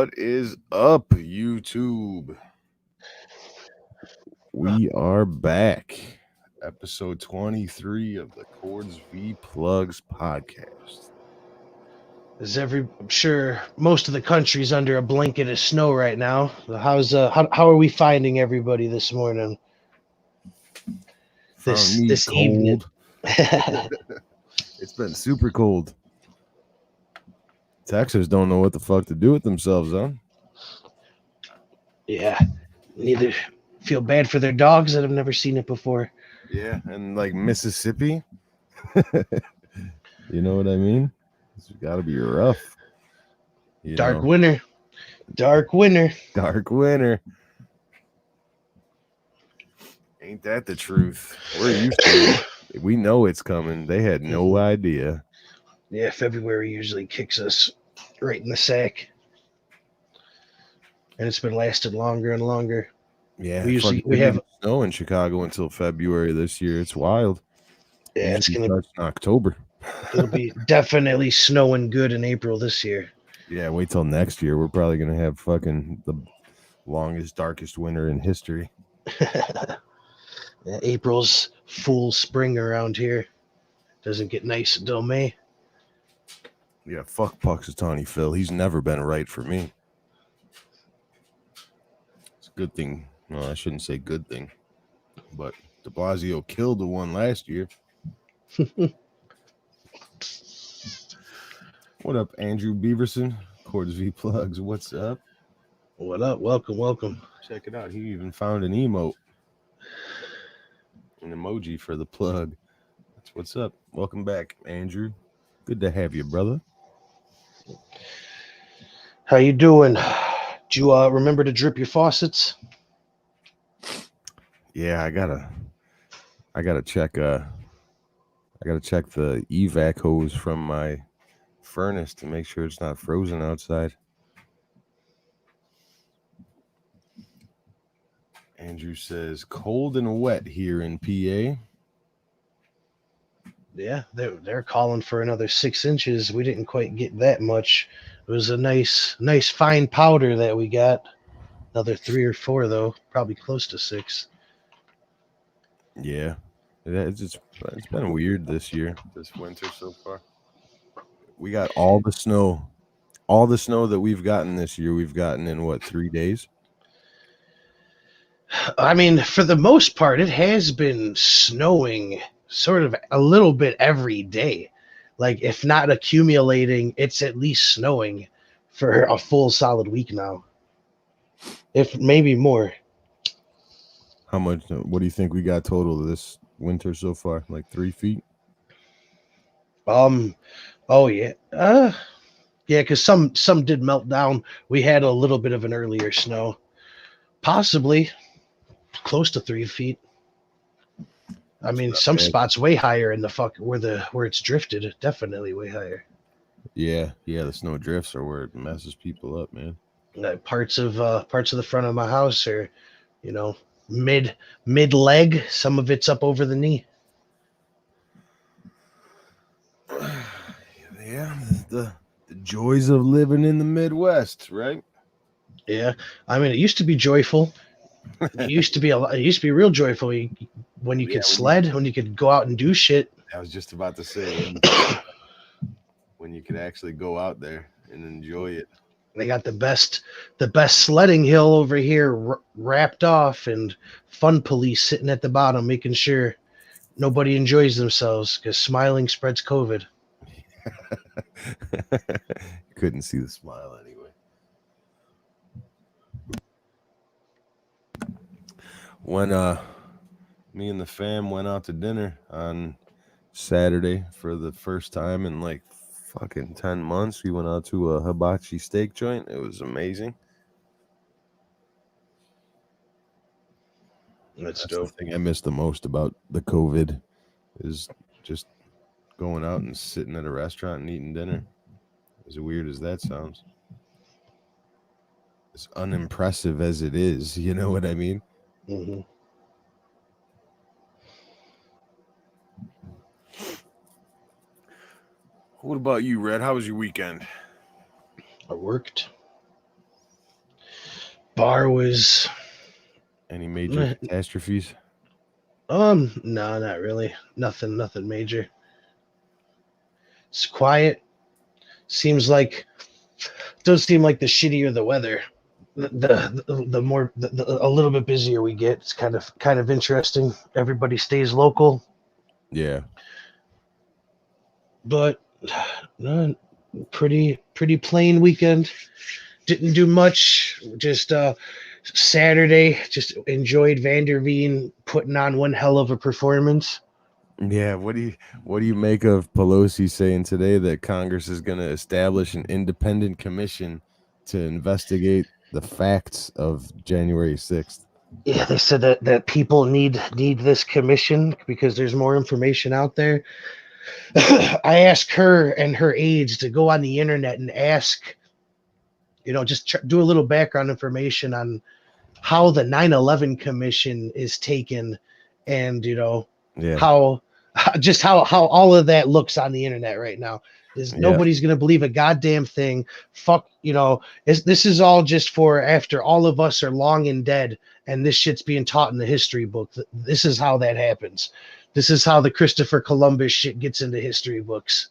What is up, YouTube? We are back. Episode 23 of the Chords V Plugs podcast. I'm sure most of the country's under a blanket of snow right now. How are we finding everybody this morning? Found me This evening. cold. It's been super cold. Texans don't know what the fuck to do with themselves, huh? Yeah. Neither feel bad for their dogs that have never seen it before. Yeah, and like Mississippi. You know what I mean? It's got to be rough. Dark winter. Dark winter. Dark winter. Ain't that the truth? We're used to it. We know it's coming. They had no idea. Yeah, February usually kicks us right in the sack. And it's been lasted longer and longer. Yeah, we have snow in Chicago until February this year. It's wild. Yeah, Usually starts in October. It'll be definitely snowing good in April this year. Yeah, wait till next year. We're probably gonna have fucking the longest, darkest winter in history. Yeah, April's full spring around here. Doesn't get nice until May. Yeah, fuck Puxatawny Phil. He's never been right for me. It's a good thing. Well, I shouldn't say good thing, but de Blasio killed the one last year. What up, Andrew Beaverson? Chords V Plugs. What's up? What up? Welcome. Check it out. He even found an emote. An emoji for the plug. That's what's up. Welcome back, Andrew. Good to have you, brother. How you doing? Do you remember to drip your faucets? Yeah, I gotta check. I gotta check the evac hose from my furnace to make sure it's not frozen outside. Andrew says cold and wet here in PA. Yeah, they're calling for another 6 inches. We didn't quite get that much. It was a nice fine powder that we got. Another 3 or 4 though, probably close to 6. Yeah, it's been weird this winter so far. We got all the snow that we've gotten this year. We've gotten in what, 3 days? I mean, for the most part, it has been snowing sort of a little bit every day. Like, if not accumulating, it's at least snowing for a full solid week now. If maybe more. How much? What do you think we got total this winter so far? Like 3 feet? Oh yeah. Yeah, because some did melt down. We had a little bit of an earlier snow. Possibly close to 3 feet. I mean, some spots way higher in the where it's drifted, definitely way higher. Yeah, the snow drifts are where it messes people up, man. Parts of the front of my house are, mid leg. Some of it's up over the knee. Yeah, the joys of living in the Midwest, right? Yeah, I mean, it used to be joyful. It used to be real joyful when you could sled, when you could go out and do shit. I was just about to say when you could actually go out there and enjoy it. They got the best sledding hill over here wrapped off, and fun police sitting at the bottom making sure nobody enjoys themselves because smiling spreads COVID. Couldn't see the smile anyway. When me and the fam went out to dinner on Saturday for the first time in like fucking 10 months, we went out to a hibachi steak joint. It was amazing. That's dope. The thing I miss the most about the COVID is just going out and sitting at a restaurant and eating dinner. As weird as that sounds. As unimpressive as it is, you know what I mean? Mm-hmm. What about you, Red? How was your weekend? I worked. Bar was Any major catastrophes? no, not really. Nothing major. It's quiet. Does seem like the shittier the weather, the more a little bit busier we get. It's kind of interesting. Everybody stays local, Yeah. but no, pretty plain weekend. Didn't do much. Just Saturday, just enjoyed Vanderveen putting on one hell of a performance. Yeah, what do you make of Pelosi saying today that Congress is going to establish an independent commission to investigate the facts of January 6th? Yeah, they said that people need this commission because there's more information out there. I asked her and her aides to go on the internet and ask, just do a little background information on how the 9/11 commission is taken, and Yeah. how how all of that looks on the internet right now. Is Yeah. Nobody's gonna believe a goddamn thing. Fuck, this is all just for after all of us are long and dead, and this shit's being taught in the history book. This is how that happens. This is how the Christopher Columbus shit gets into history books.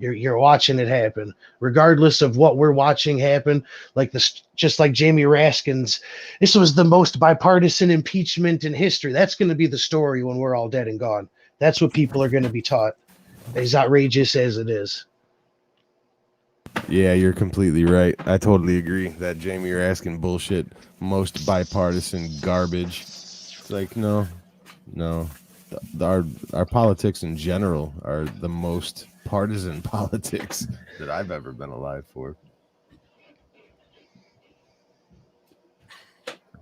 You're watching it happen, regardless of what we're watching happen. Like this, just like Jamie Raskin's. This was the most bipartisan impeachment in history. That's going to be the story when we're all dead and gone. That's what people are going to be taught. As outrageous as it is. Yeah, you're completely right. I totally agree that Jamie Raskin bullshit, most bipartisan garbage. It's like no. Our politics in general are the most partisan politics that I've ever been alive for.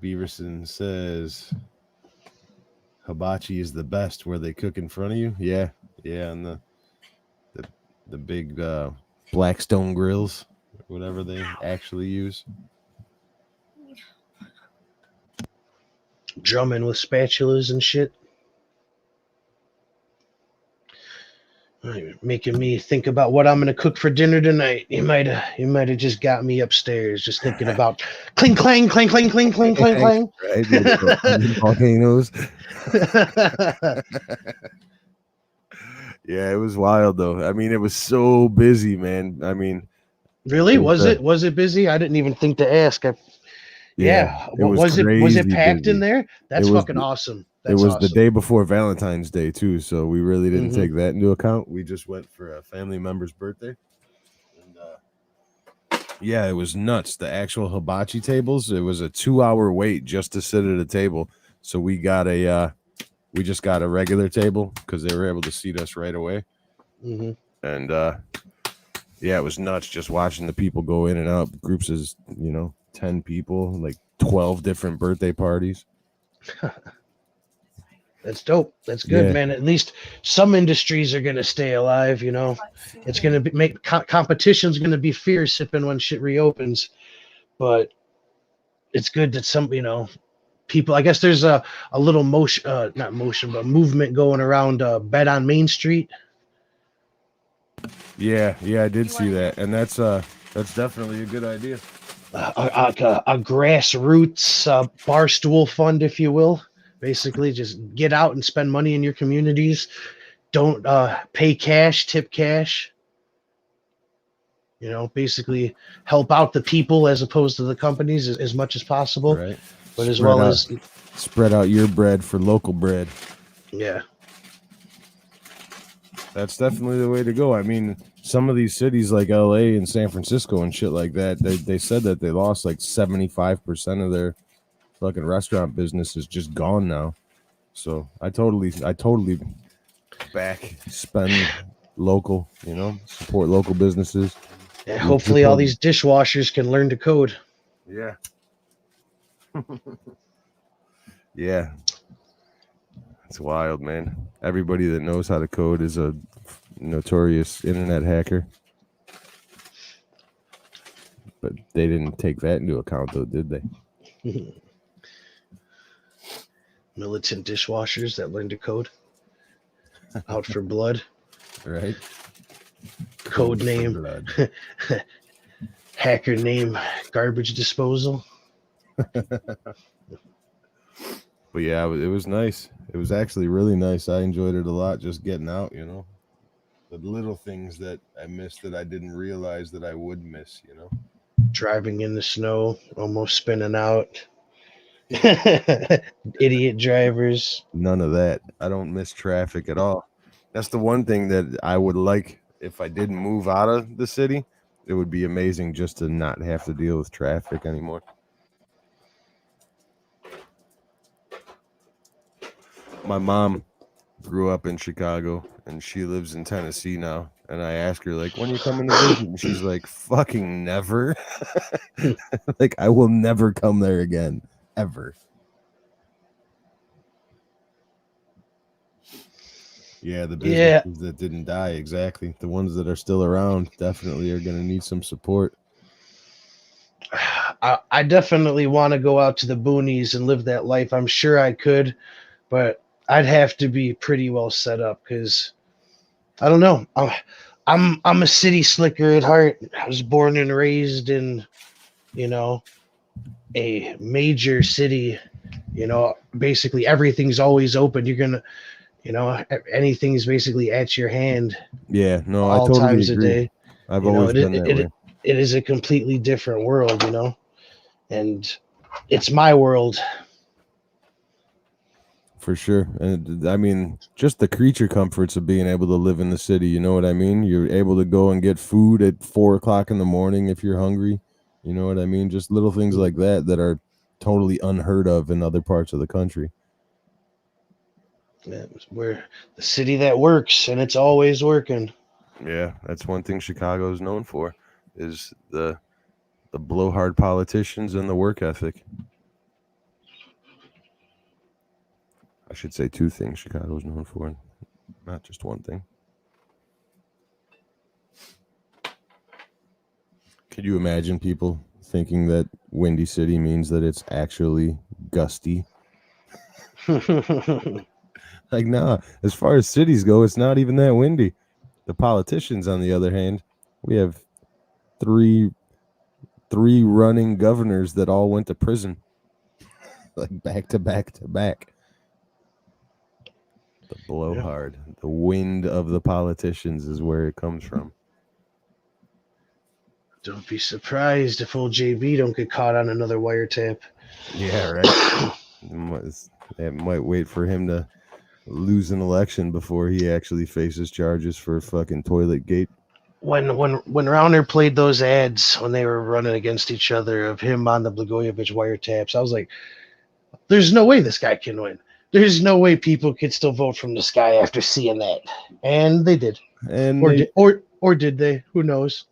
Beaverson says hibachi is the best where they cook in front of you. Yeah, and the big Blackstone grills, whatever they actually use. Drumming with spatulas and shit. Making me think about what I'm gonna cook for dinner tonight. You might have just got me upstairs, just thinking about cling clang clang clang clang clang clang clang. Right, volcanoes. Yeah, it was wild though. I mean, it was so busy, man. I mean, really, was it busy? I didn't even think to ask. Yeah. Was it packed busy in there? That's fucking awesome. It was awesome. the day before Valentine's Day too, so we really didn't take that into account. We just went for a family member's birthday, and yeah, it was nuts. The actual hibachi tables, it was a 2-hour wait just to sit at a table. So we just got a regular table because they were able to seat us right away, and yeah, it was nuts just watching the people go in and out. Groups of 10 people, like 12 different birthday parties. That's dope. That's good, man. At least some industries are gonna stay alive. It's gonna make competition's gonna be fierce when shit reopens. But it's good that some people. I guess there's a little motion, not motion, but movement going around. Bet on Main Street. Yeah, I did see that, and that's definitely a good idea. A grassroots barstool fund, if you will. Basically, just get out and spend money in your communities. Don't pay cash, tip cash. Basically help out the people as opposed to the companies as much as possible. Right. But as well as spread out your bread for local bread. Yeah. That's definitely the way to go. I mean, some of these cities like LA and San Francisco and shit like that, they said that they lost like 75% of their fucking restaurant business is just gone now. So I totally spend local, support local businesses. Yeah, hopefully all these dishwashers can learn to code. Yeah. Yeah. It's wild, man. Everybody that knows how to code is a notorious internet hacker. But they didn't take that into account, though, did they? Militant dishwashers that learn to code. Out for blood. Right. Code name. Hacker name. Garbage disposal. But yeah, it was nice. It was actually really nice. I enjoyed it a lot, just getting out, the little things that I missed that I didn't realize that I would miss. Driving in the snow, almost spinning out. Idiot drivers. None of that. I don't miss traffic at all. That's the one thing that I would like if I didn't move out of the city. It would be amazing just to not have to deal with traffic anymore. My mom grew up in Chicago and she lives in Tennessee now. And I ask her, like, when are you coming to visit? And she's like, fucking never. Like, I will never come there again, ever. Yeah, the businesses that didn't die, exactly. The ones that are still around definitely are going to need some support. I definitely want to go out to the boonies and live that life. I'm sure I could, but I'd have to be pretty well set up because I don't know. I'm a city slicker at heart. I was born and raised in, you know, a major city. Basically everything's always open. You're gonna, anything's basically at your hand Yeah, no, I all totally times a agree. day. I've always been that way. It is a completely different world, and it's my world. For sure. And I mean, just the creature comforts of being able to live in the city. You know what I mean? You're able to go and get food at 4 o'clock in the morning if you're hungry. You know what I mean? Just little things like that are totally unheard of in other parts of the country. We're the city that works, and it's always working. Yeah, that's one thing Chicago is known for, is the blowhard politicians and the work ethic. I should say two things Chicago is known for, not just one thing. Could you imagine people thinking that Windy City means that it's actually gusty? Like, nah, as far as cities go, it's not even that windy. The politicians, on the other hand, we have three running governors that all went to prison, like back to back to back. The blowhard, the wind of the politicians is where it comes from. Don't be surprised if old JB don't get caught on another wiretap. Yeah, right. It might wait for him to lose an election before he actually faces charges for fucking toilet gate. When Rauner played those ads when they were running against each other of him on the Blagojevich wiretaps, I was like, there's no way this guy can win. There's no way people could still vote from the sky after seeing that. And they did. And or did they? Who knows?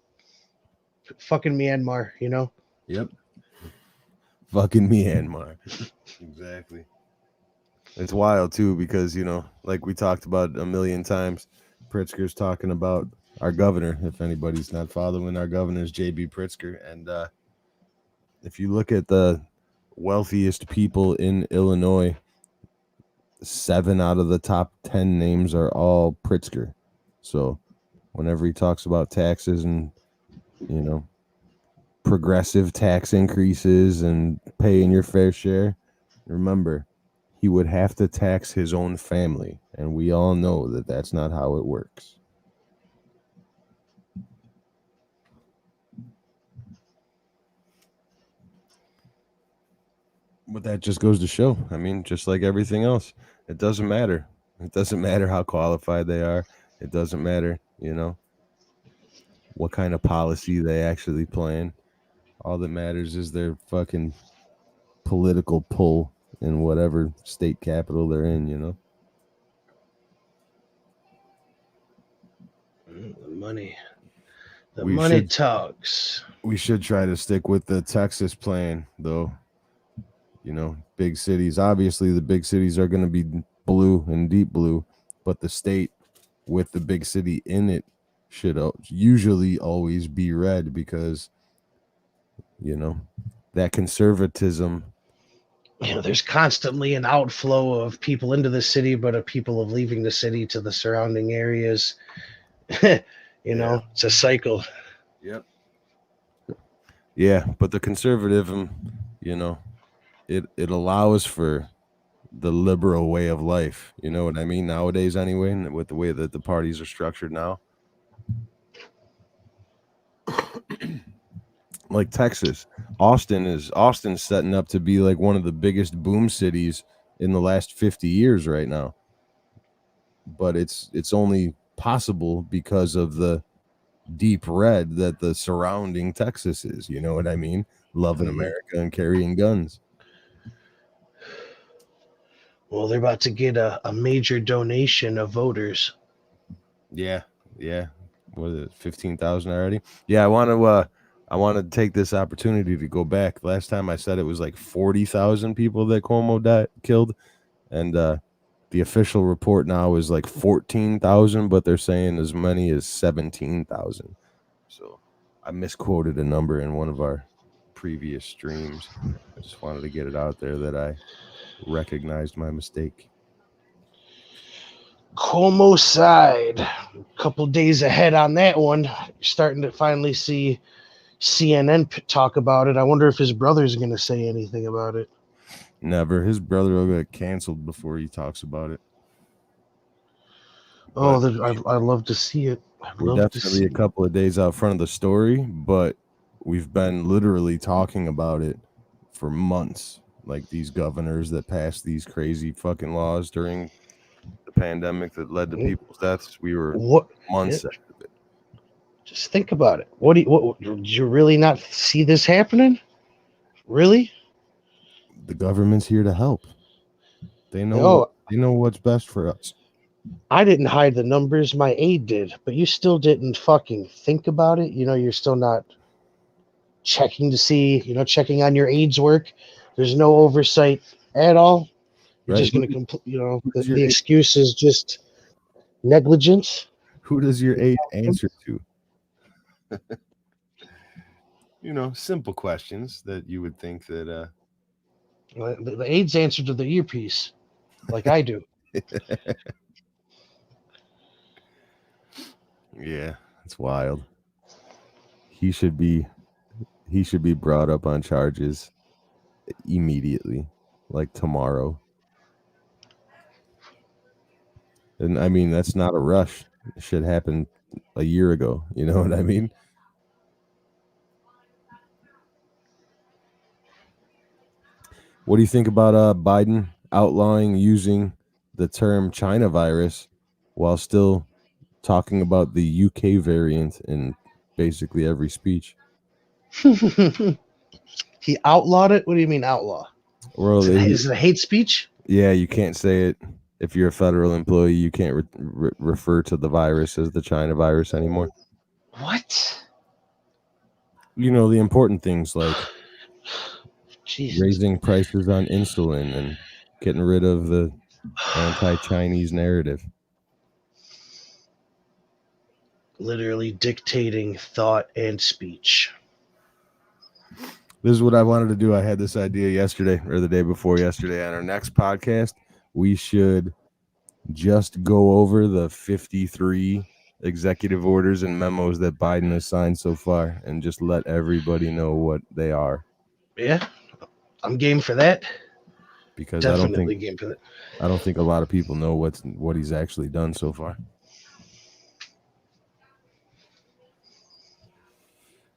Fucking Myanmar, Yep. Fucking Myanmar. Exactly. It's wild too because, like we talked about a million times, Pritzker's talking about our governor. If anybody's not following, our governor's J.B. Pritzker. And if you look at the wealthiest people in Illinois, 7 out of the top 10 names are all Pritzker. So whenever he talks about taxes and, progressive tax increases and paying your fair share, remember, he would have to tax his own family. And we all know that that's not how it works. But that just goes to show. I mean, just like everything else, it doesn't matter. It doesn't matter how qualified they are. It doesn't matter, what kind of policy they actually plan. All that matters is their fucking political pull in whatever state capital they're in, The money. The money talks. We should try to stick with the Texas plan, though. Big cities. Obviously, the big cities are going to be blue and deep blue, but the state with the big city in it should usually always be red because, that conservatism. There's constantly an outflow of people into the city, but of people of leaving the city to the surrounding areas. It's a cycle. Yep. Yeah, but the conservatism, it allows for the liberal way of life. You know what I mean? Nowadays, anyway, and with the way that the parties are structured now. Like Texas, Austin's setting up to be like one of the biggest boom cities in the last 50 years right now. But it's only possible because of the deep red that the surrounding Texas is. You know what I mean? Loving America and carrying guns. Well, they're about to get a major donation of voters. Yeah. What is it? 15,000 already? Yeah, I want to take this opportunity to go back. Last time I said it was like 40,000 people that Cuomo killed, and the official report now is like 14,000, but they're saying as many as 17,000. So I misquoted a number in one of our previous streams. I just wanted to get it out there that I recognized my mistake. Cuomocide. A couple days ahead on that one. You're starting to finally see CNN talk about it. I wonder if his brother's going to say anything about it. Never. His brother will get canceled before he talks about it. Oh, I'd love to see it. We're definitely a couple of days out front of the story, but we've been literally talking about it for months. Like these governors that passed these crazy fucking laws during the pandemic that led to people's deaths. We were months ahead of it. Just think about it. What did you really not see this happening? Really? The government's here to help. They know what's best for us. I didn't hide the numbers, my aide did, but you still didn't fucking think about it. You know, you're still not checking to see, checking on your aide's work. There's no oversight at all. You're just going to, the excuse is just negligence. Who does your aide answer to? Simple questions that you would think that the aide's answer to the earpiece, like I do. Yeah, it's wild. He should be brought up on charges immediately, like tomorrow. And I mean, that's not a rush. It should happen a year ago. You know what I mean? What do you think about Biden outlawing using the term China virus while still talking about the UK variant in basically every speech? He outlawed it? What do you mean outlaw? Well, is it a hate speech? Yeah, you can't say it. If you're a federal employee, you can't refer to the virus as the China virus anymore. What? The important things like Jesus. Raising prices on insulin and getting rid of the anti-Chinese narrative. Literally dictating thought and speech. This is what I wanted to do. I had this idea yesterday or the day before yesterday. On our next podcast, we should just go over the 53 executive orders and memos that Biden has signed so far and just let everybody know what they are. Yeah, I'm game for that. Because definitely game for that. I don't think a lot of people know what he's actually done so far.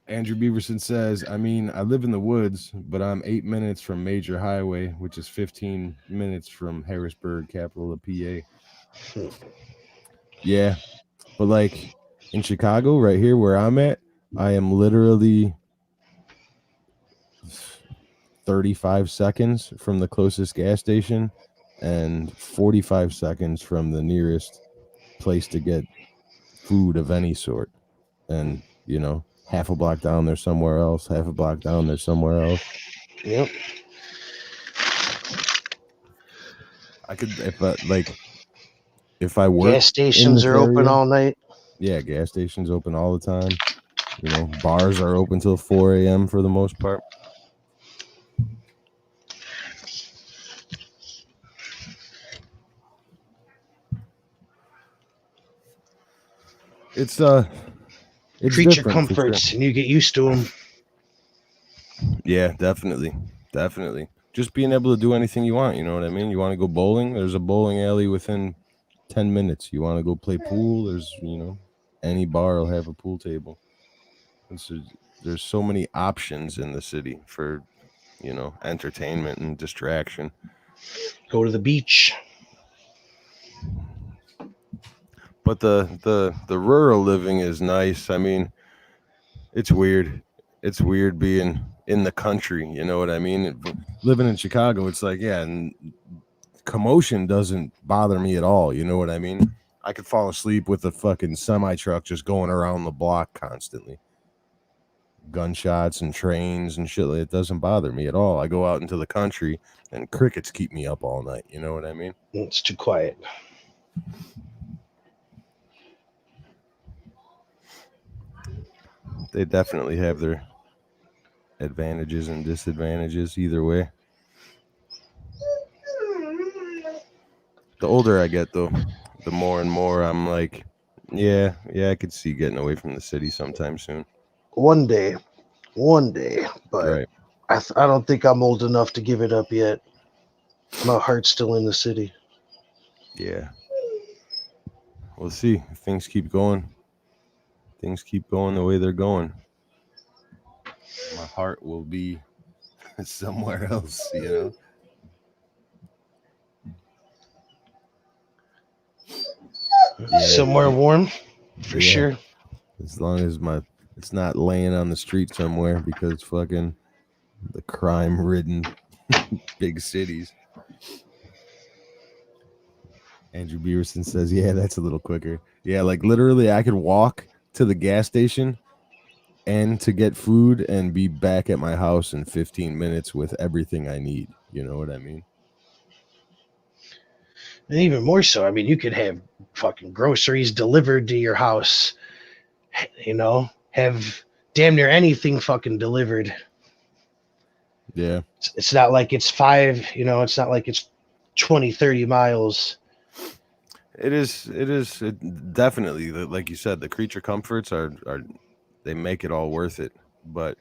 Andrew Beaverson says, I mean, I live in the woods, but I'm 8 minutes from Major Highway, which is 15 minutes from Harrisburg, capital of PA. Yeah, but like in Chicago, right here where I'm at, I am literally 35 seconds from the closest gas station and 45 seconds from the nearest place to get food of any sort. And, half a block down there's somewhere else, half a block down there's somewhere else. Yep. I could, if I work, gas stations are open all night. Yeah, gas stations open all the time. Bars are open till 4 a.m. for the most part. It's creature comforts, sure. And you get used to them. Yeah, definitely. just being able to do anything you want. You know what I mean? You want to go bowling? There's a bowling alley within 10 minutes. You want to go play pool? There's, any bar will have a pool table. There's so many options in the city for, entertainment and distraction. Go to the beach. But the rural living is nice. I mean, it's weird. It's weird being in the country. You know what I mean? Living in Chicago, it's like, yeah, and commotion doesn't bother me at all. You know what I mean? I could fall asleep with a fucking semi truck just going around the block constantly. Gunshots and trains and shit. It doesn't bother me at all. I go out into the country and crickets keep me up all night. You know what I mean? It's too quiet. They definitely have their advantages and disadvantages either way. The older I get, though, the more and more I'm like, yeah, I could see getting away from the city sometime soon. One day, but Right. I don't think I'm old enough to give it up yet. My heart's still in the city. Yeah. We'll see. If things keep going. Things keep going the way they're going. My heart will be somewhere else, Yeah, Somewhere warm, for sure. As long as it's not laying on the street somewhere because fucking the crime-ridden big cities. Andrew Beaverson says, yeah, that's a little quicker. Yeah, like literally I could walk to the gas station and to get food and be back at my house in 15 minutes with everything I need. You know what I mean? And even more so, I mean, you could have fucking groceries delivered to your house, have damn near anything fucking delivered. Yeah. It's not like it's it's not like it's 20, 30 miles. It is definitely, like you said, the creature comforts are they make it all worth it, but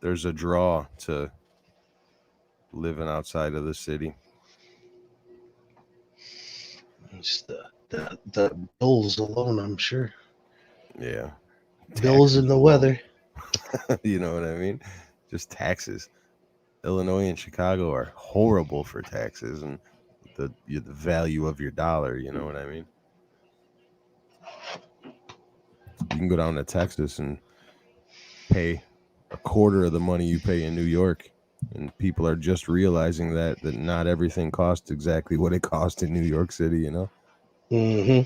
there's a draw to living outside of the city. It's the bills alone, I'm sure. Yeah. Bills and the weather. You know what I mean? Just taxes. Illinois and Chicago are horrible for taxes and the value of your dollar. You know what I mean? You can go down to Texas and pay a quarter of the money you pay in New York, and people are just realizing that not everything costs exactly what it cost in New York City. Mm-hmm.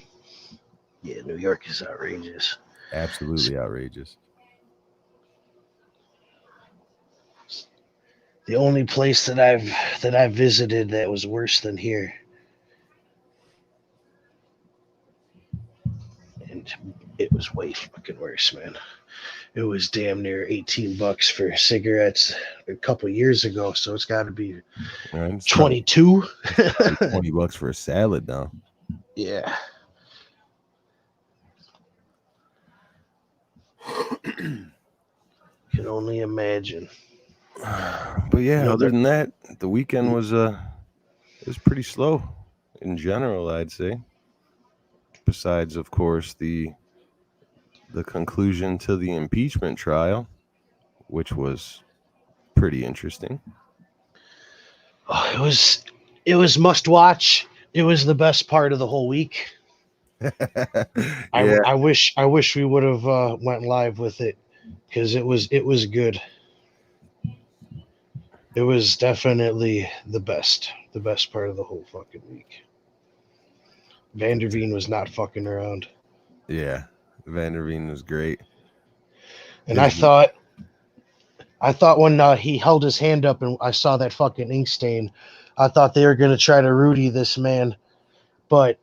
Yeah, New York is outrageous. Absolutely outrageous. The only place that I've visited that was worse than here, and it was way fucking worse, man. It was damn near $18 for cigarettes a couple years ago, so it's got to be 22. $20 for a salad now. Yeah. Can only imagine. But yeah, other than that, the weekend was pretty slow in general, I'd say. Besides, of course, the conclusion to the impeachment trial, which was pretty interesting. Oh, it was must watch. It was the best part of the whole week. Yeah. I wish we would have went live with it because it was good. It was definitely the best part of the whole fucking week. Van der Veen was not fucking around. Yeah, Van der Veen was great. And I thought when he held his hand up and I saw that fucking ink stain, I thought they were gonna try to Rudy this man, but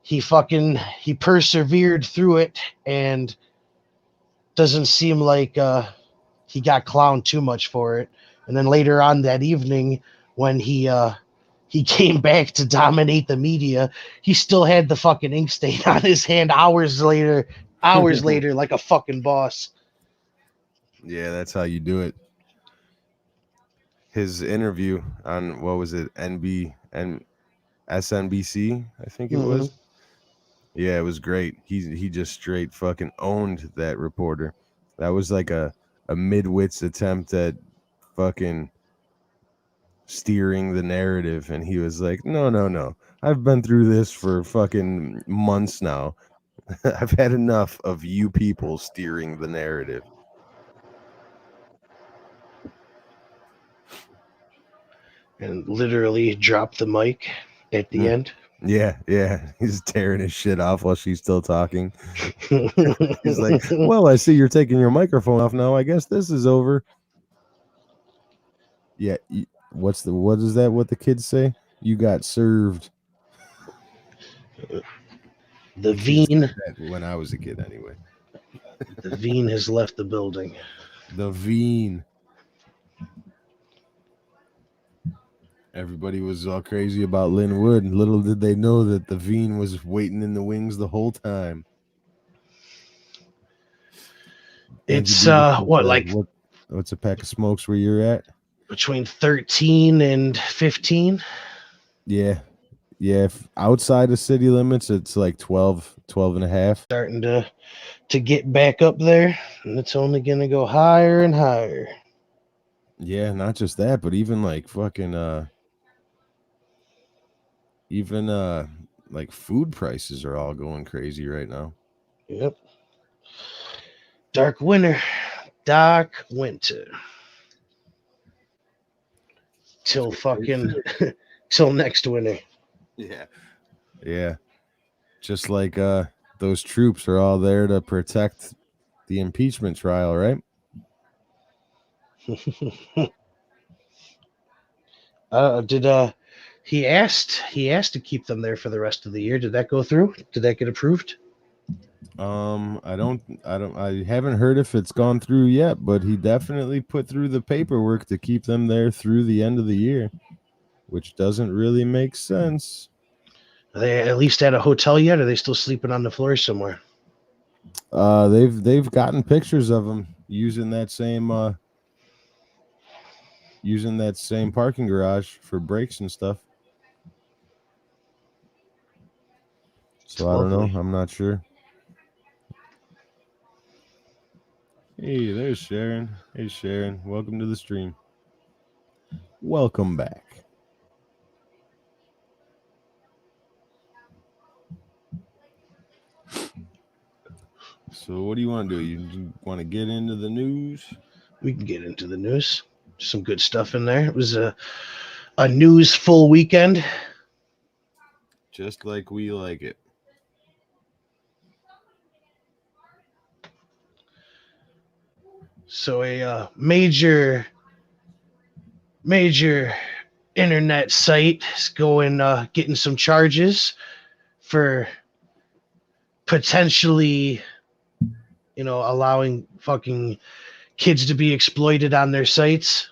he persevered through it and doesn't seem like he got clowned too much for it. And then later on that evening, when he came back to dominate the media, he still had the fucking ink stain on his hand hours later, like a fucking boss. Yeah, that's how you do it. his interview on what was it, and SNBC, I think it Mm-hmm. was. Yeah, it was great. He just straight fucking owned that reporter. That was like a midwits attempt at fucking steering the narrative, and he was like, "No, no, no. I've been through this for fucking months now. I've had enough of you people steering the narrative." And literally dropped the mic at the Mm. end. Yeah, yeah. He's tearing his shit off while she's still talking. He's like, "Well, I see you're taking your microphone off now. I guess this is over." Yeah, what is that? What the kids say? You got served. The The kids Veen, said that when I was a kid, anyway. the Veen has left the building. The Veen. Everybody was all crazy about Lynn Wood. Little did they know that the Veen was waiting in the wings the whole time. Benji It's Beavis was, what, like what's a pack of smokes where you're at? between 13 and 15. Yeah. Yeah. Outside of city limits, it's like 12 and a half. Starting to get back up there, and it's only gonna go higher and higher. Yeah, not just that, but even like fucking like food prices are all going crazy right now. Yep. Dark winter. Till fucking till next winter. Yeah. Yeah. Just like those troops are all there to protect the impeachment trial, right? Did he asked to keep them there for the rest of the year? Did that go through? Did that get approved? I haven't heard if it's gone through yet, but he definitely put through the paperwork to keep them there through the end of the year, which doesn't really make sense. Are they at least at a hotel yet? Or are they still sleeping on the floor somewhere? They've gotten pictures of them using that same parking garage for brakes and stuff. So I don't know. I'm not sure. Hey, there's Sharon. Hey, Sharon. Welcome to the stream. Welcome back. So what do you want to do? You want to get into the news? We can get into the news. Some good stuff in there. It was a news full weekend. Just like we like it. So a major internet site is getting some charges for potentially, allowing fucking kids to be exploited on their sites.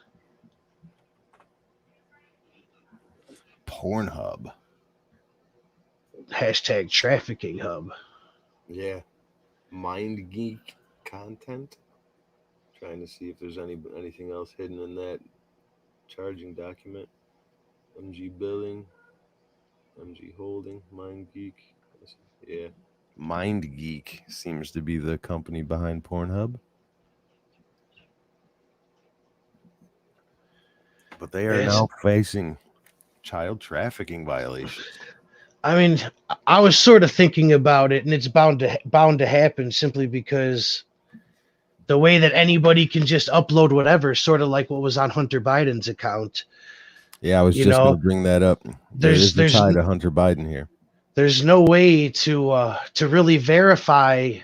Pornhub. Hashtag trafficking hub. Yeah. Mind geek content. Trying to see if there's anything else hidden in that charging document. MG billing. MG holding. Mind geek. Yeah. Mind Geek seems to be the company behind Pornhub. But they are now facing child trafficking violations. I mean, I was sort of thinking about it, and it's bound to happen simply because the way that anybody can just upload whatever, sort of like what was on Hunter Biden's account. Yeah, I was just going to bring that up. There's a tie to Hunter Biden here. There's no way to really verify,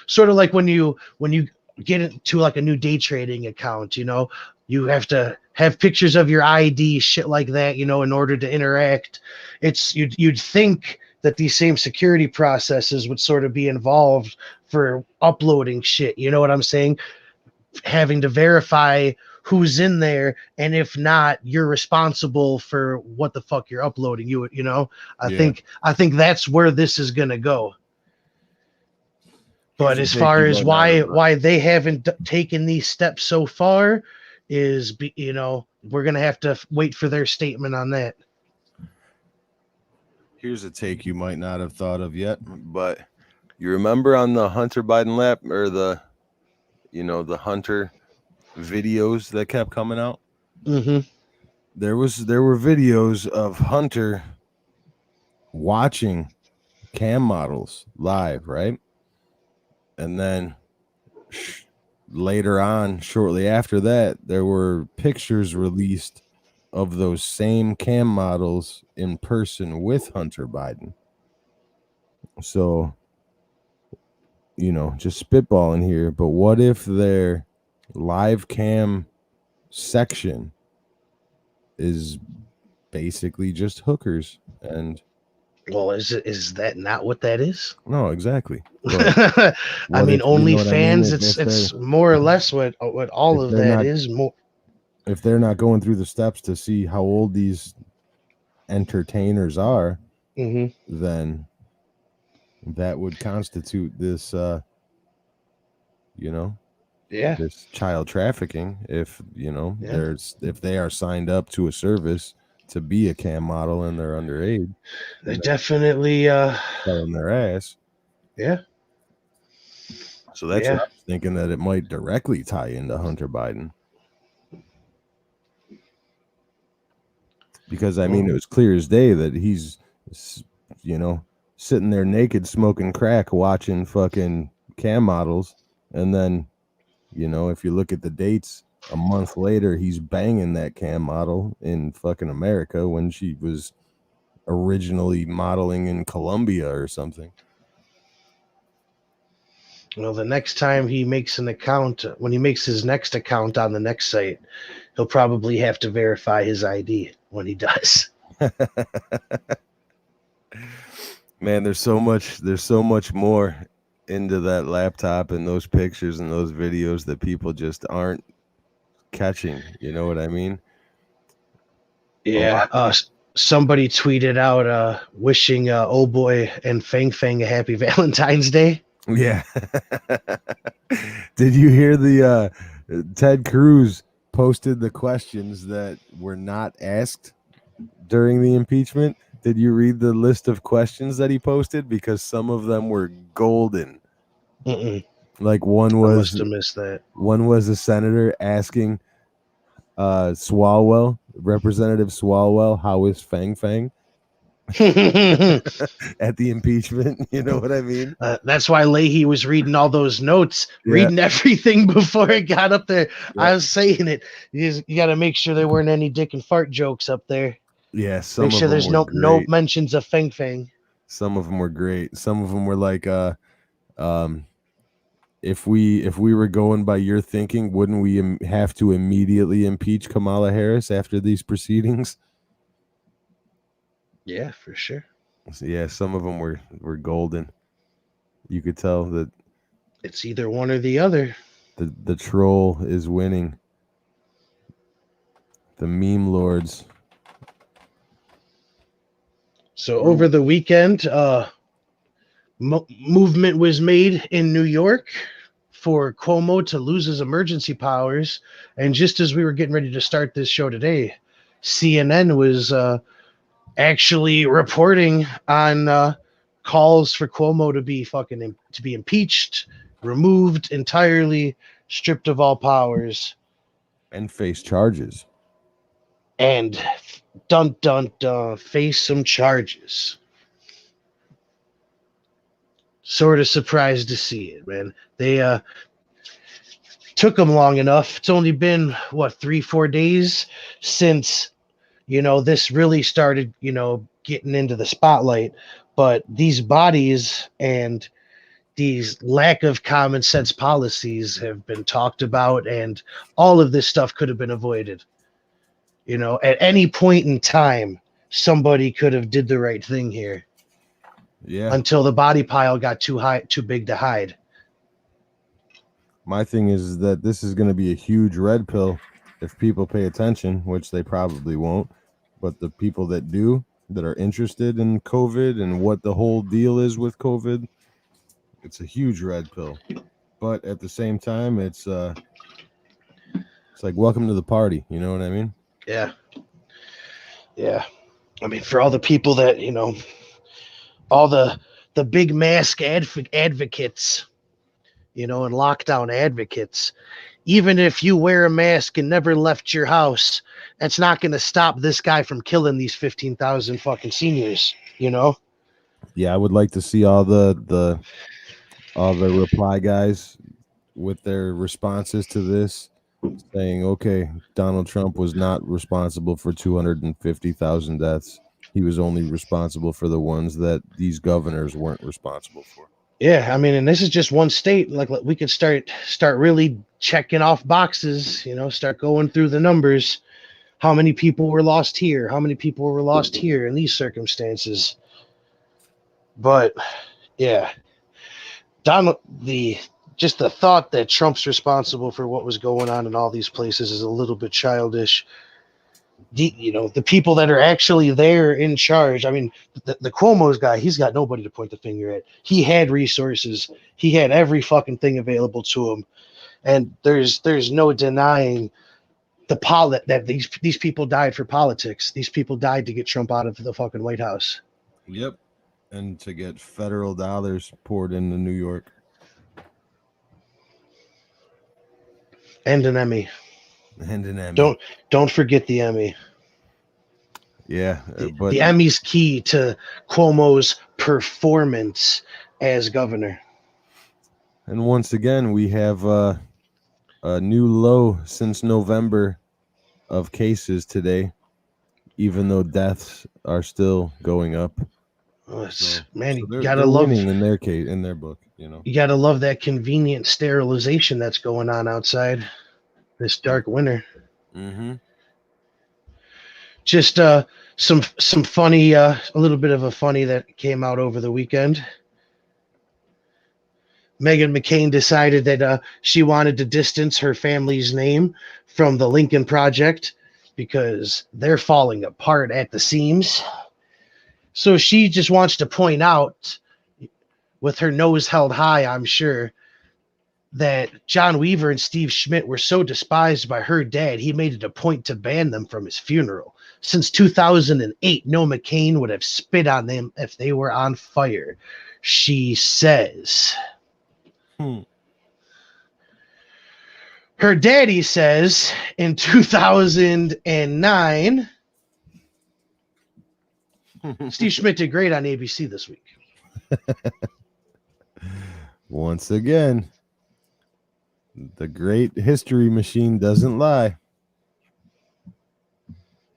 sort of like when you get into like a new day trading account, you have to have pictures of your ID, shit like that, in order to interact. You'd think that these same security processes would sort of be involved for uploading shit. You know what I'm saying? Having to verify who's in there, and if not, you're responsible for what the fuck you're uploading. I think that's where this is gonna go. But as far as why they haven't taken these steps so far, is, we're gonna have to wait for their statement on that. Here's a take you might not have thought of yet, but you remember on the Hunter Biden lap or the Hunter videos that kept coming out? Mm-hmm. There were videos of Hunter watching cam models live, right? And then later on, shortly after that, there were pictures released of those same cam models in person with Hunter Biden. So, just spitballing here, but what if their live cam section is basically just hookers? And Well, is that not what that is? no, exactly. But I what mean, if, you know what I mean? OnlyFans. It's more or less what all If of they're that not is. More. if they're not going through the steps to see how old these entertainers are, Mm-hmm. then that would constitute this Yeah. this child trafficking if Yeah. if they are signed up to a service to be a cam model and they're underage They and definitely. selling their ass. Yeah. So that's what Yeah. I was thinking, that it might directly tie into Hunter Biden, because I mean Well, it was clear as day that he's you know sitting there naked smoking crack watching fucking cam models, and then if you look at the dates, a month later he's banging that cam model in fucking America when she was originally modeling in Colombia or something. the next time he makes an account, when he makes his next account on the next site, he'll probably have to verify his ID when he does. Man, there's so much more into that laptop and those pictures and those videos that people just aren't catching. You know what I mean? A Yeah. lot. Somebody tweeted out wishing Oh Boy and Fang Fang a happy Valentine's Day. Yeah. Did you hear the Ted Cruz posted the questions that were not asked during the impeachment? Did you read the list of questions that he posted? Because some of them were golden. Mm-mm. Like I must have missed that. one was a senator asking Swalwell, Representative Swalwell, how is Fang Fang at the impeachment? You know what I mean? That's why Leahy was reading all those notes, Yeah. reading everything before it got up there. Yeah. I was saying it. You got to make sure there weren't any dick and fart jokes up there. Yeah, some Make of sure them there's were no great. mentions of Feng Feng. Some of them were great. Some of them were like, if we were going by your thinking, wouldn't we have to immediately impeach Kamala Harris after these proceedings? Yeah, for sure. So, yeah, some of them were golden. You could tell that It's either one or the other. the troll is winning. The meme lords. So over the weekend, movement was made in New York for Cuomo to lose his emergency powers. And just as we were getting ready to start this show today, CNN was actually reporting on calls for Cuomo to be impeached, removed entirely, stripped of all powers, And face charges. and dun dun dun face some charges. Sort of surprised to see it, man. They took them long enough. It's only been what 3-4 days since this really started getting into the spotlight, but these bodies and these lack of common sense policies have been talked about, and all of this stuff could have been avoided. At any point in time, somebody could have did the right thing here. Yeah. Until the body pile got too big to hide. My thing is that this is going to be a huge red pill if people pay attention, which they probably won't. But the people that do, that are interested in COVID and what the whole deal is with COVID, it's a huge red pill. But at the same time, it's It's like, welcome to the party. You know what I mean? Yeah. Yeah. I mean, for all the people that, all the big mask advocates, and lockdown advocates, even if you wear a mask and never left your house, that's not going to stop this guy from killing these 15,000 fucking seniors, Yeah, I would like to see all the reply guys with their responses to this saying, okay, Donald Trump was not responsible for 250,000 deaths. He was only responsible for the ones that these governors weren't responsible for. Yeah, I mean, and this is just one state. Like we could start really checking off boxes, start going through the numbers. How many people were lost here? How many people were lost here in these circumstances? But yeah, Donald, just the thought that Trump's responsible for what was going on in all these places is a little bit childish. The people that are actually there in charge. I mean, the Cuomo's guy, he's got nobody to point the finger at. He had resources. He had every fucking thing available to him. And there's no denying that these people died for politics. These people died to get Trump out of the fucking White House. Yep. And to get federal dollars poured into New York. And an Emmy. And an Emmy. Don't forget the Emmy. Yeah, but the Emmy's key to Cuomo's performance as governor. And once again, we have a new low since November of cases today, even though deaths are still going up. You gotta love winning in their case, in their book. You gotta love that convenient sterilization that's going on outside this dark winter. Mm-hmm. Just some funny, a little bit of a funny that came out over the weekend. Meghan McCain decided that she wanted to distance her family's name from the Lincoln Project because they're falling apart at the seams. So she just wants to point out, with her nose held high, I'm sure, that John Weaver and Steve Schmidt were so despised by her dad, he made it a point to ban them from his funeral. Since 2008, no McCain would have spit on them if they were on fire, she says. Her daddy says in 2009, Steve Schmidt did great on ABC this week. Once again, the great history machine doesn't lie.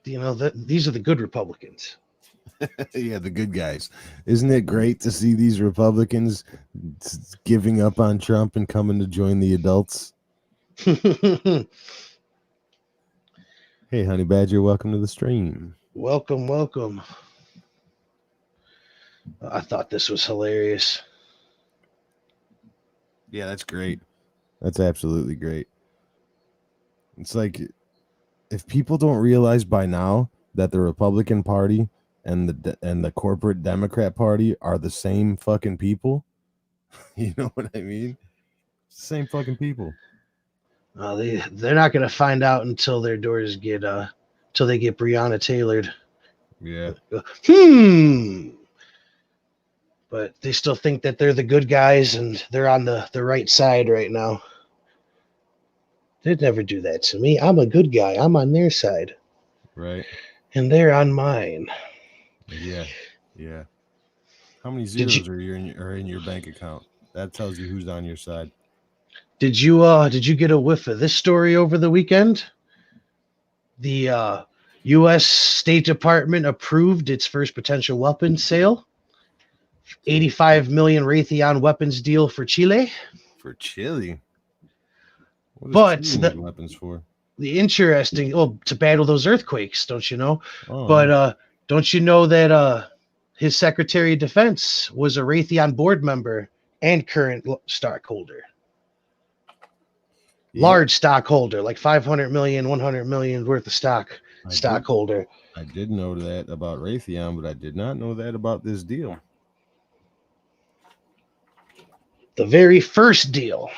These are the good Republicans. Yeah, the good guys. Isn't it great to see these Republicans giving up on Trump and coming to join the adults? Hey, Honey Badger, welcome to the stream. Welcome. I thought this was hilarious. Yeah, that's great. That's absolutely great. It's like, if people don't realize by now that the Republican Party and the corporate Democrat Party are the same fucking people, you know what I mean? Same fucking people. They're not going to find out until their doors get till they get Breonna tailored. Yeah. But they still think that they're the good guys and they're on the right side right now. They'd never do that to me. I'm a good guy. I'm on their side. Right. And they're on mine. Yeah. How many zeros are in your bank account? That tells you who's on your side. Did you get a whiff of this story over the weekend? The U.S. State Department approved its first potential weapons sale. 85 million Raytheon weapons deal for Chile. For Chile? But Chile need weapons for? The interesting, to battle those earthquakes, don't you know? Oh. But don't you know that his Secretary of Defense was a Raytheon board member and current stockholder? Yep. Large stockholder, like 500 million, 100 million worth of stockholder. I did know that about Raytheon, but I did not know that about this deal. The very first deal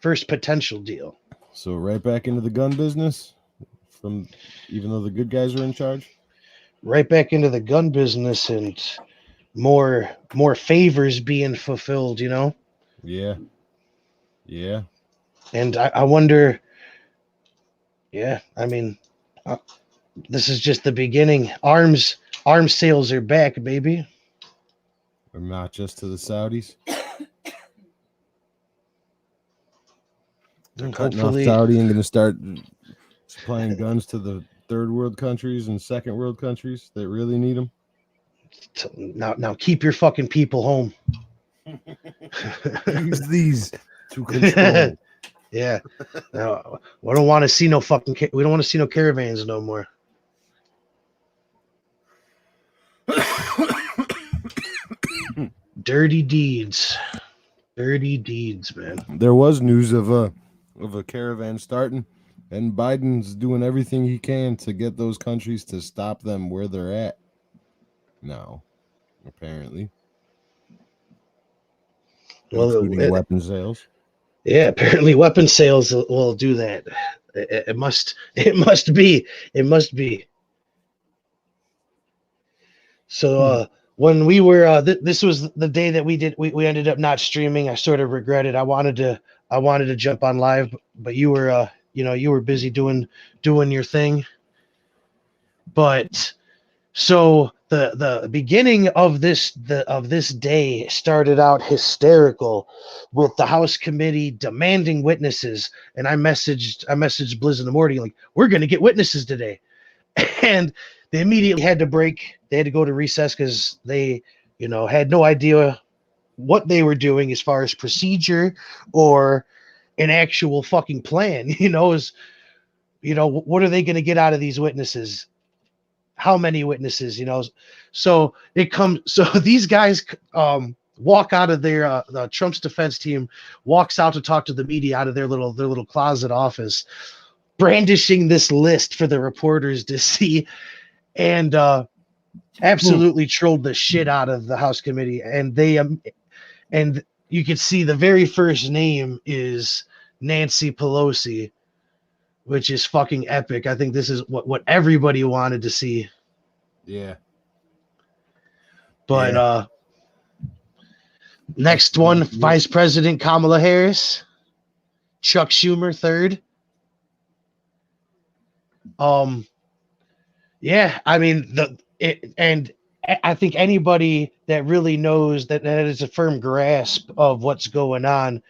first potential deal. So right back into the gun business, from even though the good guys are in charge. Right back into the gun business and more favors being fulfilled, you know. Yeah. And I wonder, yeah, I mean, this is just the beginning. Arms sales are back, baby. Or not just to the Saudis. They're cutting off Saudi and going to start supplying guns to the third world countries and second world countries that really need them. Now keep your fucking people home. Use these to control. Yeah. No, we don't want to see no fucking. We don't want to see no caravans no more. Dirty deeds, man. There was news of a caravan starting, and Biden's doing everything he can to get those countries to stop them where they're at. Now, apparently, including weapon sales. Yeah, apparently weapon sales will do that. It must be. So when we were this was the day that we ended up not streaming. I sort of regretted. I wanted to jump on live, but you were you were busy doing your thing. But so the beginning of this day started out hysterical with the House committee demanding witnesses, and I messaged Blizz in the morning like, we're gonna get witnesses today. And they immediately had to break. They had to go to recess because they had no idea what they were doing as far as procedure or an actual fucking plan. What are they going to get out of these witnesses? How many witnesses? So these guys walk out of their Trump's defense team walks out to talk to the media out of their little closet office, brandishing this list for the reporters to see, and absolutely trolled the shit out of the House committee. And they and you could see the very first name is Nancy Pelosi, which is fucking epic. I think this is what everybody wanted to see. Yeah. But next one, Vice President Kamala Harris, Chuck Schumer third. Yeah, I mean and I think anybody that really knows that is a firm grasp of what's going on,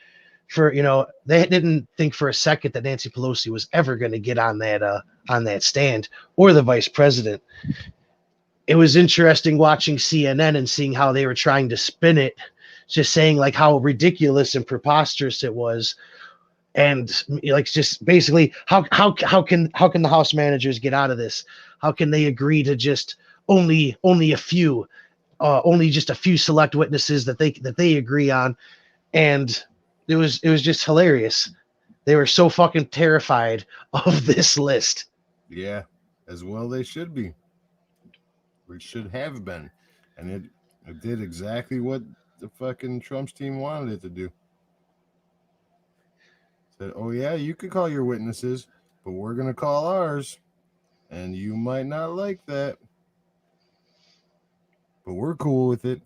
they didn't think for a second that Nancy Pelosi was ever going to get on that stand, or the vice president. It was interesting watching CNN and seeing how they were trying to spin it, just saying like how ridiculous and preposterous it was. And like, just basically how can the House managers get out of this? How can they agree to just only a few, only just a few select witnesses that they agree on? And it was just hilarious. They were so fucking terrified of this list. Yeah, as well they should be. We should have been, and it did exactly what the fucking Trump's team wanted it to do. Said, oh yeah, you could call your witnesses, but we're gonna call ours, and you might not like that, but we're cool with it.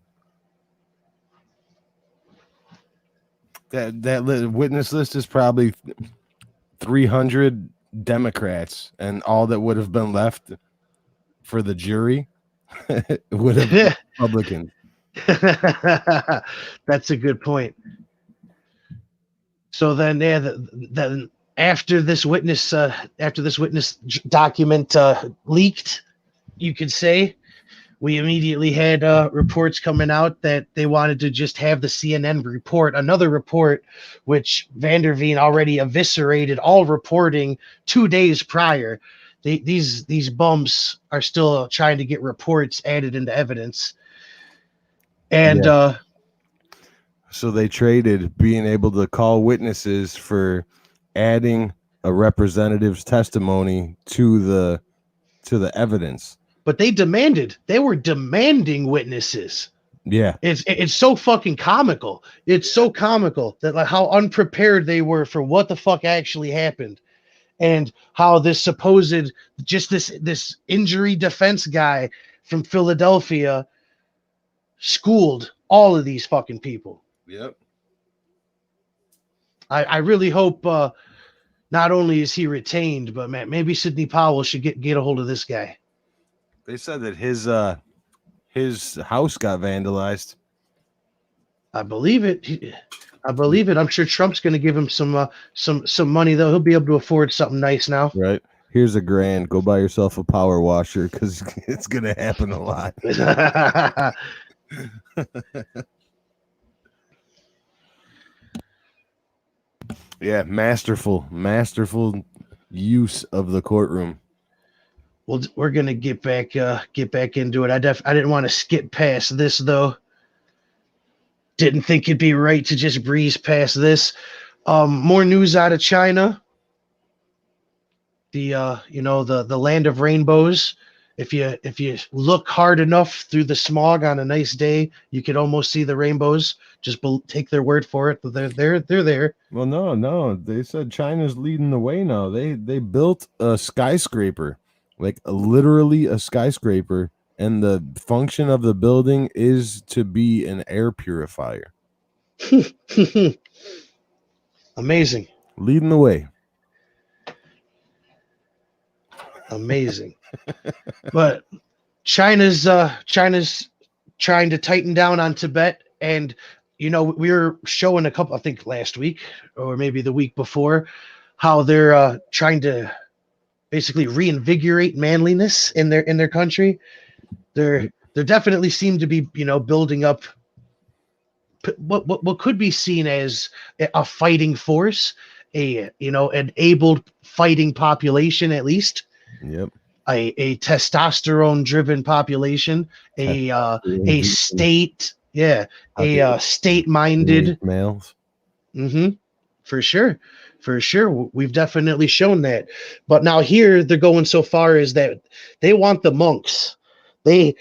That witness list is probably 300 Democrats, and all that would have been left for the jury would have been Republicans. That's a good point. So then, then after this witness document leaked, you could say, we immediately had reports coming out that they wanted to just have the CNN report, another report, which Van der Veen already eviscerated all reporting 2 days prior. These bums are still trying to get reports added into evidence. And so they traded being able to call witnesses for adding a representative's testimony to the evidence. But they were demanding witnesses. Yeah. It's so fucking comical. It's so comical that like how unprepared they were for what the fuck actually happened, and how this supposed just this injury defense guy from Philadelphia schooled all of these fucking people. Yep. I really hope not only is he retained, but man, maybe Sidney Powell should get a hold of this guy. They said that his house got vandalized. I believe it. I believe it. I'm sure Trump's going to give him some money though. He'll be able to afford something nice now. Right. Here's $1,000. Go buy yourself a power washer because it's gonna happen a lot. Yeah, masterful use of the courtroom. Well, we're gonna get back into it. I didn't want to skip past this though. Didn't think it'd be right to just breeze past this. More news out of China. The the land of rainbows. If you look hard enough through the smog on a nice day, you could almost see the rainbows. Just take their word for it. They're there. Well, no, they said China's leading the way now. They built a skyscraper, like literally a skyscraper, and the function of the building is to be an air purifier. Amazing. Leading the way. Amazing. But China's trying to tighten down on Tibet, and we were showing a couple, I think last week or maybe the week before, how they're trying to basically reinvigorate manliness in their country. They're definitely seem to be building up what could be seen as a fighting force, an able fighting population at least. Yep. A testosterone driven population, a state, a state minded males. For sure. We've definitely shown that. But now here they're going so far as that they want the monks. They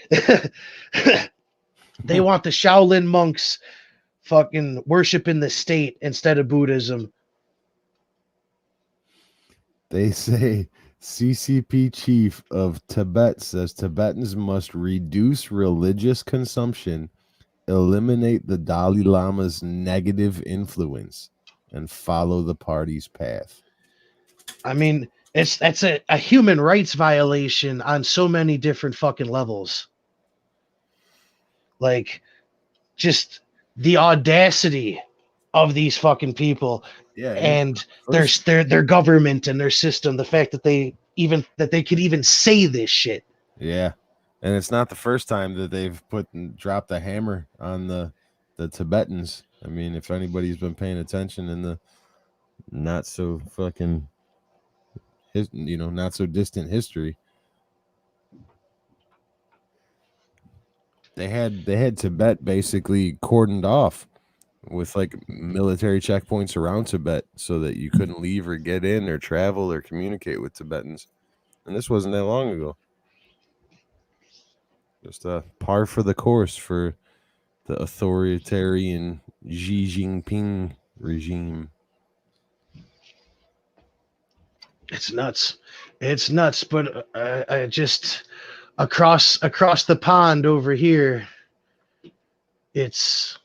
they want the Shaolin monks fucking worshiping the state instead of Buddhism. They say CCP chief of Tibet says Tibetans must reduce religious consumption, eliminate the Dalai Lama's negative influence, and follow the party's path. I mean, that's a human rights violation on so many different fucking levels. Like, just the audacity of these fucking people, and their government and their system. The fact that they could even say this shit. Yeah, and it's not the first time that they've dropped the hammer on the Tibetans. I mean, if anybody's been paying attention in the not so fucking not so distant history, they had Tibet basically cordoned off with like military checkpoints around Tibet so that you couldn't leave or get in or travel or communicate with Tibetans. And this wasn't that long ago. Just par for the course for the authoritarian Xi Jinping regime. It's nuts. But I just across the pond over here, it's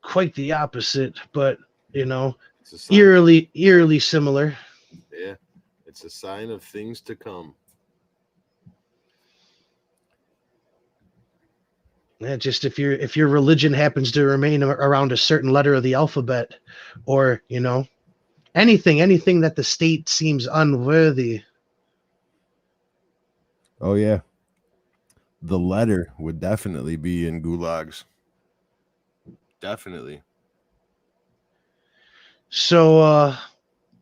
quite the opposite, but eerily similar. Yeah, it's a sign of things to come. Yeah, just if your religion happens to remain around a certain letter of the alphabet, or anything that the state seems unworthy. Oh yeah, the letter would definitely be in gulags. Definitely. So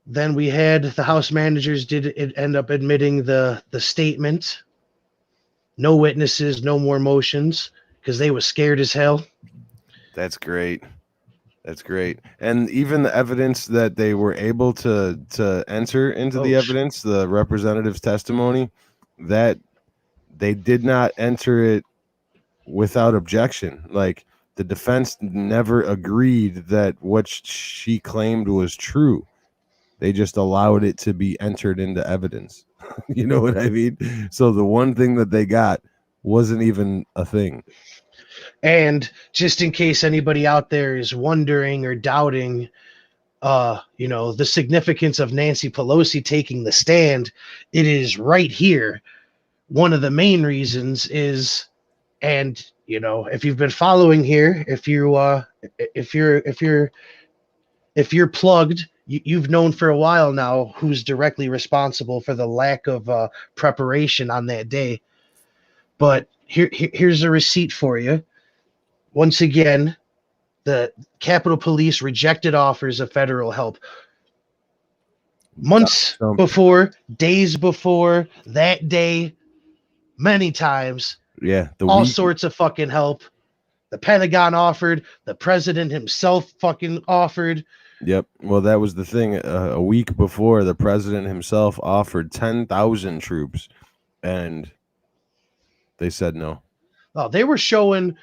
then we had the House managers did end up admitting the statement. No witnesses, no more motions, because they were scared as hell. That's great. And even the evidence that they were able to enter into the evidence, the representative's testimony, that they did not enter it without objection. Like the defense never agreed that what she claimed was true. They just allowed it to be entered into evidence. You know what I mean? So the one thing that they got wasn't even a thing. And just in case anybody out there is wondering or doubting, the significance of Nancy Pelosi taking the stand, it is right here. One of the main reasons is, and if you've been following here, if you're plugged, you've known for a while now who's directly responsible for the lack of preparation on that day. But here's a receipt for you. Once again, the Capitol Police rejected offers of federal help. Months before, days before, that day, many times. Yeah, all sorts of fucking help. The Pentagon offered, the president himself fucking offered. Yep. Well, that was the thing. A week before, the president himself offered 10,000 troops, and they said no. Oh, they were showing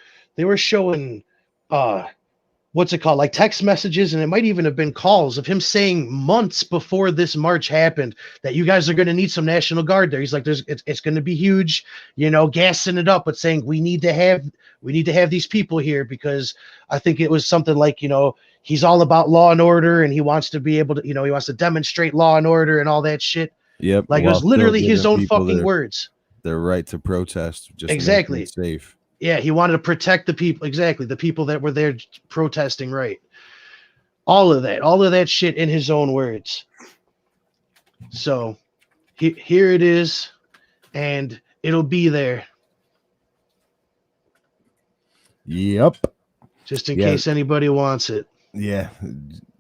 what's it called, like text messages, and it might even have been calls of him saying months before this march happened that you guys are going to need some National Guard there. He's like, it's going to be huge, gassing it up, but saying we need to have these people here, because I think it was something like, he's all about law and order, and he wants to be able to, he wants to demonstrate law and order and all that shit. Yep. Like, it was literally his own fucking words. Their right to protest, just exactly make it safe. Yeah, he wanted to protect the people. Exactly. The people that were there protesting, right? All of that shit in his own words. So here it is, and it'll be there. Yep. Just in case anybody wants it. Yeah,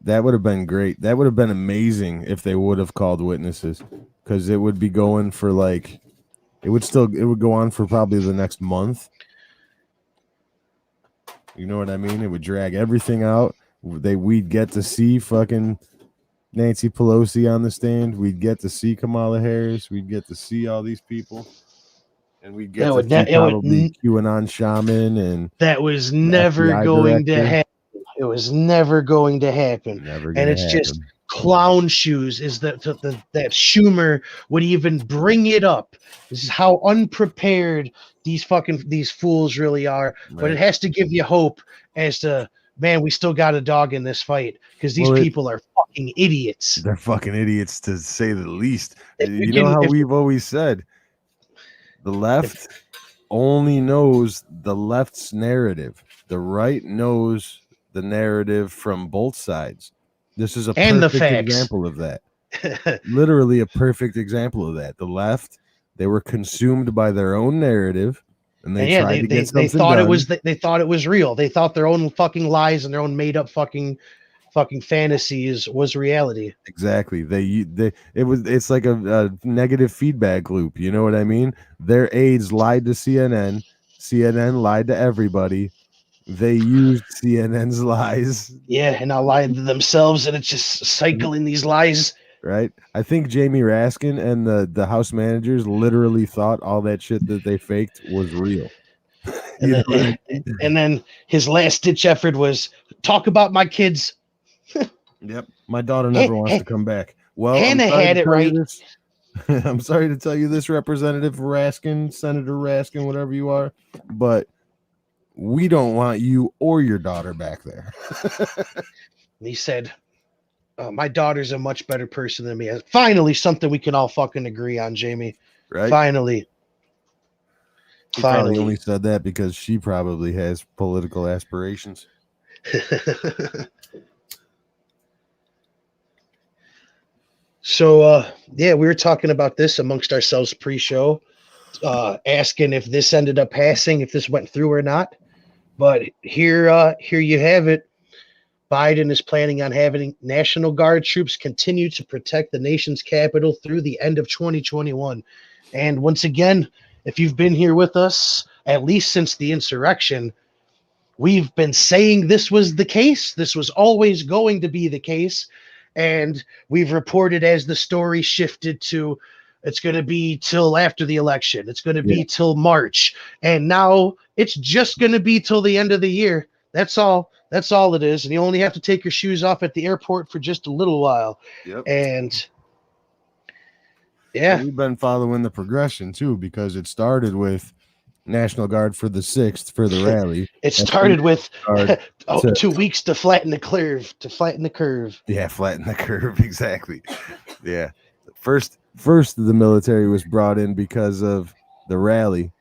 that would have been great. That would have been amazing if they would have called witnesses, because it would be going for it would go on for probably the next month. You know what I mean? It would drag everything out. We'd get to see fucking Nancy Pelosi on the stand. We'd get to see Kamala Harris. We'd get to see all these people. And we'd get to see probably QAnon shaman. And that was never going to happen. It was never going to happen. And it's just clown shoes is that Schumer would even bring it up. This is how unprepared these fools really are. Right. But it has to give you hope as to, man, we still got a dog in this fight, because these people are fucking idiots. They're fucking idiots, to say the least. You know how we've always said, the left only knows the left's narrative. The right knows the narrative from both sides. This is a perfect example of that. Literally a perfect example of that. The left, they were consumed by their own narrative, and they tried to get something done. They thought it was real. They thought their own fucking lies and their own made up fucking fantasies was reality. Exactly. It's like a negative feedback loop. You know what I mean? Their aides lied to CNN. CNN lied to everybody. They used CNN's lies. Yeah, and now lied to themselves, and it's just cycling these lies. Right. I think Jamie Raskin and the House managers literally thought all that shit that they faked was real. And then his last ditch effort was talk about my kids. Yep. My daughter never wants to come back. Well, Hannah had it right. I'm sorry to tell you this, Representative Raskin, Senator Raskin, whatever you are, but we don't want you or your daughter back there. He said, my daughter's a much better person than me. Finally, something we can all fucking agree on, Jamie. Right? Finally. He probably only said that because she probably has political aspirations. So, we were talking about this amongst ourselves pre-show, asking if this ended up passing, if this went through or not. But here you have it. Biden is planning on having National Guard troops continue to protect the nation's capital through the end of 2021. And once again, if you've been here with us, at least since the insurrection, we've been saying this was the case. This was always going to be the case. And we've reported as the story shifted to It's going to be till after the election. It's going to be till March. And now it's just going to be till the end of the year. That's all. That's all it is. And you only have to take your shoes off at the airport for just a little while. Yep. And yeah, but we've been following the progression too, because it started with National Guard for the 6th for the rally. It started with 2 weeks to flatten the curve. Yeah, flatten the curve. Exactly. Yeah. First, the military was brought in because of the rally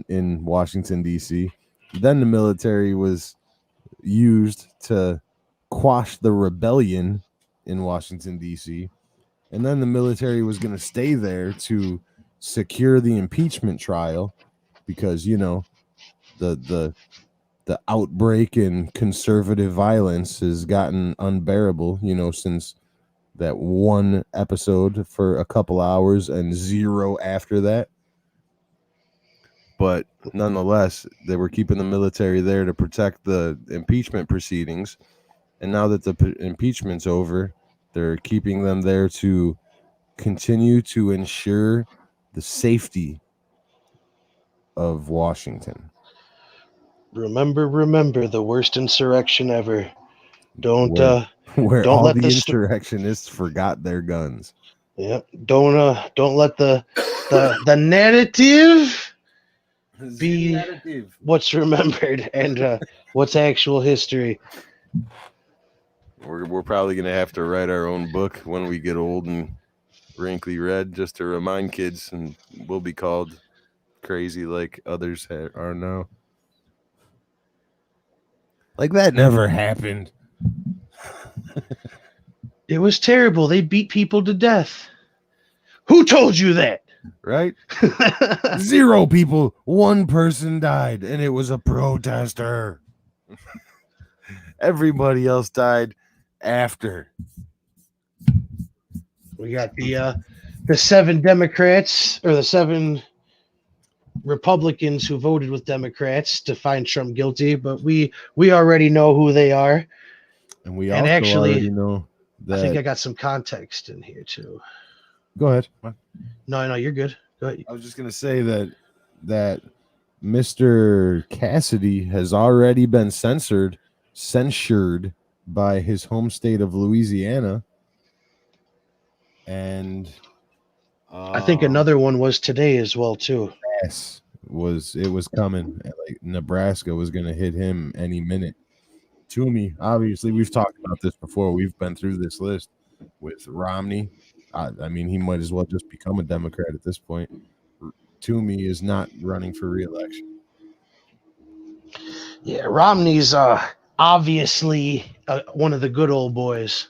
in Washington, D.C. Then the military was used to quash the rebellion in Washington, D.C. And then the military was going to stay there to secure the impeachment trial because, the outbreak in conservative violence has gotten unbearable, since that one episode for a couple hours and 0 after that. But nonetheless, they were keeping the military there to protect the impeachment proceedings. And now that the impeachment's over, they're keeping them there to continue to ensure the safety of Washington. Remember the worst insurrection ever. Don't where don't all let the insurrectionists forgot their guns. Yep. Don't let the narrative be what's remembered and what's actual history. We're probably gonna have to write our own book when we get old and wrinkly red, just to remind kids, and we'll be called crazy like others are now. Like that never happened. It was terrible. They beat people to death. Who told you that? Right? 0 people. 1 person died, and it was a protester. Everybody else died after. We got the 7 Democrats, or the 7 Republicans who voted with Democrats to find Trump guilty, but we already know who they are. And we also already know that. I think I got some context in here too. Go ahead. No, you're good. Go ahead. I was just gonna say that Mr. Cassidy has already been censured by his home state of Louisiana, and I think another one was today as well too. Yes, it was coming. Like Nebraska was gonna hit him any minute. Toomey, obviously, we've talked about this before. We've been through this list with Romney. I mean, he might as well just become a Democrat at this point. Toomey is not running for re-election. Yeah, Romney's obviously one of the good old boys.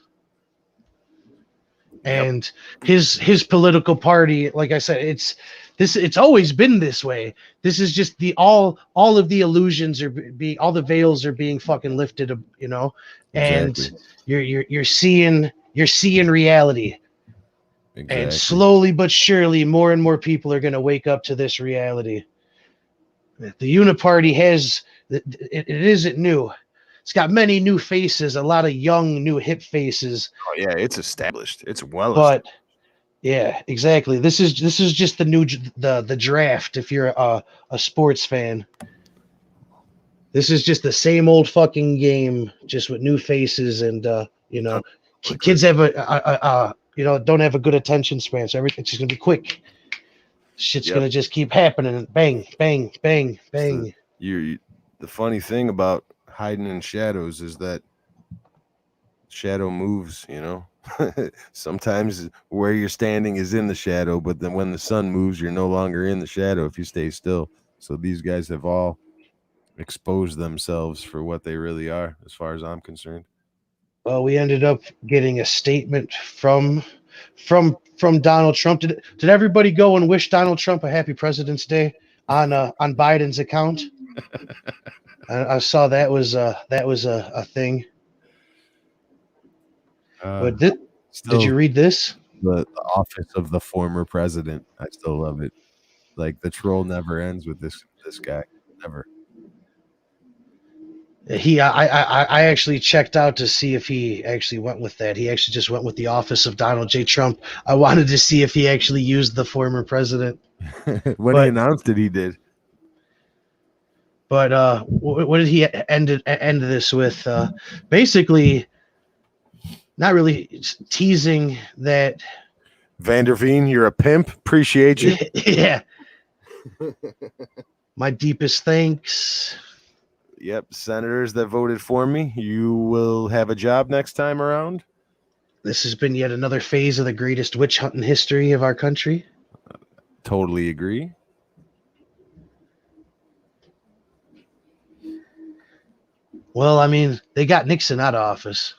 And his political party, like I said, it's always been this way. This is just all of the illusions are being, all the veils are being fucking lifted, and Exactly. you're seeing reality. Exactly. And slowly but surely more and more people are going to wake up to this reality. The Uniparty it isn't new. It's got many new faces, a lot of young, new, hip faces. Oh yeah, it's established. It's well established. But yeah, exactly. This is just the new the draft. If you're a sports fan, this is just the same old fucking game, just with new faces, and kids have don't have a good attention span, so everything's just gonna be quick. Shit's gonna just keep happening. Bang, bang, bang, bang. The funny thing about hiding in shadows is that shadow moves, Sometimes where you're standing is in the shadow, but then when the sun moves, you're no longer in the shadow if you stay still. So these guys have all exposed themselves for what they really are, as far as I'm concerned. Well, we ended up getting a statement from Donald Trump. Did everybody go and wish Donald Trump a happy President's Day on Biden's account? I saw that was a thing. But did you read this? The office of the former president. I still love it. Like the troll never ends with this guy. Never. I actually checked out to see if he actually went with that. He actually just went with the office of Donald J. Trump. I wanted to see if he actually used the former president. When he But announced it, he did. what did he end this with? Basically, not really teasing that. Vanderveen, you're a pimp. Appreciate you. Yeah. My deepest thanks. Yep, senators that voted for me, you will have a job next time around. This has been yet another phase of the greatest witch hunt in history of our country. Totally agree. Well, I mean, they got Nixon out of office.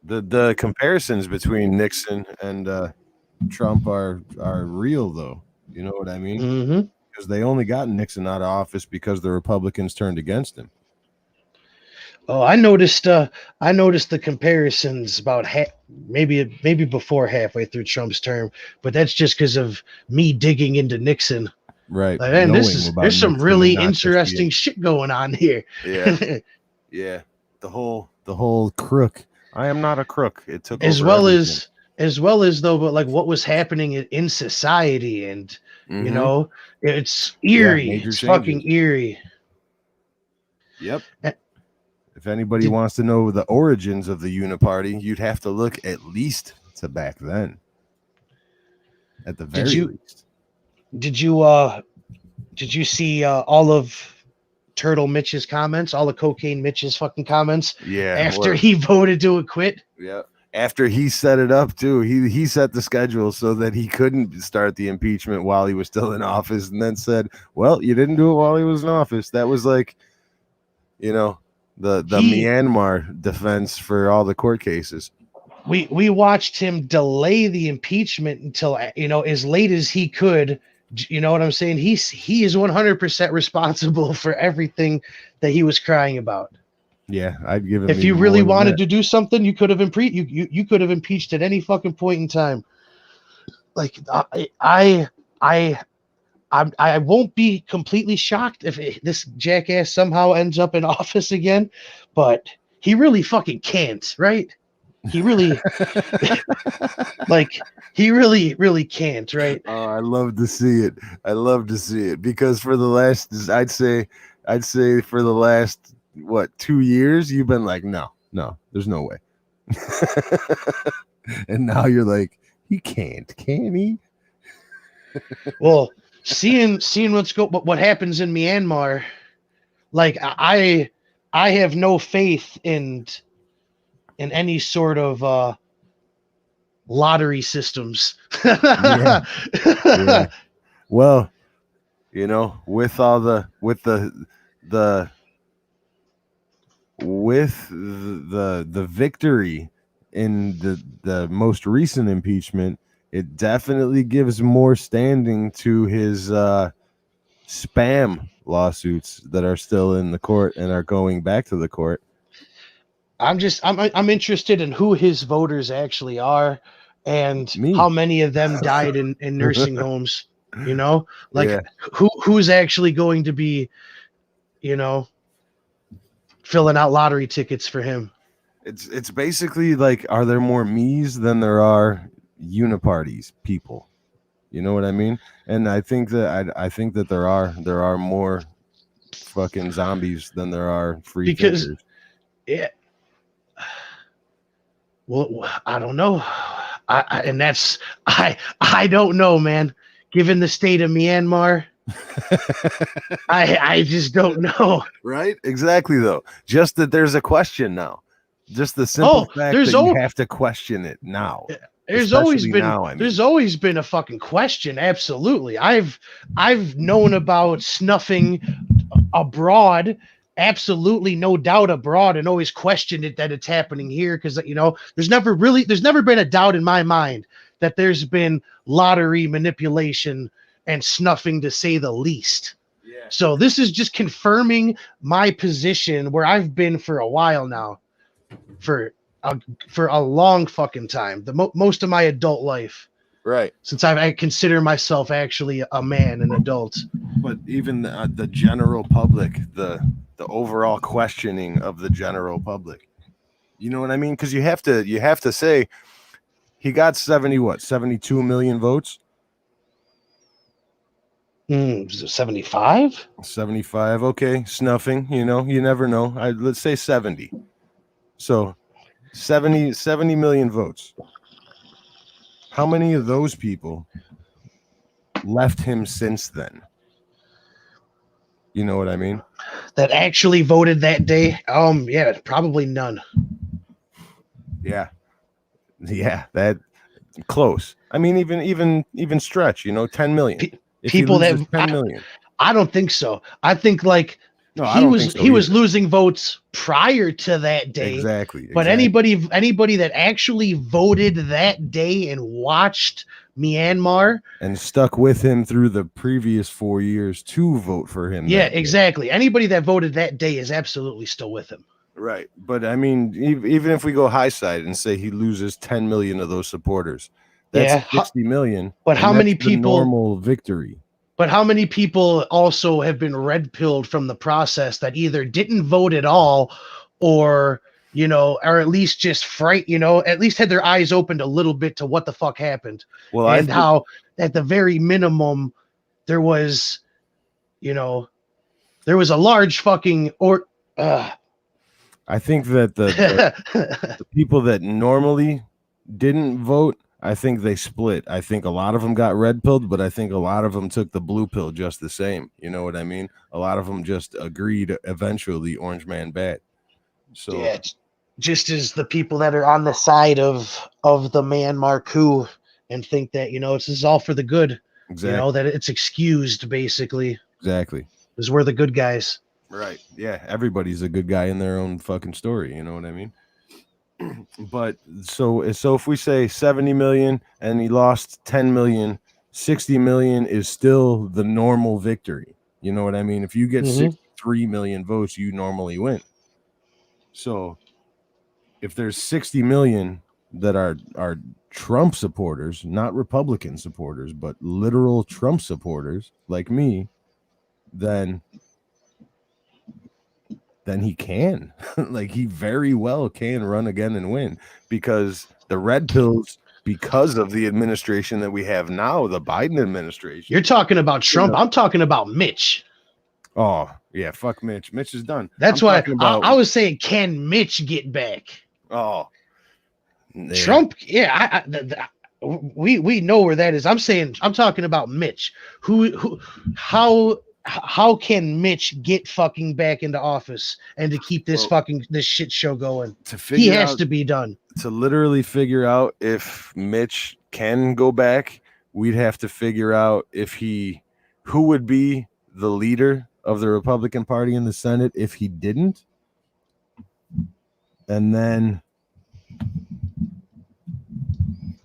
The comparisons between Nixon and Trump are real, though. You know what I mean? Mm-hmm. Because they only got Nixon out of office because the Republicans turned against him. Oh, I noticed the comparisons about maybe before halfway through Trump's term, but that's just because of me digging into Nixon. Right. Like, man, Knowing about there's some Nixon really and not just interesting shit going on here. Yeah. Yeah. The whole crook. I am not a crook. It took as over well everything. as though, but like what was happening in society, and you Mhm. know, it's eerie. major It's changes. fucking eerie. Yep. Eh, If anybody wants to know the origins of the Uniparty, you'd have to look at least to back then. At the very least. Did you see all of Turtle Mitch's comments, all the Cocaine Mitch's fucking comments? Yeah. After he voted to acquit. Yeah. After he set it up too, he set the schedule so that he couldn't start the impeachment while he was still in office, and then said, "Well, you didn't do it while he was in office." That was like, you know, the Myanmar defense for all the court cases. We watched him delay the impeachment until, as late as he could. You know what I'm saying? He is 100% responsible for everything that he was crying about. Yeah, I'd give him. If you really wanted to do something, you could have you could have impeached at any fucking point in time. Like I won't be completely shocked if this jackass somehow ends up in office again, but he really fucking can't, right? He really he really can't, right? Oh, I love to see it. I love to see it because for the last, I'd say for the last 2 years, you've been like, no, there's no way. And now you're like, he can't, can he? Well, seeing what happens in Myanmar, like I have no faith in any sort of lottery systems. Yeah. Well, with all the victory in the most recent impeachment, it definitely gives more standing to his spam lawsuits that are still in the court and are going back to the court. I'm interested in who his voters actually are, and how many of them died in nursing homes. Who's actually going to be, filling out lottery tickets for him. It's basically like, are there more me's than there are uniparties people? You know what I mean? And I think that there are more fucking zombies than there are free thinkers. Yeah. Well, I don't know. I don't know, man. Given the state of Myanmar, I just don't know. Right? Exactly, though. Just that there's a question now. Just the simple fact that you have to question it now. There's always been a fucking question. Absolutely. I've known about snuffing abroad. Absolutely, no doubt abroad, and always questioned it that it's happening here, because there's never been a doubt in my mind that there's been lottery manipulation and snuffing, to say the least. Yeah. So this is just confirming my position where I've been for a while now, for a long fucking time, most of my adult life. Right. Since I consider myself actually a man, an adult. But even the general public, the the overall questioning of the general public. You know what I mean? Because you have to say he got 72 million votes. 75? 75, okay, snuffing. You know, you never know. Let's say 70. So 70 million votes. How many of those people left him since then? You know what I mean? That actually voted that day? Yeah, probably none. Yeah, that close. I mean, even stretch. 10 million. If he People loses that 10 million. I don't think so. I think like No, I don't think so he was either. losing votes prior to that day. Exactly. But anybody that actually voted that day and watched Myanmar and stuck with him through the previous 4 years to vote for him. Yeah, exactly. Anybody that voted that day is absolutely still with him. Right. But I mean, even if we go high side and say he loses 10 million of those supporters, that's 60 million. But how many people normal victory? But how many people also have been red pilled from the process that either didn't vote at all or or at least just at least had their eyes opened a little bit to what the fuck happened. Well, and how at the very minimum there was there was a large fucking I think that the people that normally didn't vote, I think they split. I think a lot of them got red pilled, but I think a lot of them took the blue pill just the same. You know what I mean? A lot of them just agreed eventually orange man bad. So yeah, just as the people that are on the side of the Myanmar coup and think that this is all for the good. Exactly. That it's excused basically. Exactly. Because we're the good guys. Right. Yeah. Everybody's a good guy in their own fucking story. You know what I mean? But so if we say 70 million and he lost 10 million, 60 million is still the normal victory. You know what I mean? If you get 63 million votes, you normally win. So if there's 60 million that are Trump supporters, not Republican supporters, but literal Trump supporters like me, then he can. Like, he very well can run again and win, because the red pills, because of the administration that we have now, the Biden administration. You're talking about Trump. I'm talking about Mitch. Oh, yeah, fuck Mitch. Mitch is done. That's why I was saying, can Mitch get back? Oh. Yeah. Trump, yeah, we know where that is. I'm talking about Mitch. How can Mitch get fucking back into office and to keep this this shit show going? He has to be done. To literally figure out if Mitch can go back, we'd have to figure out who would be the leader of the Republican Party in the Senate if he didn't. And then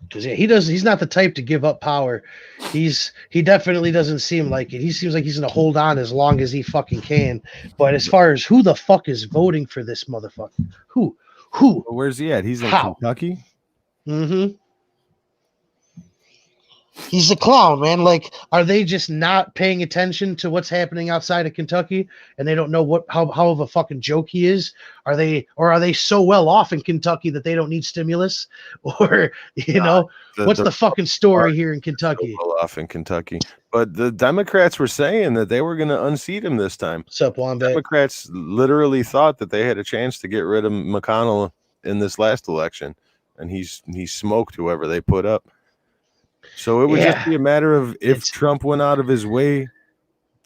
because he's not the type to give up power. He definitely doesn't seem like it. He seems like he's gonna hold on as long as he fucking can. But as far as who the fuck is voting for this motherfucker, who? Where's he at? He's in Kentucky. Mm-hmm. He's a clown, man. Like, are they just not paying attention to what's happening outside of Kentucky, and they don't know how of a fucking joke he is? Are they so well off in Kentucky that they don't need stimulus? Or what's the fucking story here in Kentucky? So well off in Kentucky, but the Democrats were saying that they were going to unseat him this time. What's up, Wombat? Democrats literally thought that they had a chance to get rid of McConnell in this last election, and he smoked whoever they put up. So it would just be a matter of if Trump went out of his way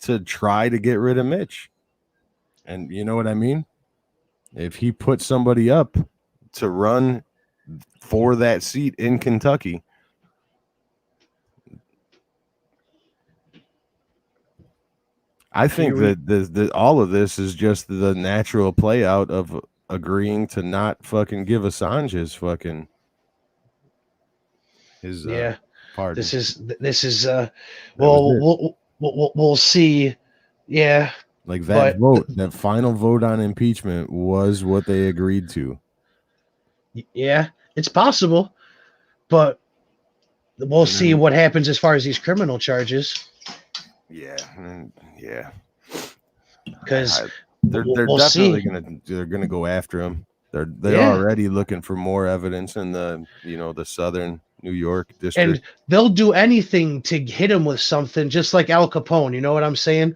to try to get rid of Mitch. And you know what I mean? If he put somebody up to run for that seat in Kentucky, I think that all of this is just the natural play out of agreeing to not fucking give Assange his pardon. This is we'll see. Yeah. Like that final vote on impeachment was what they agreed to. Yeah, it's possible, but we'll see what happens as far as these criminal charges. Yeah. Yeah. Because They're We'll definitely see. they're gonna go after him. They're Yeah. already looking for more evidence in the southern New York And district. they'll do anything to hit him with something, just like Al Capone. You know what I'm saying?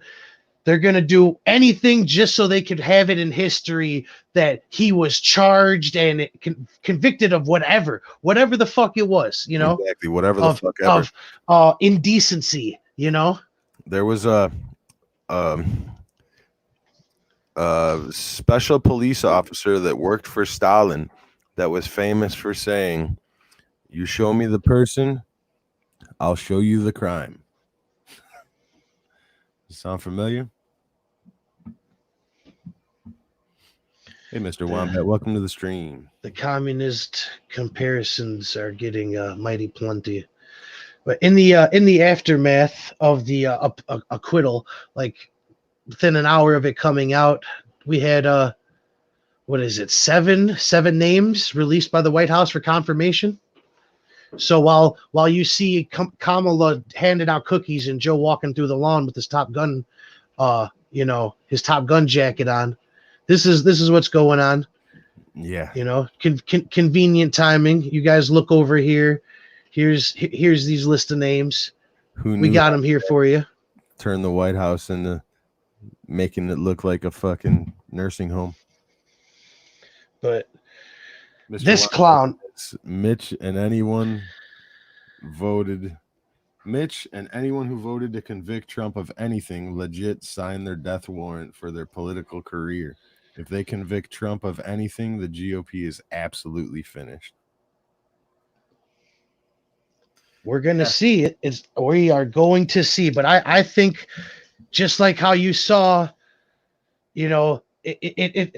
They're going to do anything just so they could have it in history that he was charged and convicted of whatever the fuck it was, Exactly, whatever the of fuck ever. of indecency, There was um, a special police officer that worked for Stalin that was famous for saying, "You show me the person, I'll show you the crime." Sound familiar? Hey, Mr. Wombat, welcome to the stream. The communist comparisons are getting mighty plenty. But in the aftermath of the acquittal, like within an hour of it coming out, we had what is it, seven names released by the White House for confirmation. So while you see Kamala handing out cookies and Joe walking through the lawn with his Top Gun, his Top Gun jacket on, this is what's going on. Yeah. Convenient timing. You guys look over here. Here's these list of names. Who We knew got them here for you. turn the White House into making it look like a fucking nursing home? But Mr. this Wombat, clown, Mitch and anyone who voted to convict Trump of anything legit signed their death warrant for their political career. If they convict Trump of anything, the GOP is absolutely finished. we're going to see it. We are going to see. But I think just like how you saw,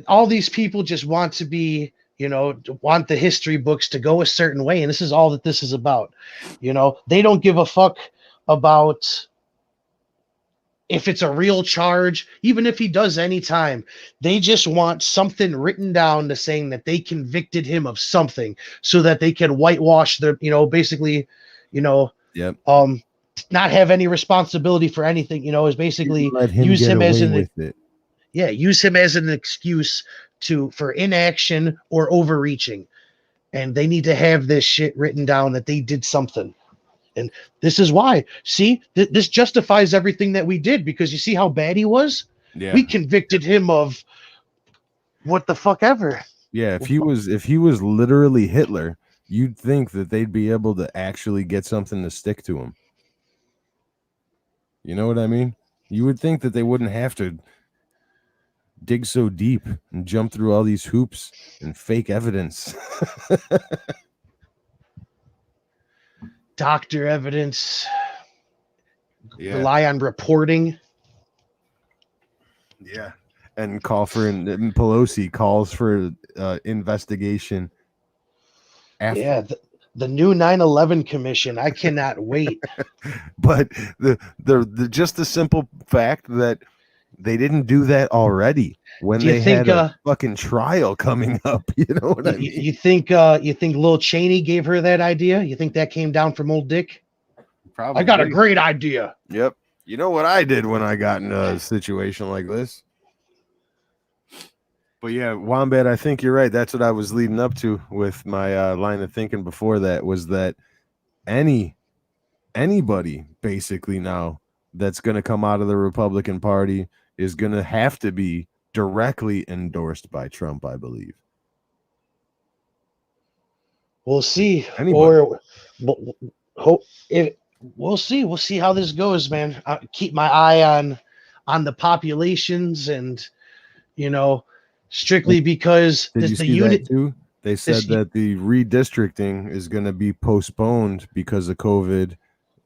all these people just want to be, want the history books to go a certain way. And this is all that this is about. They don't give a fuck about if it's a real charge, even if he does any time. They just want something written down to saying that they convicted him of something so that they can whitewash their, basically, Yep. not have any responsibility for anything, is basically Let him use get him as away an with it. use him as an excuse for inaction or overreaching. And they need to have this shit written down that they did something. And this is why. See, this justifies everything that we did, because you see how bad he was. Yeah. We convicted him of what the fuck ever. Yeah, if he was literally Hitler, you'd think that they'd be able to actually get something to stick to him. You know what I mean? You would think that they wouldn't have to dig so deep and jump through all these hoops and fake evidence. Doctor evidence. Yeah. Rely on reporting. Yeah. And Pelosi calls for investigation. Yeah, the new 9/11 commission. I cannot wait. But the just the simple fact that they didn't do that already when Do you they think, had a fucking trial coming up. You know what I mean? You think Lil Cheney gave her that idea? You think that came down from old Dick? Probably. I got a great idea. Yep. You know what I did when I got in a situation like this? But yeah, Wombat, I think you're right. That's what I was leading up to with my line of thinking before that, was that anybody basically now that's going to come out of the Republican Party is going to have to be directly endorsed by Trump, I believe. We'll see. Anybody. We'll see. We'll see how this goes, man. I keep my eye on the populations, and strictly because Did you see that too? They said that the redistricting is going to be postponed because of COVID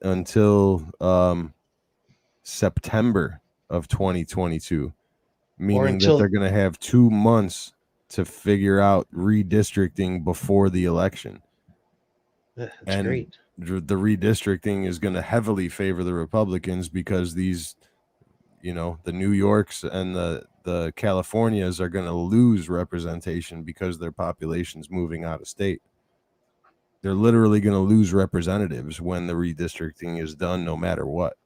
until September of 2022, meaning that they're going to have 2 months to figure out redistricting before the election. That's great. The redistricting is going to heavily favor the Republicans because these, the New Yorks and the Californias are going to lose representation because their population's moving out of state. They're literally going to lose representatives when the redistricting is done, no matter what.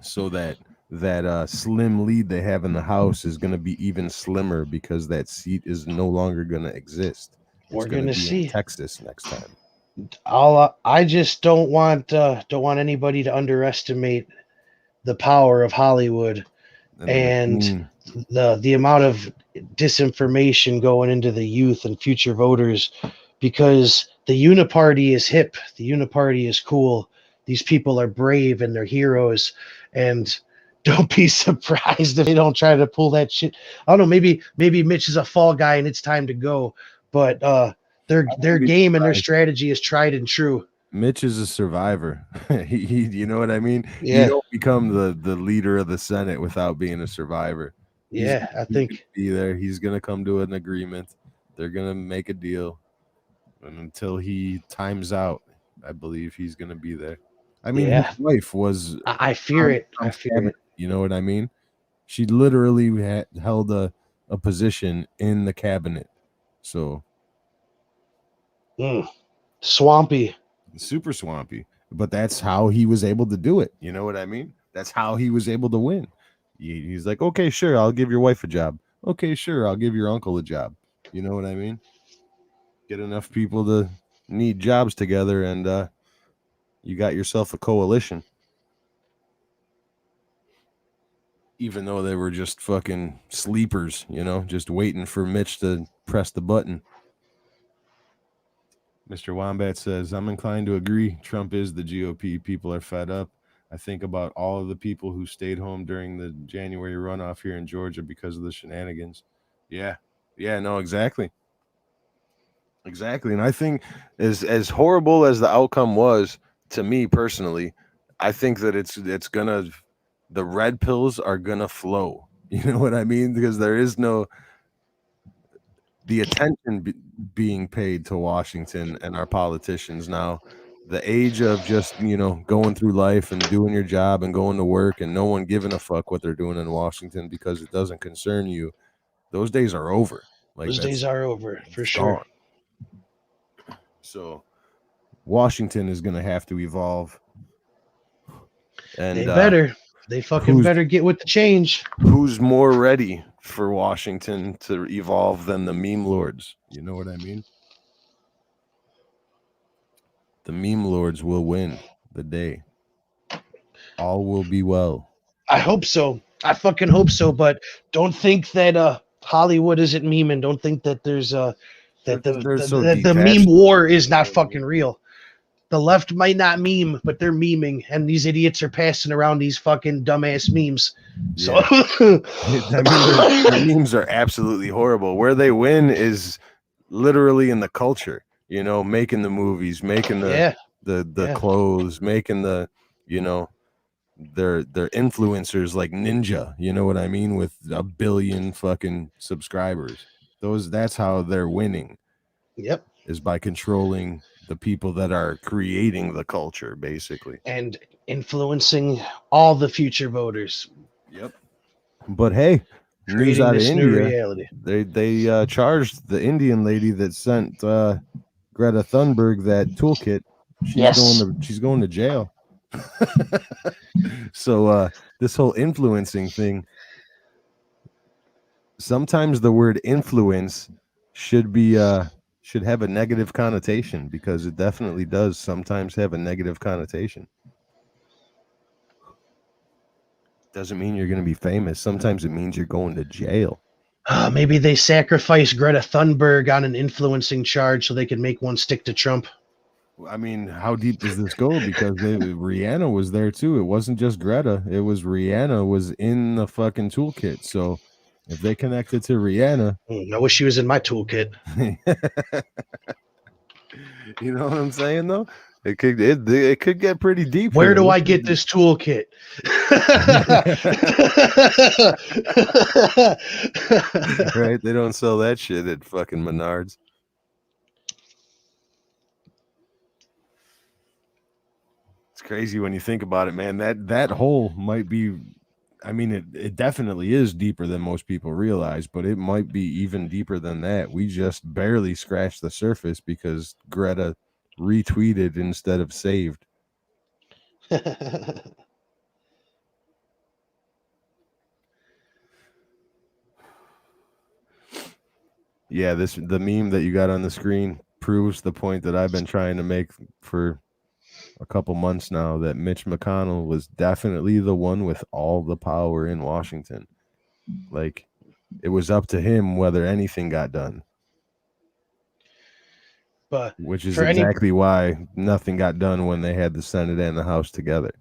So that that slim lead they have in the House is going to be even slimmer because that seat is no longer going to exist. It's We're going to gonna be in see. Texas next time. I just don't want anybody to underestimate the power of Hollywood And the and machine. the amount of disinformation going into the youth and future voters, because the uniparty is hip, the uniparty is cool, these people are brave and they're heroes, and don't be surprised if they don't try to pull that shit. I don't know, maybe Mitch is a fall guy and it's time to go, but I their wouldn't be game and their surprised. strategy is tried and true. Mitch is a survivor. You know what I mean? You Yeah, don't become the leader of the Senate without being a survivor. yeah, I He's gonna think, be there. He's gonna come to an agreement. They're gonna make a deal, and until he times out, I believe he's gonna be there. I mean, his yeah, wife was I fear on it. I Trump's fear cabinet. it. You know what I mean? She literally held a position in the cabinet. So Mm, swampy. super swampy. But that's how he was able to do it. You know what I mean? That's how he was able to win. He's like, okay, sure, I'll give your wife a job. Okay, sure, I'll give your uncle a job. You know what I mean? Get enough people to need jobs together, and you got yourself a coalition. Even though they were just fucking sleepers, just waiting for Mitch to press the button. Mr. Wombat says, I'm inclined to agree. Trump is the GOP. People are fed up. I think about all of the people who stayed home during the January runoff here in Georgia because of the shenanigans. Yeah. Yeah, no, exactly. Exactly. And I think as horrible as the outcome was to me personally, I think that it's gonna the red pills are gonna flow. You know what I mean? Because there is no the attention being paid to Washington and our politicians now. The age of just going through life and doing your job and going to work and no one giving a fuck what they're doing in Washington because it doesn't concern you. Those days are over. Like Those days are over for it's sure. gone. So Washington is going to have to evolve. They And better. They fucking who's better get with the change. who's more ready for Washington to evolve than the meme lords? You know what I mean? The meme lords will win the day. All will be well. I hope so. I fucking hope so. But don't think that Hollywood isn't memeing. Don't think that there's They're, that the, they're the so the the meme detached. war is You know not what I fucking mean? real. The left might not meme, but they're memeing, and these idiots are passing around these fucking dumbass memes. So Yeah. I mean, their memes are absolutely horrible. Where they win is literally in the culture. Making the movies, making the yeah, the the yeah, clothes, making you know they're influencers like Ninja. You know what I mean? With a billion fucking subscribers. That's how they're winning yep. is by controlling the people that are creating the culture, basically. And influencing all the future voters, Yep. But hey, news creating out of this new India. reality. They charged the Indian lady that sent Greta Thunberg that toolkit. Yes. She's going to jail. So this whole influencing thing, sometimes the word influence should be should have a negative connotation because it definitely does sometimes have a negative connotation. Doesn't mean you're going to be famous. Sometimes it means you're going to jail. Maybe they sacrifice Greta Thunberg on an influencing charge so they can make one stick to Trump. I mean, how deep does this go? Because Rihanna was there too. It wasn't just Greta. It was Rihanna was in the fucking toolkit. So if they connected to Rihanna, I wish she was in my toolkit. you know what I'm saying though? It could get pretty deep Where here. do I get this toolkit? Right? They don't sell that shit at fucking Menards. It's crazy when you think about it, man. That hole might be I mean it definitely is deeper than most people realize, but it might be even deeper than that. We just barely scratched the surface because Greta retweeted instead of saved. Yeah, the meme that you got on the screen proves the point that I've been trying to make for a couple months now, that Mitch McConnell was definitely the one with all the power in Washington. Like, it was up to him whether anything got done, But which is for any, exactly why nothing got done when they had the Senate and the House together.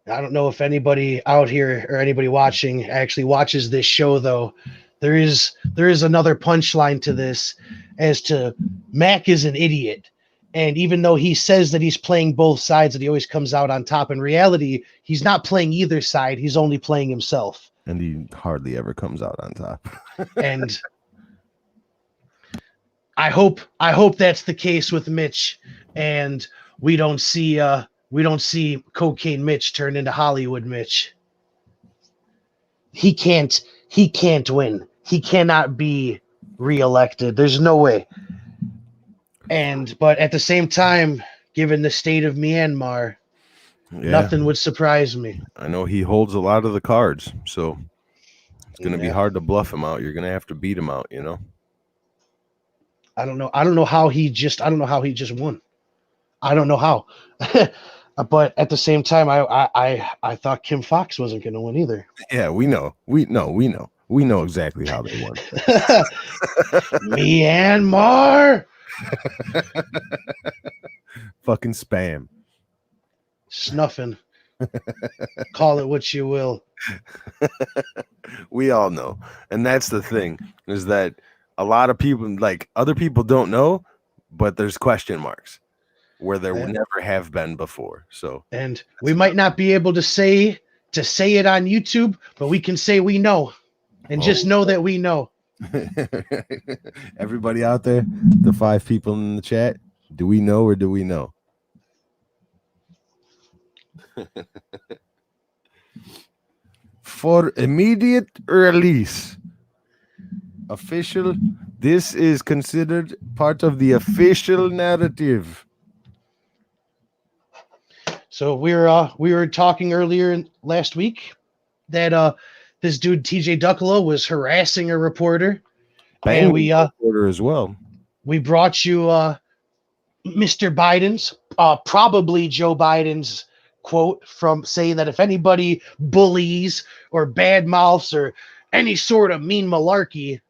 I don't know if anybody out here or anybody watching actually watches this show, though. There is another punchline to this, as to Mac is an idiot. And even though he says that he's playing both sides, that he always comes out on top, in reality, he's not playing either side. He's only playing himself. And he hardly ever comes out on top. And I hope that's the case with Mitch, and we don't see Cocaine Mitch turn into Hollywood Mitch. He can't win. He cannot be reelected. There's no way. But at the same time, given the state of Myanmar, nothing would surprise me. I know he holds a lot of the cards, so it's going to be hard to bluff him out. You're going to have to beat him out, you know? I don't know how he just won. I don't know how. But at the same time, I thought Kim Fox wasn't going to win either. Yeah, we know. We know exactly how they won. Myanmar. Fucking spam. Snuffing. Call it what you will. We all know. And that's the thing, is that a lot of people, like, other people don't know, but there's question marks where there never have been before. So, and we might not be able to say it on YouTube, but we can say we know, and just know that we know. Everybody out there, the 5 people in the chat, do we know or do we know? For immediate release, official, this is considered part of the official narrative. So we were talking earlier last week that this dude TJ Ducklow was harassing a reporter, and we reporter as well. We brought you Mr. Biden's, probably Joe Biden's quote, from saying that if anybody bullies or badmouths or any sort of mean malarkey,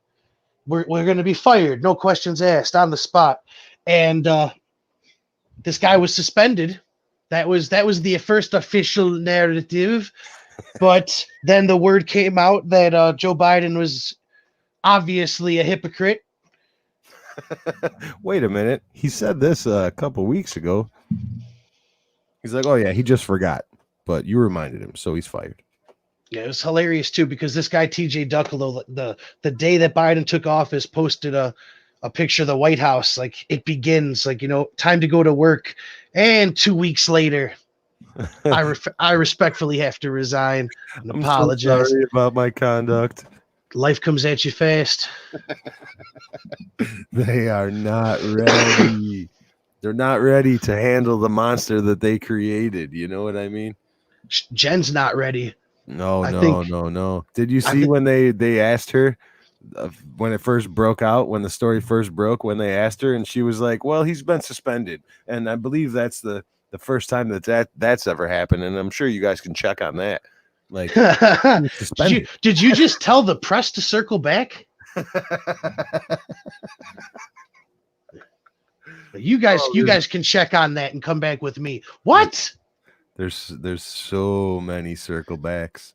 we're going to be fired, no questions asked, on the spot. And this guy was suspended. That was the first official narrative. But then the word came out that Joe Biden was obviously a hypocrite. Wait a minute. He said this a couple weeks ago. He's like, oh, yeah, he just forgot. But you reminded him, so he's fired. Yeah, it was hilarious, too, because this guy, TJ Ducklow, the day that Biden took office, posted a picture of the White House. Like, it begins, like, time to go to work. And 2 weeks later, I respectfully have to resign and apologize. So sorry about my conduct. Life comes at you fast. They are not ready. They're not ready to handle the monster that they created. You know what I mean? Jen's not ready. No. Did you see when they asked her, when it first broke out, when the story first broke, when they asked her, and she was like, well, he's been suspended. And I believe that's the first time that's ever happened. And I'm sure you guys can check on that. Like, did you just tell the press to circle back? You guys can check on that and come back with me. What? There's so many circle backs.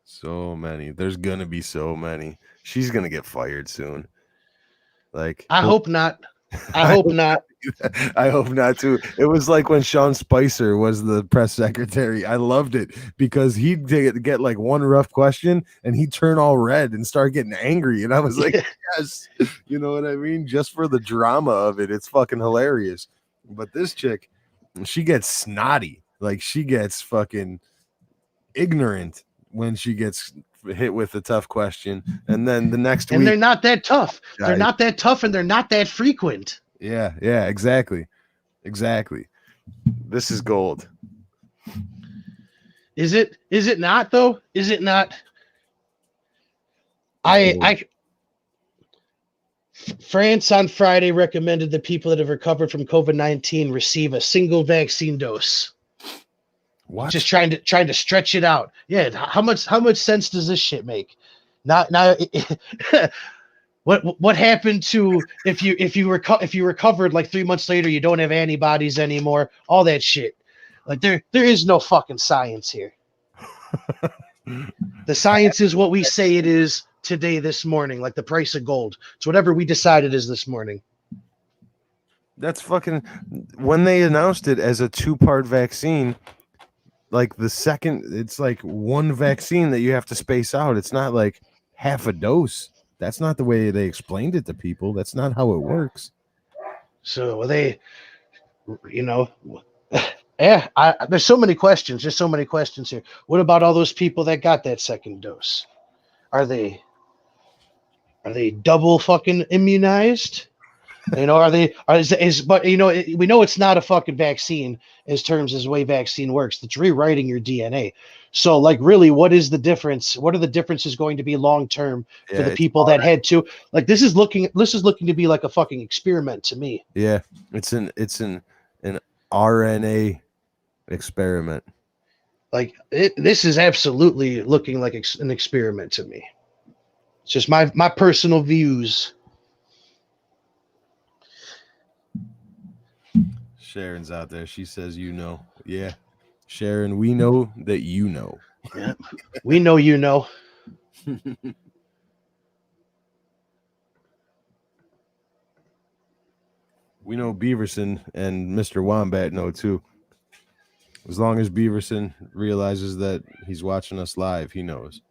So many. There's gonna be so many. She's gonna get fired soon. Like, I hope not. I hope not. I hope not too. It was like when Sean Spicer was the press secretary. I loved it because he'd get like one rough question and he'd turn all red and start getting angry. And I was like, yes, you know what I mean? Just for the drama of it. It's fucking hilarious. But this chick, she gets snotty. Like, she gets fucking ignorant when she gets hit with a tough question. And then the next week. And they're not that tough. They're not that tough, and they're not that frequent. Yeah, exactly. This is gold. Is it not, though? Is it not? France on Friday recommended the people that have recovered from COVID-19 receive a single vaccine dose. What? Just trying to stretch it out. Yeah, how much sense does this shit make? Not now. What happened to if you recovered like 3 months later, you don't have antibodies anymore, all that shit. Like there is no fucking science here. The science is what we say it is today, this morning, like the price of gold. It's whatever we decide it is this morning. That's fucking, when they announced it as a 2-part vaccine, like the second, it's like one vaccine that you have to space out. It's not like half a dose. That's not the way they explained it to people. That's not how it works. So they, yeah, there's so many questions. There's so many questions here. What about all those people that got that second dose? Are they double fucking immunized? But we know it's not a fucking vaccine as terms as the way vaccine works. It's rewriting your DNA. So like really, what is the difference? What are the differences going to be long term for the people that had to, like, this is looking to be like a fucking experiment to me. Yeah, it's an RNA experiment. Like this is absolutely looking like an experiment to me. It's just my personal views. Sharon's out there. She says, yeah, Sharon, we know that you know. Yeah, we know you know. We know Beaverson and Mr. Wombat know too. As long as Beaverson realizes that he's watching us live, he knows.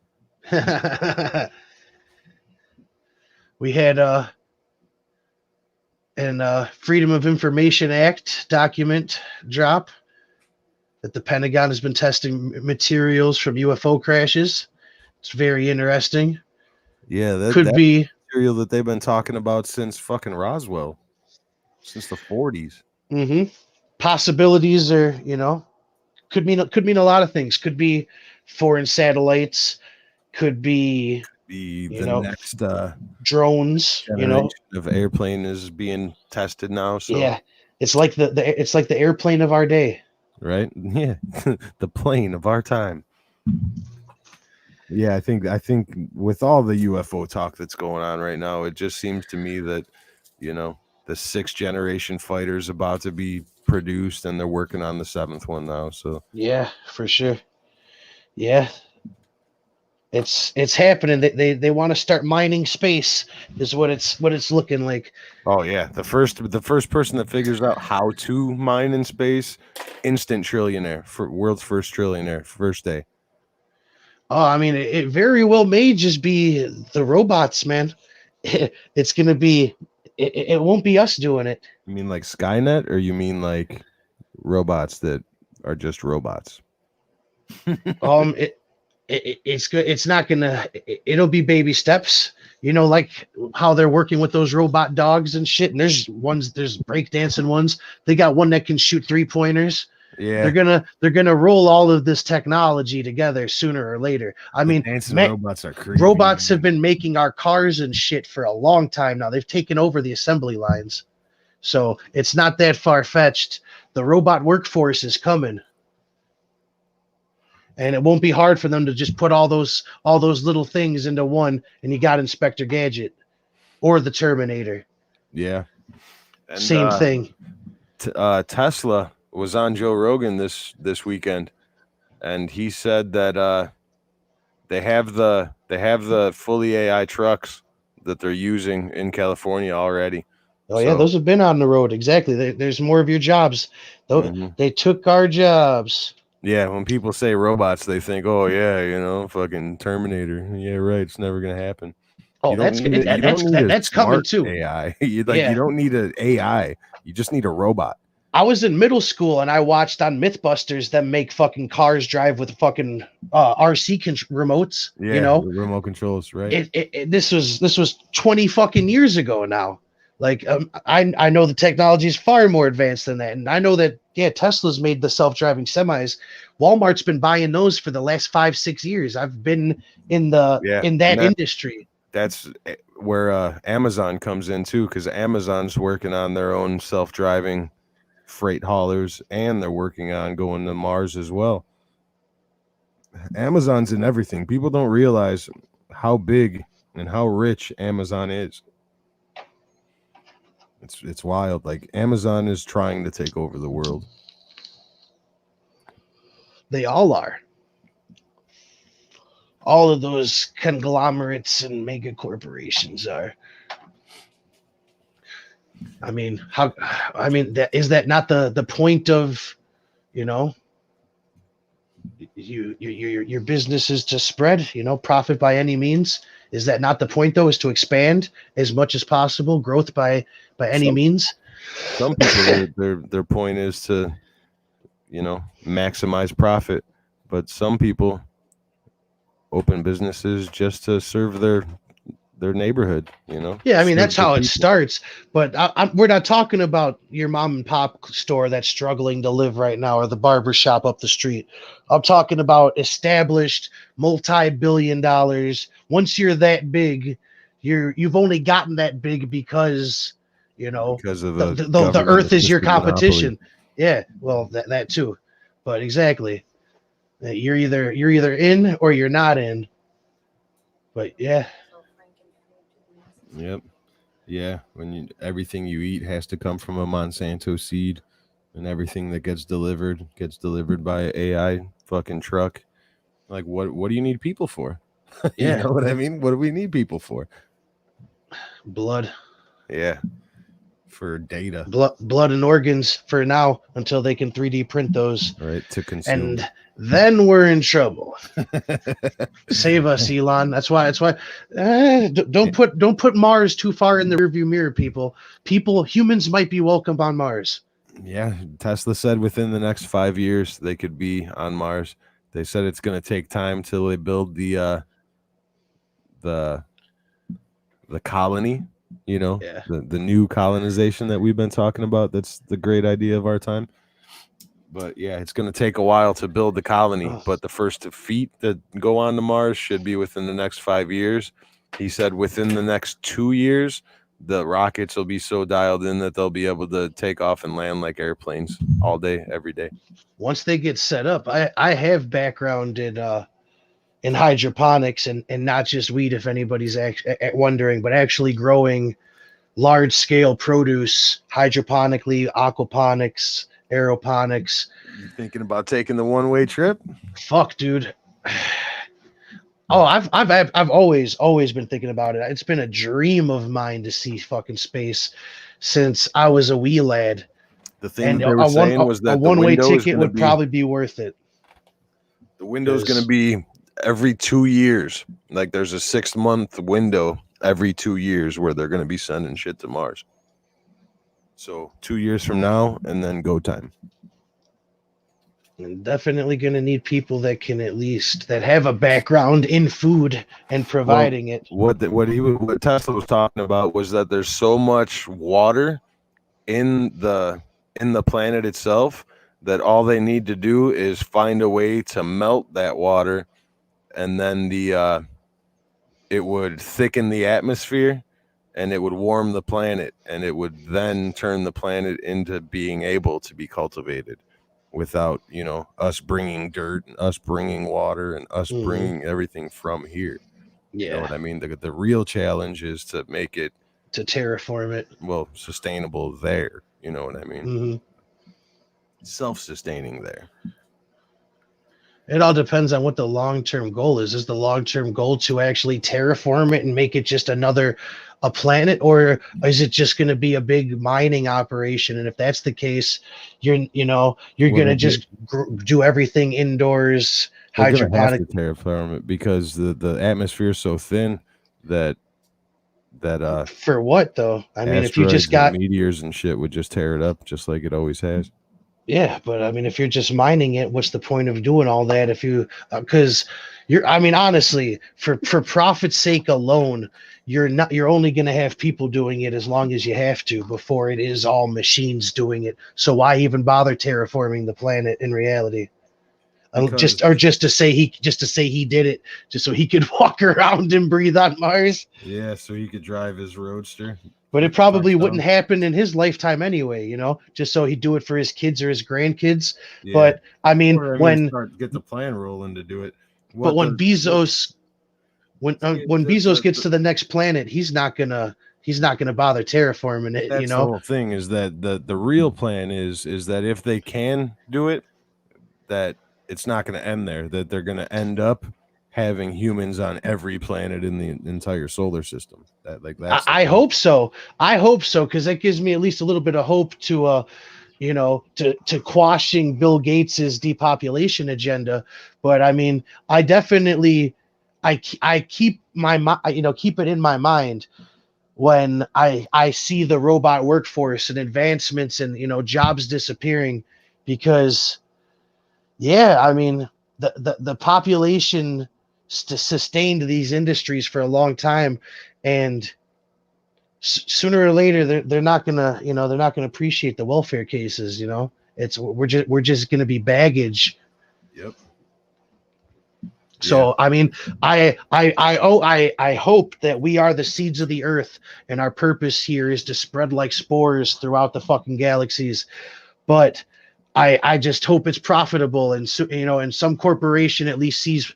We had Freedom of Information Act document drop that the Pentagon has been testing materials from UFO crashes. It's very interesting. Yeah, that could be material that they've been talking about since fucking Roswell, since the 40s. Mm-hmm. Possibilities are, could mean a lot of things. Could be foreign satellites. Could be the next drones. generation of airplane is being tested now. So yeah, it's like the airplane of our day, right? Yeah, the plane of our time. Yeah, I think with all the UFO talk that's going on right now, it just seems to me that the 6th generation fighter is about to be produced, and they're working on the 7th one now. So yeah, for sure. Yeah, it's happening. They want to start mining space, is what it's looking like. Oh yeah, the first person that figures out how to mine in space, instant trillionaire, for world's first trillionaire, first day. Oh, I mean, it very well may just be the robots, man. It's gonna be. It won't be us doing it. You mean like Skynet, or you mean like robots that are just robots? It's good. It's not gonna. It'll be baby steps. Like how they're working with those robot dogs and shit. And there's breakdancing ones. They got one that can shoot 3-pointers. Yeah, they're gonna roll all of this technology together sooner or later. I mean, robots are creepy. Robots have been making our cars and shit for a long time now. They've taken over the assembly lines, so it's not that far fetched. The robot workforce is coming, and it won't be hard for them to just put all those little things into one, and you got Inspector Gadget or the Terminator. Yeah, and, same thing. Tesla was on Joe Rogan this weekend, and he said that they have the fully AI trucks that they're using in California already. Oh yeah, those have been on the road. Exactly. There's more of your jobs. They took our jobs. Yeah, when people say robots, they think, oh yeah, fucking Terminator. Yeah, right. It's never gonna happen. Oh, that's coming too. AI. You don't need an AI. You just need a robot. I was in middle school and I watched on Mythbusters them make fucking cars drive with fucking RC remotes. Yeah, remote controls, right? This was 20 fucking years ago now. Like I know the technology is far more advanced than that, and I know that Tesla's made the self-driving semis. Walmart's been buying those for the last 5-6 years. I've been in that industry. that's where Amazon comes in too, because Amazon's working on their own self-driving freight haulers, and they're working on going to Mars as well. Amazon's in everything. People don't realize how big and how rich Amazon is. It's wild. Like, Amazon is trying to take over the world. They all are. All of those conglomerates and mega corporations are. I mean, is that not the point of, your business is to spread, profit by any means? Is that not the point, though, is to expand as much as possible, growth by any means? Some people, their point is to, maximize profit, but some people open businesses just to serve their neighborhood, Yeah, I mean, that's how it people. starts. But we're not talking about your mom and pop store that's struggling to live right now, or the barber shop up the street. I'm talking about established, multi-billion dollars. Once you're that big, you've only gotten that big because Because of the earth is your competition. Monopoly. Yeah, well, that too. But exactly, you're either in or you're not in. But yeah. Yep. Yeah. When everything you eat has to come from a Monsanto seed, and everything that gets delivered by an AI fucking truck. Like, what do you need people for? Yeah. You know what I mean? What do we need people for? Blood. Yeah. For data. Blood and organs for now, until they can 3D print those. Right, to consume. And then we're in trouble. Save us, Elon. That's why. Don't put Mars too far in the rearview mirror, people. Humans might be welcome on Mars. Yeah, Tesla said within the next 5 years they could be on Mars. They said it's going to take time till they build the colony, the new colonization that we've been talking about. That's the great idea of our time. But yeah, it's going to take a while to build the colony. But the first feet that go on to Mars should be within the next 5 years. He said within the next 2 years, the rockets will be so dialed in that they'll be able to take off and land like airplanes all day, every day. Once they get set up, I have background in hydroponics and not just weed, if anybody's wondering, but actually growing large scale produce hydroponically, aquaponics, aeroponics. You thinking about taking the one-way trip? Fuck, dude. Oh, I've always been thinking about it. It's been a dream of mine to see fucking space since I was a wee lad. The thing they were saying was that a one-way ticket would probably be worth it. The window's going to be every 2 years. Like, there's a 6-month window every 2 years where they're going to be sending shit to Mars. So 2 years from now, and then go time. And definitely going to need people that can that have a background in food and providing it. What Tesla was talking about was that there's so much water in the planet itself that all they need to do is find a way to melt that water, and then it would thicken the atmosphere, and it would warm the planet, and it would then turn the planet into being able to be cultivated without, us bringing dirt and us bringing water and us bringing everything from here. Yeah. You know what I mean? The real challenge is to make it, to terraform it, sustainable there. You know what I mean? Mm-hmm. Self-sustaining there. It all depends on what the long-term goal is. Is the long-term goal to actually terraform it and make it just a planet, or is it just going to be a big mining operation? And if that's the case, you're going to just do everything indoors, hydroponic. They're going to have to terraform it because the atmosphere is so thin that for what though? I mean, if you just got meteors and shit would just tear it up just like it always has. Yeah, but I mean, if you're just mining it, what's the point of doing all that? If you, because honestly, for profit's sake alone, you're only going to have people doing it as long as you have to before it is all machines doing it. So why even bother terraforming the planet in reality? Because just to say he did it, just so he could walk around and breathe on Mars. yeah, so he could drive his roadster. But it probably wouldn't Touchdown. happen in his lifetime anyway, just so he'd do it for his kids or his grandkids. Yeah. But I mean, Or start get the plan rolling to do it. What when the Bezos when Bezos gets the to the next planet, he's not gonna bother terraforming it. that's the whole thing is that the real plan is that if they can do it, that it's not going to end there, that they're going to end up having humans on every planet in the entire solar system. I hope so. I hope so, because that gives me at least a little bit of hope to to quashing Bill Gates's depopulation agenda. But I mean, I definitely I keep keep it in my mind when I see the robot workforce and advancements and jobs disappearing, because yeah, I mean the population sustained these industries for a long time, and sooner or later they're not gonna they're not gonna appreciate the welfare cases. It's we're just gonna be baggage. Yep. So I mean, I hope that we are the seeds of the earth, and our purpose here is to spread like spores throughout the fucking galaxies. But I just hope it's profitable, and and some corporation at least sees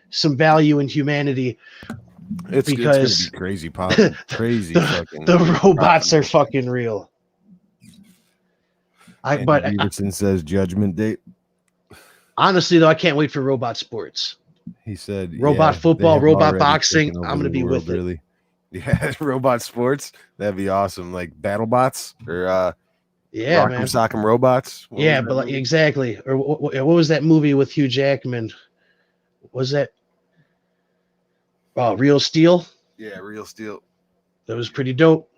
some value in humanity. It's gonna be crazy crazy fucking the robots are fucking real. But Beaverson says Judgment Day. Honestly, though, I can't wait for robot sports. He said robot football, robot boxing. I'm gonna be with it. Really. Yeah, robot sports. That'd be awesome. Like BattleBots or yeah, Rock'em man. Sock'em Robots. Yeah, but exactly. Or what was that movie with Hugh Jackman? Was that Real Steel? Yeah, Real Steel. That was pretty dope.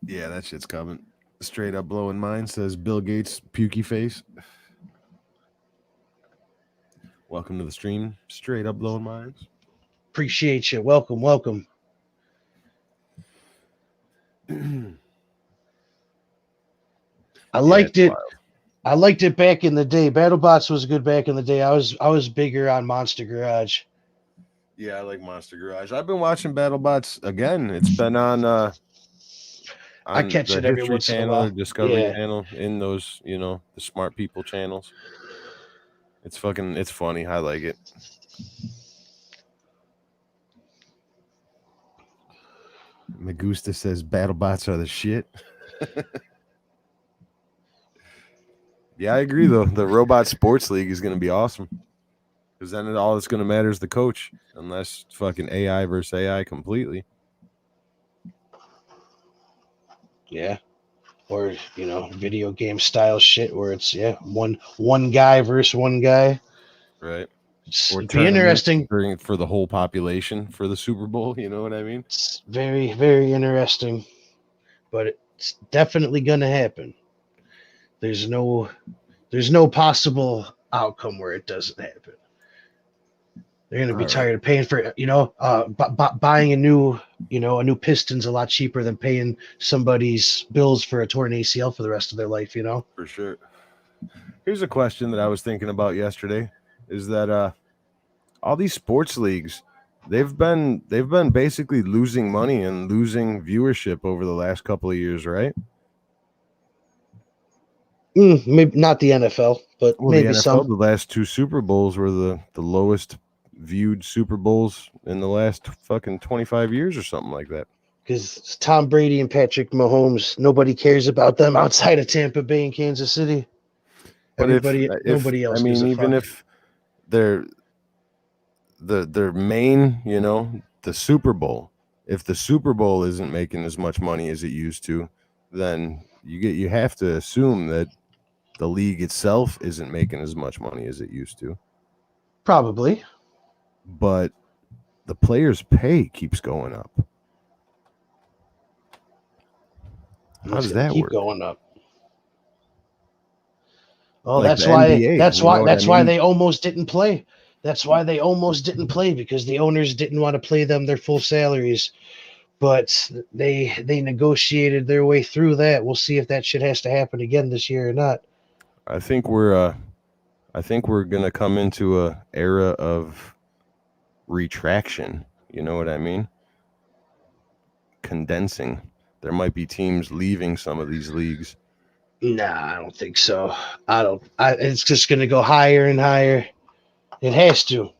Yeah, that shit's coming. Straight up blowing mine, says Bill Gates, pukey face. Welcome to the stream. Straight up blowing minds. Appreciate you. Welcome. I liked it. Wild. I liked it back in the day. BattleBots was good back in the day. I was bigger on Monster Garage. Yeah, I like Monster Garage. I've been watching BattleBots again. It's been on I catch it every once in a while. Or Discovery Channel, in those, the smart people channels. It's funny. I like it. Magusta says BattleBots are the shit. Yeah, I agree though. The Robot Sports League is going to be awesome, because then all that's going to matter is the coach, unless fucking AI versus AI completely. Yeah. Or video game style shit where it's one guy versus one guy. Right. It'd be interesting for the whole population for the Super Bowl. You know what I mean? It's very, very interesting, but it's definitely gonna happen. There's no possible outcome where it doesn't happen. They're gonna be tired of paying for buying a new piston's a lot cheaper than paying somebody's bills for a torn ACL for the rest of their life. For sure. Here's a question that I was thinking about yesterday: is that all these sports leagues, they've been basically losing money and losing viewership over the last couple of years, right? Maybe not the NFL, but maybe the NFL, some. The last two Super Bowls were the lowest viewed Super Bowls in the last fucking 25 years or something like that. Because Tom Brady and Patrick Mahomes, nobody cares about them outside of Tampa Bay and Kansas City. But nobody else. I mean, even if they're their main, the Super Bowl, if the Super Bowl isn't making as much money as it used to, then you have to assume that the league itself isn't making as much money as it used to. Probably. But the players' pay keeps going up. How does that keep work? Going up. Oh, like that's why. NBA, that's why they almost didn't play. That's why they almost didn't play, because the owners didn't want to pay them their full salaries. But they negotiated their way through that. We'll see if that shit has to happen again this year or not. I think we're I think we're gonna come into a era of retraction. You know what I mean? Condensing. There might be teams leaving some of these leagues. Nah, I don't think so. It's just going to go higher and higher. It has to.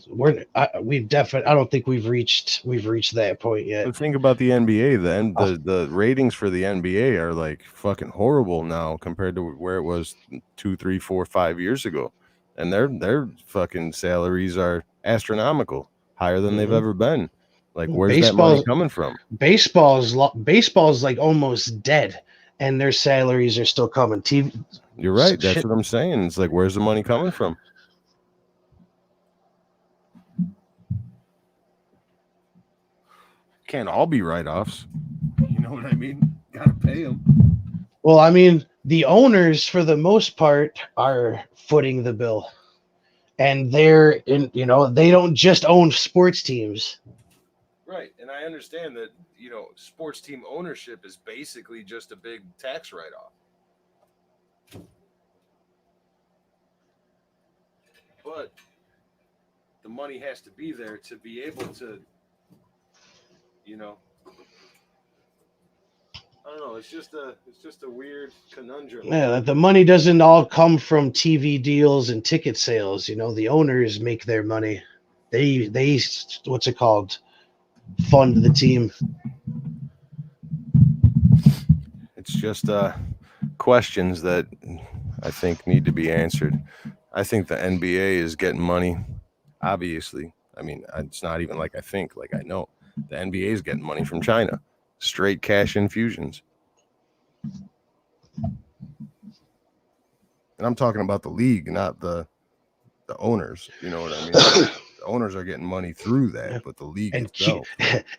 We've definitely. I don't think we've reached that point yet. But think about the NBA. The ratings for the NBA are like fucking horrible now compared to where it was 2, 3, 4, 5 years ago, and their fucking salaries are astronomical, higher than they've ever been. Like, where's that money coming from? Baseball's like almost dead, and their salaries are still coming. TV. You're right. That's what I'm saying. It's like, where's the money coming from? Can't all be write-offs. You know what I mean? Gotta pay them. Well, I mean, the owners, for the most part, are footing the bill, and they're in. They don't just own sports teams. Right, and I understand that, sports team ownership is basically just a big tax write-off. But the money has to be there to be able to, I don't know. It's just a weird conundrum. Yeah, the money doesn't all come from TV deals and ticket sales. The owners make their money. They what's it called? Fund the team. It's just questions that I think need to be answered. I think the NBA is getting money. Obviously, I mean, it's not even like I think, like I know. The NBA is getting money from China, straight cash infusions. And I'm talking about the league, not the owners. You know what I mean? The owners are getting money through that, but the league itself.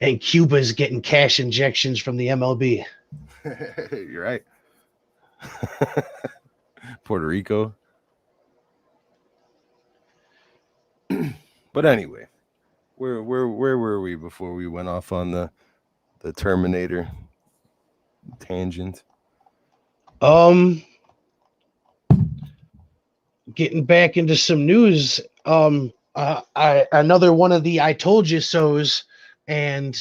And Cuba's getting cash injections from the MLB. You're right. Puerto Rico. But anyway, where were we before we went off on the Terminator tangent? Getting back into some news. Another one of the I told you so's, and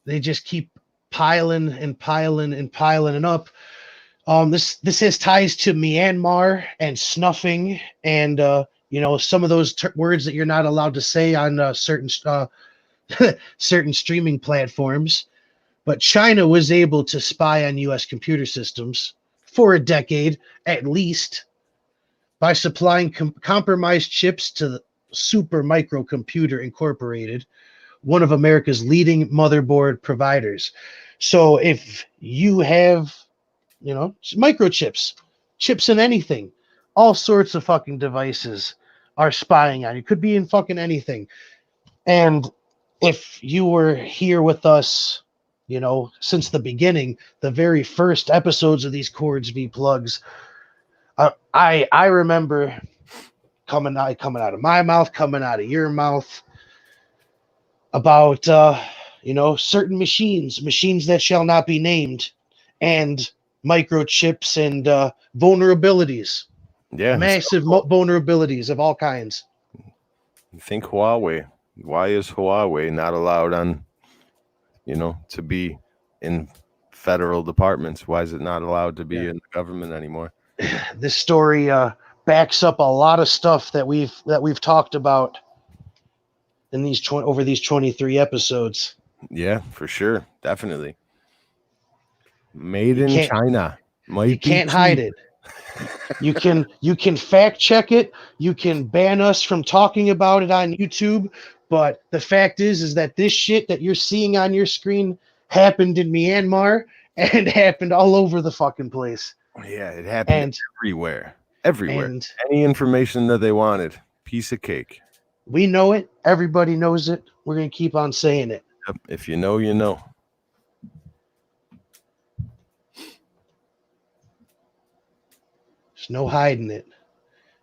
they just keep piling and piling and piling up. This has ties to Myanmar and snuffing and some of those words that you're not allowed to say on certain certain streaming platforms. But China was able to spy on U.S. computer systems for a decade at least by supplying compromised chips to the Super Microcomputer Incorporated, one of America's leading motherboard providers. So if you have, microchips, chips in anything, all sorts of fucking devices are spying on you. Could be in fucking anything. And if you were here with us, since the beginning, the very first episodes of these Chords V Plugs, I remember coming out of my mouth, coming out of your mouth about certain machines that shall not be named, and microchips and vulnerabilities. Yeah, massive vulnerabilities of all kinds. Think Huawei. Why is Huawei not allowed on, to be in federal departments? Why is it not allowed to be in the government anymore? This story backs up a lot of stuff that we've talked about in over these 23 episodes. Yeah, for sure, definitely. Made in China. You can't hide it. You can fact check it. You can ban us from talking about it on YouTube. But the fact is that this shit that you're seeing on your screen happened in Myanmar and happened all over the fucking place. Yeah, it happened everywhere. And any information that they wanted, piece of cake. We know it. Everybody knows it. We're going to keep on saying it. Yep. If you know, you know. There's no hiding it.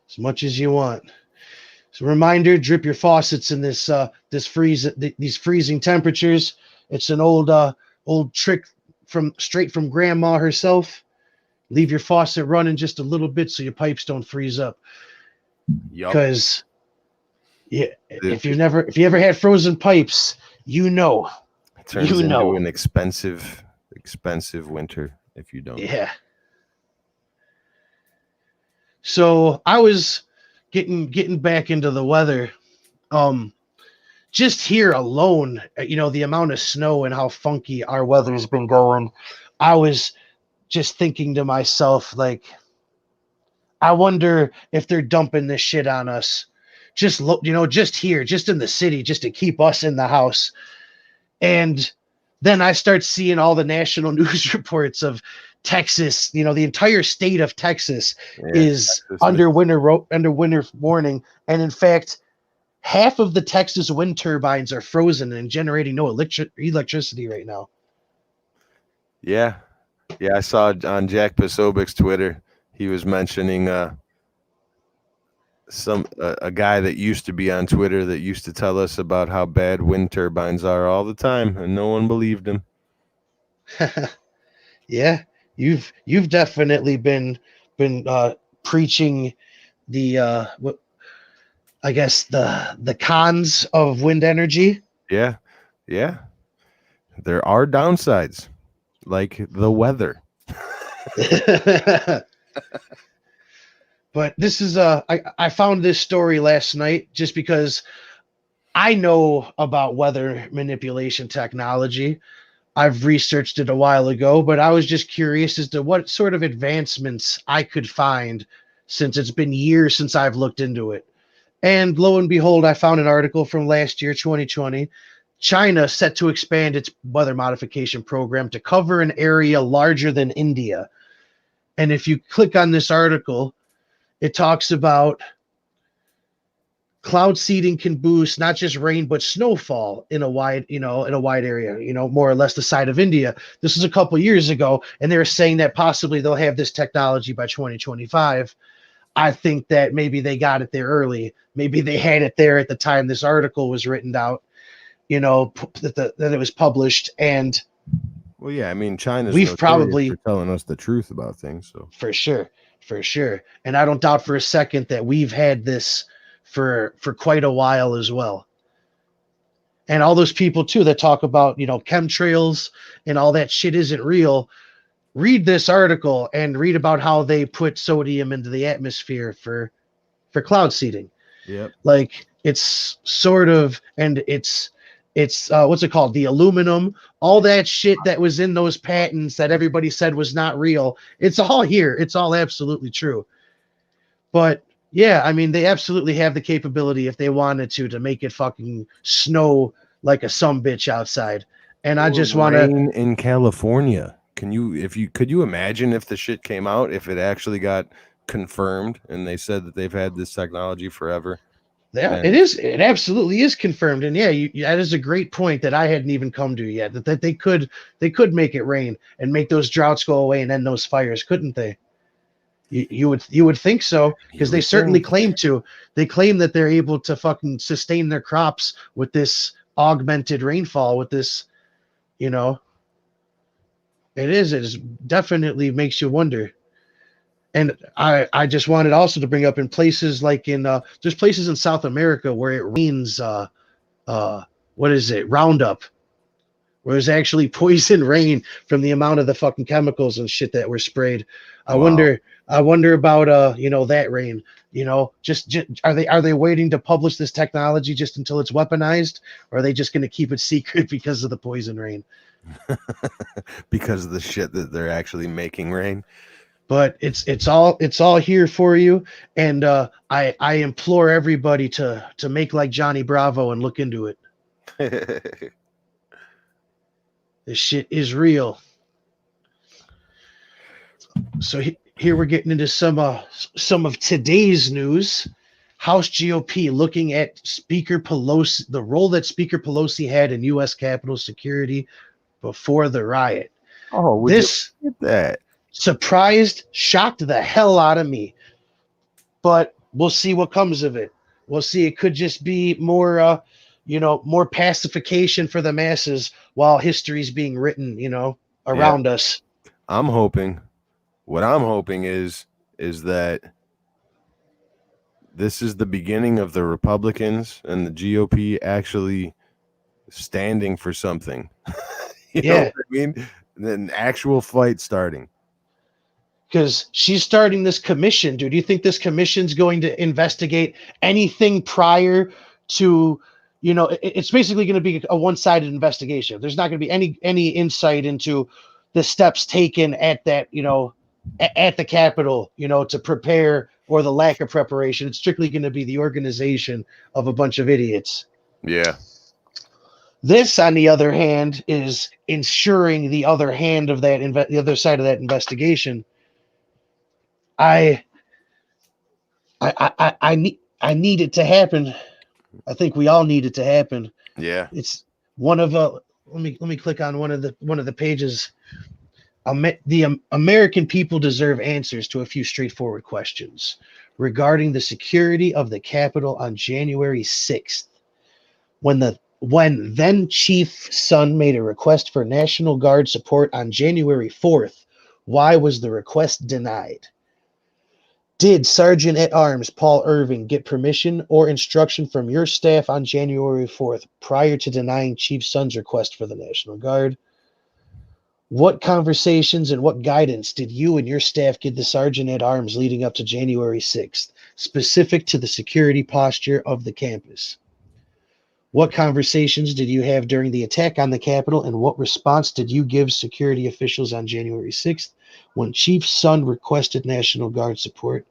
As much as you want. So reminder, drip your faucets in these freezing temperatures. It's an old trick straight from grandma herself. Leave your faucet running just a little bit so your pipes don't freeze up. Yup. Because yeah, if you ever had frozen pipes, you know. It turns You into know. an expensive winter if you don't. Yeah. So I was getting back into the weather. Just here alone, the amount of snow and how funky our weather's been going. I was just thinking to myself, like, I wonder if they're dumping this shit on us. Just look, just here, just in the city, just to keep us in the house. And then I start seeing all the national news reports of Texas. The entire state of Texas is under winter warning, and in fact, half of the Texas wind turbines are frozen and generating no electricity right now. Yeah, I saw on Jack Posobic's Twitter, he was mentioning a guy that used to be on Twitter that used to tell us about how bad wind turbines are all the time, and no one believed him. Yeah, you've definitely been preaching the what I guess the cons of wind energy. Yeah, there are downsides, like the weather. But this is I found this story last night just because I know about weather manipulation technology. I've researched it a while ago, but I was just curious as to what sort of advancements I could find since it's been years since I've looked into it. And lo and behold, I found an article from last year, 2020. China set to expand its weather modification program to cover an area larger than India. And if you click on this article, it talks about cloud seeding can boost not just rain but snowfall in a wide area, more or less the side of India. This is a couple years ago, and they're saying that possibly they'll have this technology by 2025. I think that maybe they got it there early. Maybe they had it there at the time this article was written out, that it was published. And well, yeah, I mean, China's we've probably for telling us the truth about things. So for sure. And I don't doubt for a second that we've had this for quite a while as well. And all those people too that talk about, chemtrails and all that shit isn't real. Read this article and read about how they put sodium into the atmosphere for cloud seeding. Yep. Like it's sort of, and it's what's it called? The aluminum, all that shit that was in those patents that everybody said was not real. It's all here. It's all absolutely true. But yeah, I mean, they absolutely have the capability if they wanted to make it fucking snow like a sumbitch outside. And I just want to in California. Could you imagine if the shit came out, if it actually got confirmed and they said that they've had this technology forever? Yeah, it is. It absolutely is confirmed, and yeah, that is a great point that I hadn't even come to yet. That they could make it rain and make those droughts go away and end those fires, couldn't they? You would think so, because they certainly claim to. They claim that they're able to fucking sustain their crops with this augmented rainfall. With this, it is definitely makes you wonder. And I just wanted also to bring up in places like there's places in South America where it rains what is it, Roundup, where there's actually poison rain from the amount of the fucking chemicals and shit that were sprayed. I wonder about that rain. Just are they waiting to publish this technology just until it's weaponized, or are they just going to keep it secret because of the poison rain? Because of the shit that they're actually making rain. But it's all here for you, and I implore everybody to make like Johnny Bravo and look into it. This shit is real. So here we're getting into some of today's news. House GOP looking at Speaker Pelosi, the role that Speaker Pelosi had in U.S. Capitol security before the riot. Oh, this that shocked the hell out of me. But we'll see what comes of it. We'll see. It could just be more, more pacification for the masses while history's being written, around us. I'm hoping what I'm hoping is that this is the beginning of the Republicans and the GOP actually standing for something. You know Yeah, what I mean? An actual fight starting. because she's starting this commission, dude. Do you think this commission's going to investigate anything prior to, it's basically going to be a one-sided investigation. There's not going to be any insight into the steps taken at that, at the Capitol, to prepare, or the lack of preparation. It's strictly going to be the organization of a bunch of idiots. Yeah. This, on the other hand, is ensuring the other hand of that, the other side of that investigation. I need it to happen. I think we all need it to happen. Yeah. It's one of let me click on one of the pages. The American people deserve answers to a few straightforward questions regarding the security of the Capitol on January 6th, when then Chief Son made a request for National Guard support on January 4th. Why was the request denied? Did Sergeant at Arms Paul Irving get permission or instruction from your staff on January 4th prior to denying Chief Son's request for the National Guard? What conversations and what guidance did you and your staff give the Sergeant at Arms leading up to January 6th, specific to the security posture of the campus? What conversations did you have during the attack on the Capitol, and what response did you give security officials on January 6th when Chief Son requested National Guard support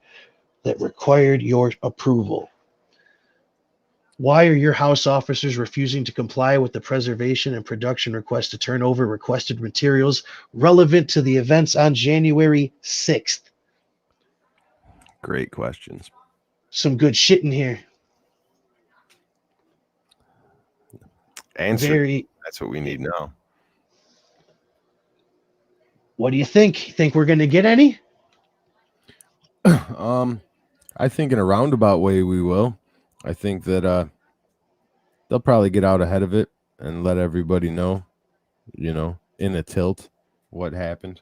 that required your approval? Why are your House officers refusing to comply with the preservation and production request to turn over requested materials relevant to the events on January 6th? Great questions. Some good shit in here. Answer. Very. That's what we need now. What do you think? Think we're going to get any? I think in a roundabout way we will. I think that they'll probably get out ahead of it and let everybody know, in a tilt what happened.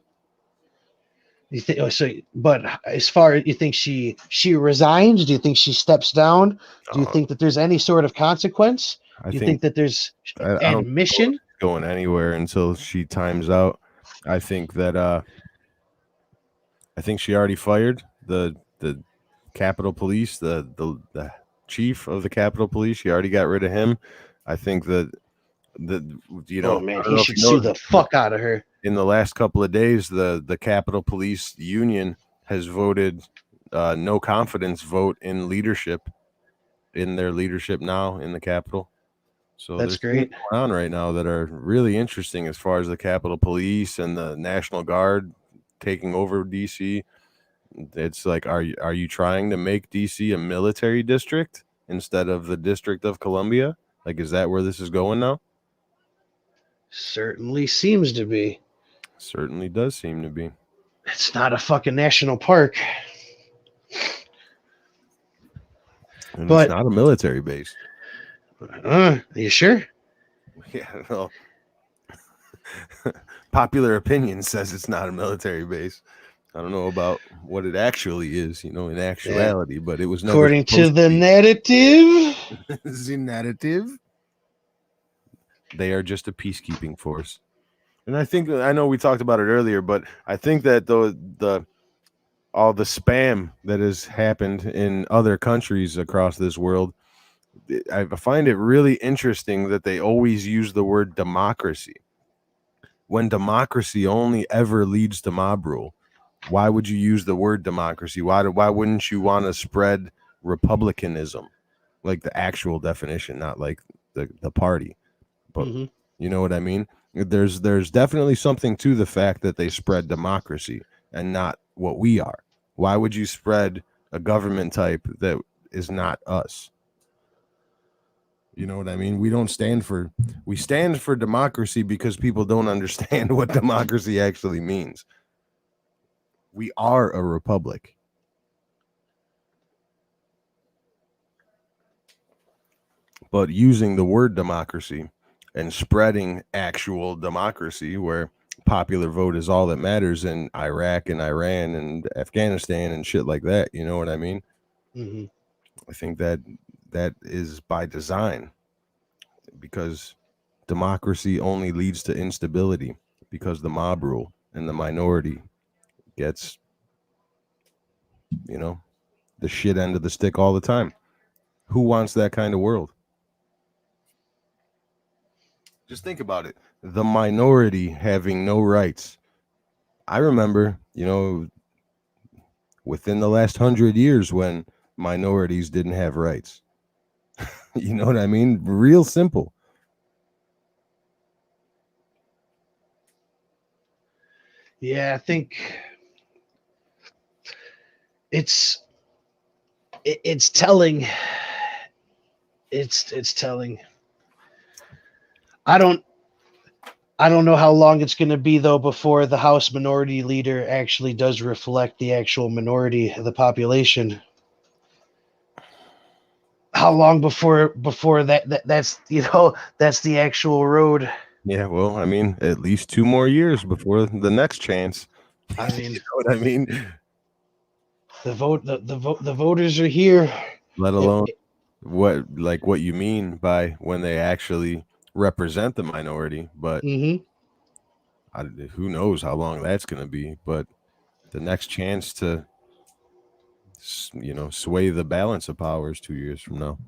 You think so? But as far as you think she resigns, do you think she steps down? Do you think that there's any sort of consequence? Do you think that there's I don't admission? going anywhere until she times out. I think that I think she already fired the Capitol Police, the chief of the Capitol Police. She already got rid of him. I think that Oh man, I don't he know if should you know, sue the fuck out of her. in the last couple of days, the Capitol Police Union has voted no confidence vote in leadership, in their leadership now in the Capitol. So That's there's things great. going on right now that are really interesting as far as the Capitol Police and the National Guard taking over DC. It's like, are you trying to make DC a military district instead of the District of Columbia? Like, is that where this is going now? Certainly seems to be. Certainly does seem to be. It's not a fucking national park. And But it's not a military base. are you sure? Yeah, no. Popular opinion says it's not a military base. I don't know about what it actually is, in actuality, but it was never According to supposed the be. narrative. The narrative. They are just a peacekeeping force. And I know we talked about it earlier, but I think that all the spam that has happened in other countries across this world, I find it really interesting that they always use the word democracy when democracy only ever leads to mob rule. Why would you use the word democracy? Why wouldn't you want to spread republicanism, like the actual definition, not like the party? But you know what I mean? There's definitely something to the fact that they spread democracy and not what we are. Why would you spread a government type that is not us? You know what I mean? We stand for democracy because people don't understand what democracy actually means. We are a republic. But using the word democracy and spreading actual democracy where popular vote is all that matters in Iraq and Iran and Afghanistan and shit like that. You know what I mean? Mm-hmm. I think that is by design, because democracy only leads to instability, because the mob rule and the minority gets, you know, the shit end of the stick all the time. Who wants that kind of world? Just think about it. The minority having no rights. I remember, within the last 100 years when minorities didn't have rights. You know what I mean? Real simple. Yeah, I think it's telling. It's telling. I don't know how long it's going to be though before the House Minority Leader actually does reflect the actual minority of the population. How long before that's that's the actual road. Yeah, well, I mean, at least 2 more years before the next chance. I You mean, know what I mean? the voters are here. Let alone what you mean by when they actually represent the minority. But Mm-hmm. who knows how long that's going to be? But the next chance to, sway the balance of powers 2 years from now.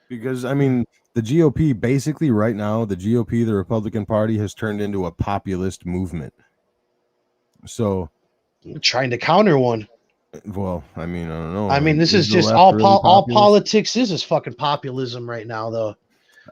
Because I mean, the GOP basically right now, the GOP, the Republican Party, has turned into a populist movement. So, Trying to counter one. well, I mean, I don't know. I mean, this is the just left really all populist? politics is fucking populism right now, though.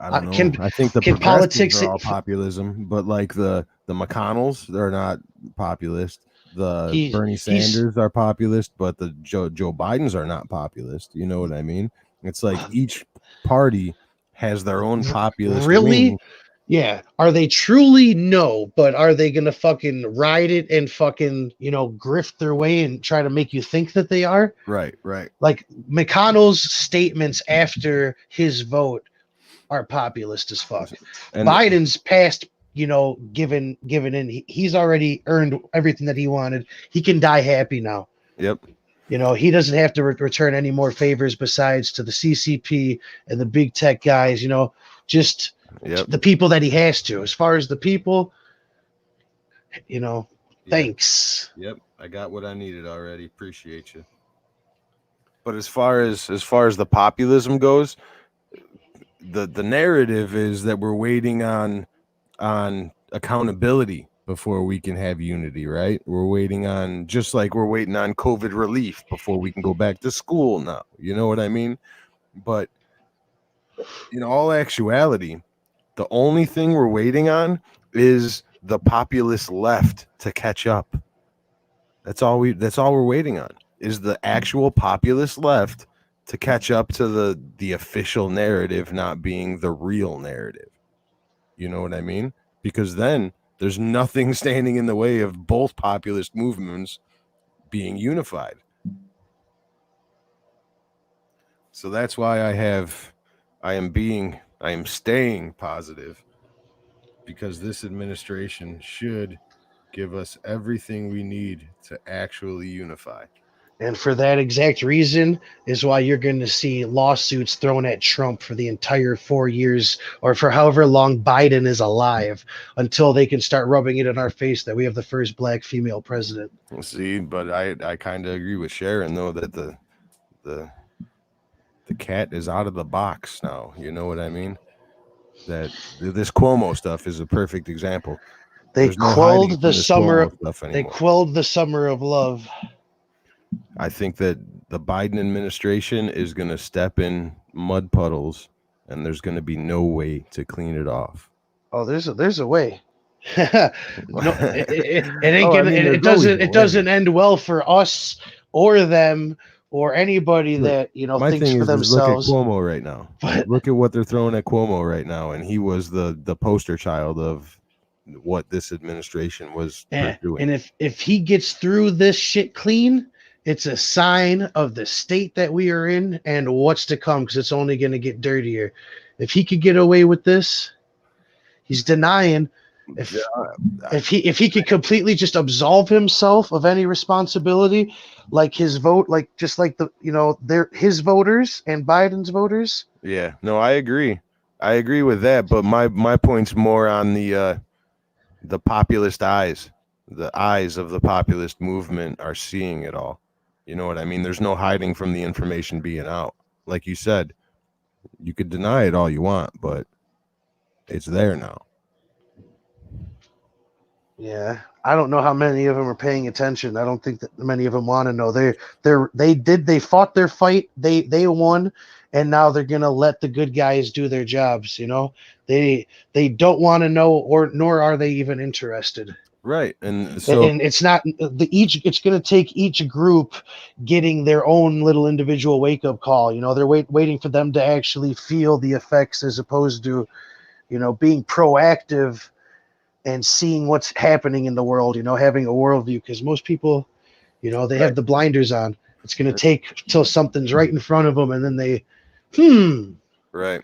I don't know. Can I think the progressives politics? are all populism, but like the McConnells, they're not populist. The Bernie He's Sanders are populist, but the Joe Bidens are not populist. You know what I mean? It's like each party has their own populist really, wing. yeah. Are they truly? No, but are they gonna fucking ride it and fucking grift their way and try to make you think that they are? Right, right. Like McConnell's statements after his vote are populist as fuck. And Biden's past, given in, he's already earned everything that he wanted. He can die happy now. yep. He doesn't have to return any more favors besides to the CCP and the big tech guys. Just Yep. the people that he has to. As far as the people, Yeah. thanks. Yep. I got what I needed already. Appreciate you. But as far as the populism goes, the narrative is that we're waiting on accountability before we can have unity, right? We're waiting on, just like we're waiting on COVID relief before we can go back to school now. You know what I mean? But in all actuality, the only thing we're waiting on is the populist left to catch up. That's all we're waiting on, is the actual populist left to catch up to the official narrative not being the real narrative. You know what I mean? Because then there's nothing standing in the way of both populist movements being unified. So that's why I am staying positive, because this administration should give us everything we need to actually unify. And for that exact reason is why you're going to see lawsuits thrown at Trump for the entire 4 years or for however long Biden is alive until they can start rubbing it in our face that we have the first black female president. See, but I kind of agree with Sharon though that the cat is out of the box now. You know what I mean? That this Cuomo stuff is a perfect example. They There's no hiding quelled the from this summer. Cuomo stuff They anymore. quelled the summer of love. I think that the Biden administration is going to step in mud puddles, and there's going to be no way to clean it off. Oh, there's a way. No, it ain't Oh, I gonna. mean, It there's always doesn't. a It way. doesn't end well for us or them or anybody Look, that my thinks thing for is look at themselves. Cuomo right now. But Look at what they're throwing at Cuomo right now, and he was the poster child of what this administration was pursuing. and if he gets through this shit clean, it's a sign of the state that we are in and what's to come because it's only going to get dirtier. If he could get away with this, he's denying. if if he could completely just absolve himself of any responsibility, like his vote, like just like the their his voters and Biden's voters. Yeah, no, I agree with that, but my point's more on the populist eyes. The eyes of the populist movement are seeing it all. You know what I mean? There's no hiding from the information being out. Like you said, you could deny it all you want, but it's there now. Yeah, I don't know how many of them are paying attention. I don't think that many of them want to know. They fought their fight. They won, and now they're gonna let the good guys do their jobs. They don't want to know, or nor are they even interested. Right. And so And it's not the each. It's gonna take each group getting their own little individual wake up call. They're waiting for them to actually feel the effects, as opposed to being proactive and seeing what's happening in the world, having a worldview, because most people, they right. have the blinders on. It's going to take till something's right in front of them, and then they, Right.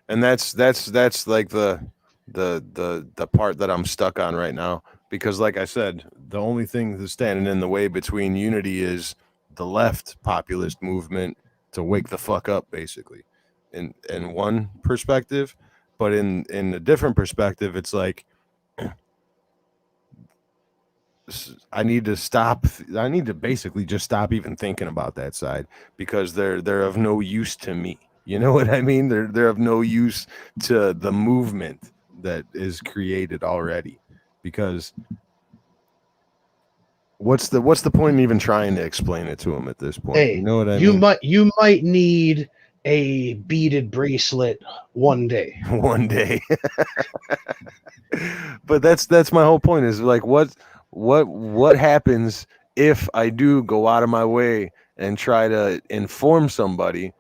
And that's like the part that I'm stuck on right now, because like I said, the only thing that's standing in the way between unity is the left populist movement to wake the fuck up, basically, in one perspective. But in a different perspective, it's like I need to stop. I need to basically just stop even thinking about that side, because they're of no use to me. You know what I mean? They're of no use to the movement that is created already. Because what's the point in even trying to explain it to them at this point? You hey, know what I you mean? might need a beaded bracelet one day. One day. But that's my whole point, is like what happens if I do go out of my way and try to inform somebody?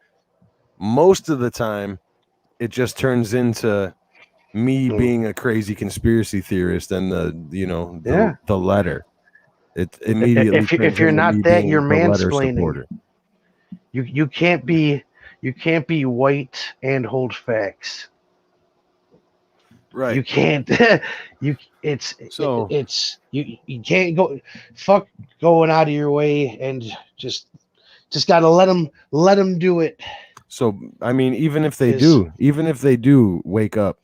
Most of the time it just turns into me being a crazy conspiracy theorist, and Yeah. the letter. It immediately If turns you're into me not that, you're being the letter mansplaining. supporter. You can't be white and hold facts. You Right. can't. you So it's you can't go fuck going out of your way, and just gotta let them do it. so I mean, even if Because they do wake up,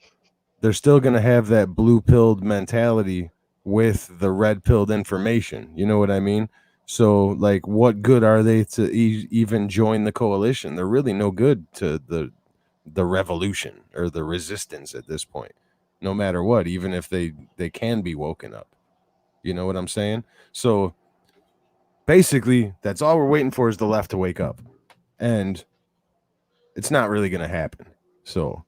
they're still going to have that blue pilled mentality with the red pilled information. You know what I mean? So, like, what good are they to even join the coalition? They're really no good to the revolution or the resistance at this point. No matter what, even if they can be woken up. You know what I'm saying? So, basically, that's all we're waiting for, is the left to wake up, and it's not really going to happen. So,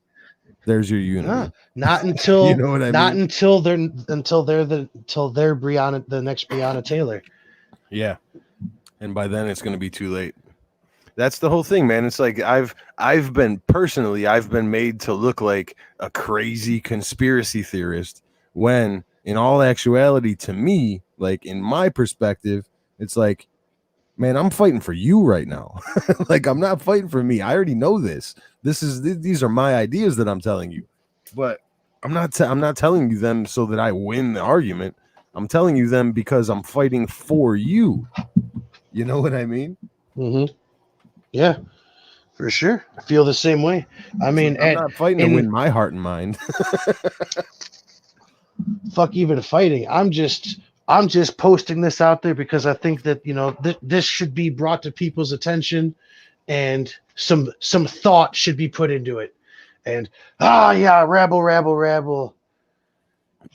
there's your unity. not You until know what I not mean? until they're Breonna, the next Breonna Taylor. Yeah. And by then it's going to be too late. That's the whole thing, man. It's like I've been made to look like a crazy conspiracy theorist, when in all actuality, to me, like in my perspective, it's like, man, I'm fighting for you right now. Like, I'm not fighting for me. I already know this. These are my ideas that I'm telling you. But I'm not telling you them so that I win the argument. I'm telling you them because I'm fighting for you. You know what I mean? Mm-hmm. Yeah, for sure. I feel the same way. I mean, I'm not fighting to win my heart and mind. fuck even fighting. I'm just posting this out there because I think that this should be brought to people's attention, and some thought should be put into it. And yeah, rabble.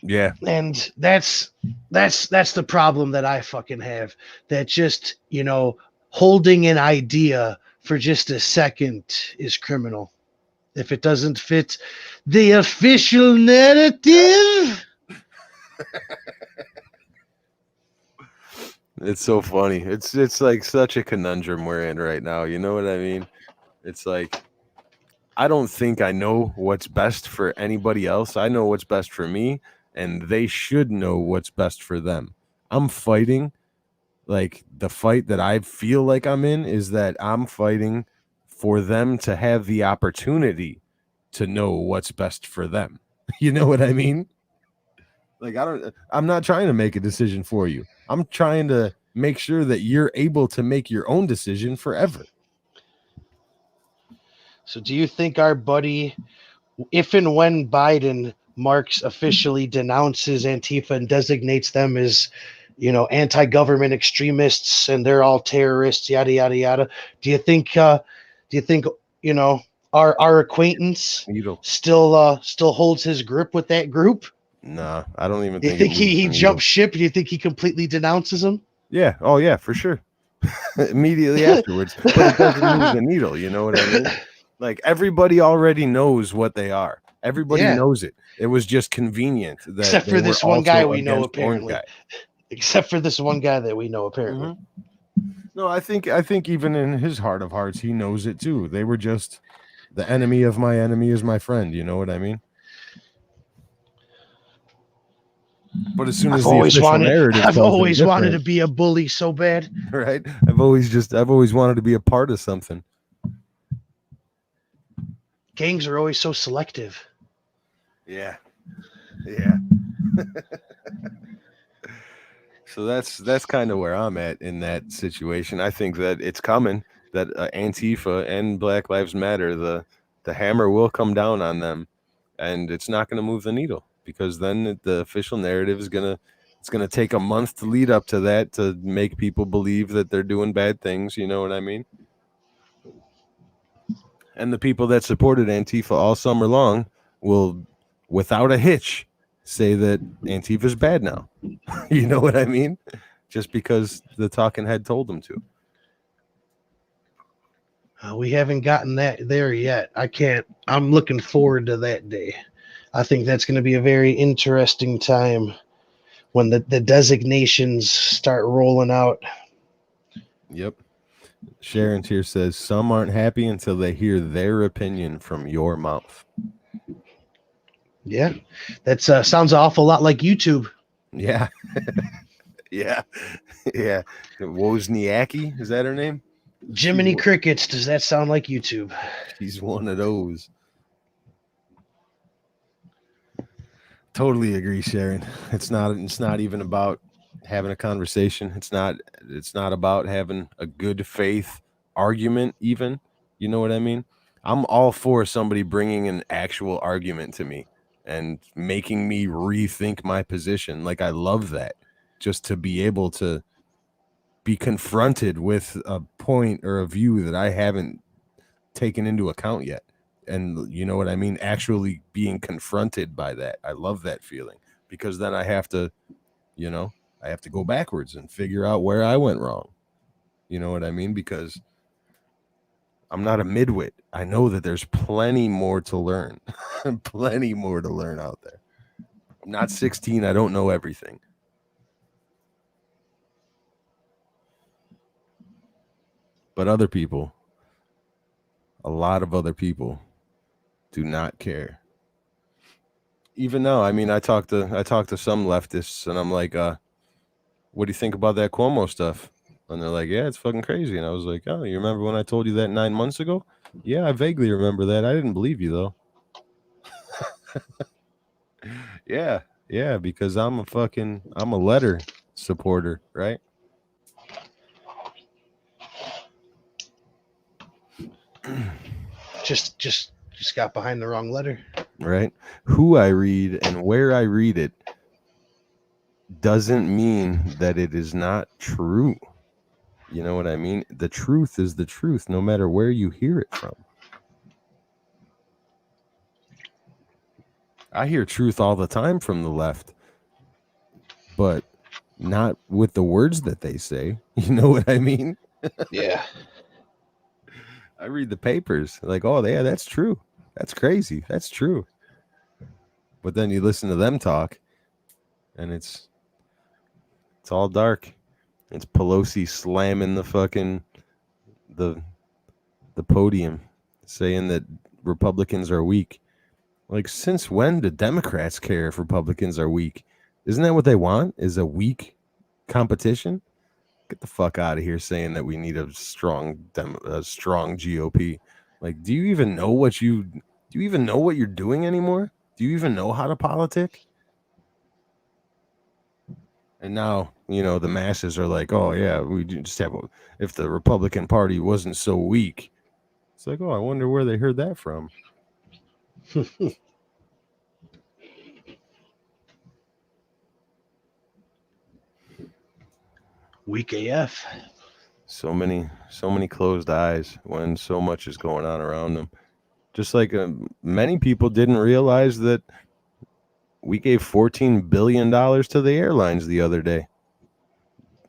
Yeah. And that's the problem that I fucking have. That just holding an idea for just a second is criminal if it doesn't fit the official narrative. It's so funny. It's like such a conundrum we're in right now. You know what I mean? It's like, I don't think I know what's best for anybody else. I know what's best for me, and they should know what's best for them. I'm fighting, like, the fight that I feel like I'm in is that I'm fighting for them to have the opportunity to know what's best for them. You know what I mean? Like I'm not trying to make a decision for you. I'm trying to make sure that you're able to make your own decision forever. So do you think our buddy, if and when Biden Marx officially denounces Antifa and designates them as, anti-government extremists and they're all terrorists, yada yada yada, do you think you know our acquaintance Needle. still holds his grip with that group? Nah, I don't even Do you think it think moves he the jumps needle. ship? Do you think he completely denounces them? Yeah. Oh yeah, for sure. Immediately afterwards. But it doesn't move the needle, you know what I mean? Like everybody already knows what they are. Everybody Yeah, knows it. It was just convenient that except they for were this one guy also we know, against orange apparently. guy. Except for this one guy that we know, apparently. No, I think even in his heart of hearts, he knows it too. They were just the enemy of my enemy is my friend. You know what I mean? But as soon I've as the always official wanted, narrative I've tells him always wanted to different, be a bully so bad. right? I've always wanted to be a part of something. Gangs are always so selective. Yeah, yeah. So that's kind of where I'm at in that situation. I think that it's coming that Antifa and Black Lives Matter, the hammer will come down on them, and it's not going to move the needle because then the official narrative is gonna take a month to lead up to that to make people believe that they're doing bad things. You know what I mean? And the people that supported Antifa all summer long will, without a hitch, say that Antifa's bad now. You know what I mean? Just because the talking head told them to. We haven't gotten that there yet. I can't. I'm looking forward to that day. I think that's going to be a very interesting time when the designations start rolling out. Yep. Sharon's here says some aren't happy until they hear their opinion from your mouth. Yeah, that sounds an awful lot like YouTube. Yeah. Yeah. Yeah. Wozniacki, is that her name? Jiminy Crickets. Does that sound like YouTube? She's one of those. Totally agree, Sharon. It's not even about having a conversation. It's not about having a good faith argument even. You know what I mean? I'm all for somebody bringing an actual argument to me and making me rethink my position. Like I love that. Just to be able to be confronted with a point or a view that I haven't taken into account yet. And you know what I mean? Actually being confronted by that. I love that feeling because then I have to, I have to go backwards and figure out where I went wrong. You know what I mean? Because I'm not a midwit. I know that there's plenty more to learn, plenty more to learn out there. I'm not 16. I don't know everything. But other people, a lot of other people, do not care. Even now, I mean, I talk to some leftists, and I'm like, what do you think about that Cuomo stuff? And they're like, yeah, it's fucking crazy. And I was like, oh, you remember when I told you that 9 months ago? Yeah, I vaguely remember that. I didn't believe you though. Yeah, yeah, because I'm a letter supporter, right? Just got behind the wrong letter. Right? Who I read and where I read it doesn't mean that it is not true. You know what I mean? The truth is the truth, no matter where you hear it from. I hear truth all the time from the left, but not with the words that they say. You know what I mean? Yeah. I read the papers like, oh, yeah, that's true. That's crazy. That's true. But then you listen to them talk and it's all dark. It's Pelosi slamming the the podium saying that Republicans are weak. Like, since when do Democrats care if Republicans are weak? Isn't that what they want? Is a weak competition? Get the fuck out of here saying that we need a strong GOP. Like, do you even know what you're doing anymore? Do you even know how to politic? And now, the masses are like, oh, yeah, we just have, if the Republican Party wasn't so weak. It's like, oh, I wonder where they heard that from. Weak AF. So many closed eyes when so much is going on around them. Just like many people didn't realize that we gave $14 billion to the airlines the other day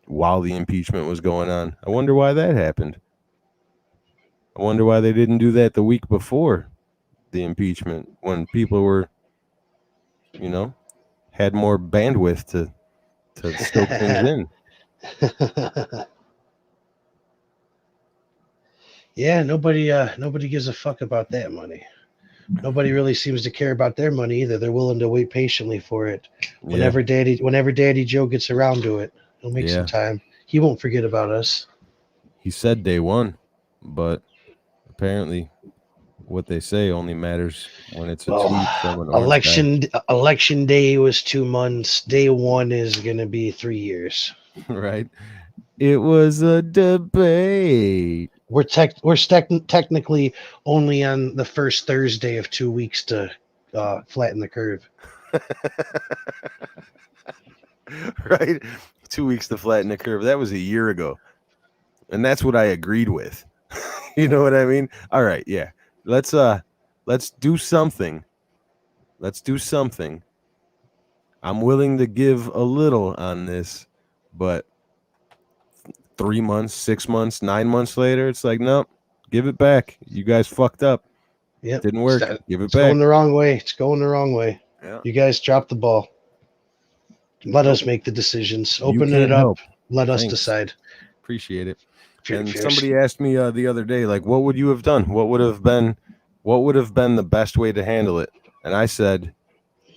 while the impeachment was going on. I wonder why that happened. I wonder why they didn't do that the week before the impeachment when people were, had more bandwidth to soak things in. Yeah, nobody gives a fuck about that money. Nobody really seems to care about their money either. They're willing to wait patiently for it. Yeah. Whenever Daddy Joe gets around to it, he'll make some time. He won't forget about us. He said day one, but apparently what they say only matters when it's a tweet from an orange guy. Election day was 2 months. Day one is gonna be 3 years. Right? It was a debate. We're technically only on the first Thursday of 2 weeks to flatten the curve. Right? 2 weeks to flatten the curve. That was a year ago. And that's what I agreed with. You know what I mean? All right, yeah. Let's do something. Let's do something. I'm willing to give a little on this, but 3 months, 6 months, 9 months later, it's like, nope, give it back. You guys fucked up. Yep. Didn't work. Give it It's back. going the wrong way. It's going the wrong way. Yeah. You guys dropped the ball. Let us make the decisions. Open it up. Help. Let us decide. Appreciate it. Fierce. Somebody asked me the other day, like, what would you have done? What would have been the best way to handle it? And I said,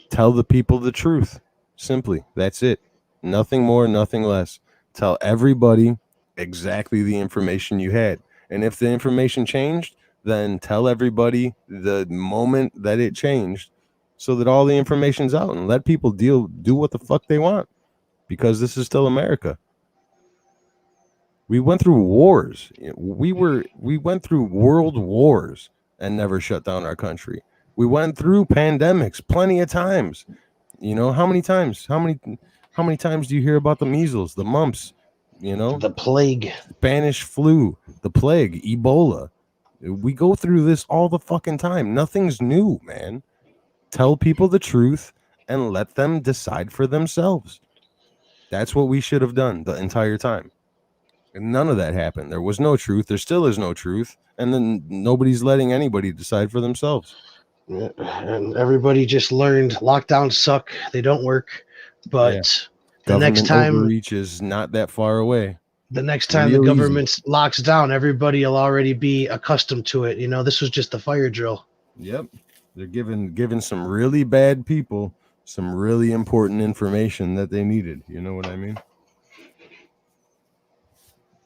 tell the people the truth. Simply. That's it. Nothing more, nothing less. Tell everybody exactly the information you had. And if the information changed, then tell everybody the moment that it changed so that all the information's out and let people do what the fuck they want, because this is still America. We went through wars. We went through world wars and never shut down our country. We went through pandemics plenty of times. How many times? How many times do you hear about the measles, the mumps, the plague, Spanish flu, the plague, Ebola? We go through this all the fucking time. Nothing's new, man. Tell people the truth and let them decide for themselves. That's what we should have done the entire time. And none of that happened. There was no truth. There still is no truth. And then nobody's letting anybody decide for themselves. Yeah, and everybody just learned lockdowns suck. They don't work. But the next time overreach is not that far away. The next time the government locks down, everybody will already be accustomed to it. This was just a fire drill. Yep. They're giving some really bad people some really important information that they needed. You know what I mean?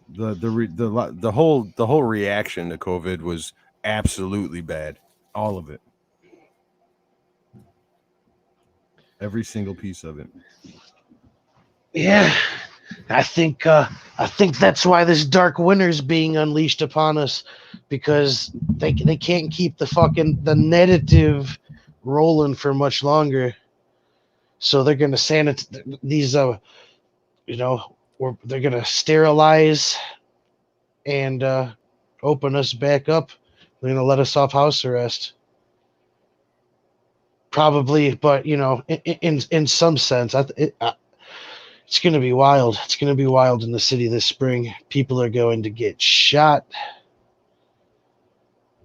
The whole reaction to COVID was absolutely bad. All of it. Every single piece of it. Yeah. I think that's why this dark winter's being unleashed upon us, because they can't keep the narrative rolling for much longer. So they're gonna sanitize these they're gonna sterilize and open us back up. They're gonna let us off house arrest. Probably, but in some sense, it's going to be wild. It's going to be wild in the city this spring. People are going to get shot.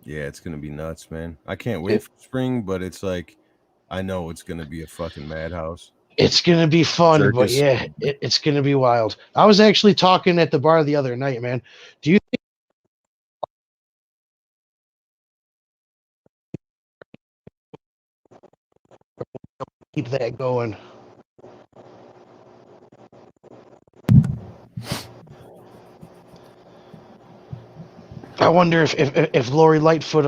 Yeah, it's going to be nuts, man. I can't wait for spring, but it's like, I know it's going to be a fucking madhouse. It's going to be fun, but yeah, it's going to be wild. I was actually talking at the bar the other night, man. Do you think keep that going? I wonder if Lori Lightfoot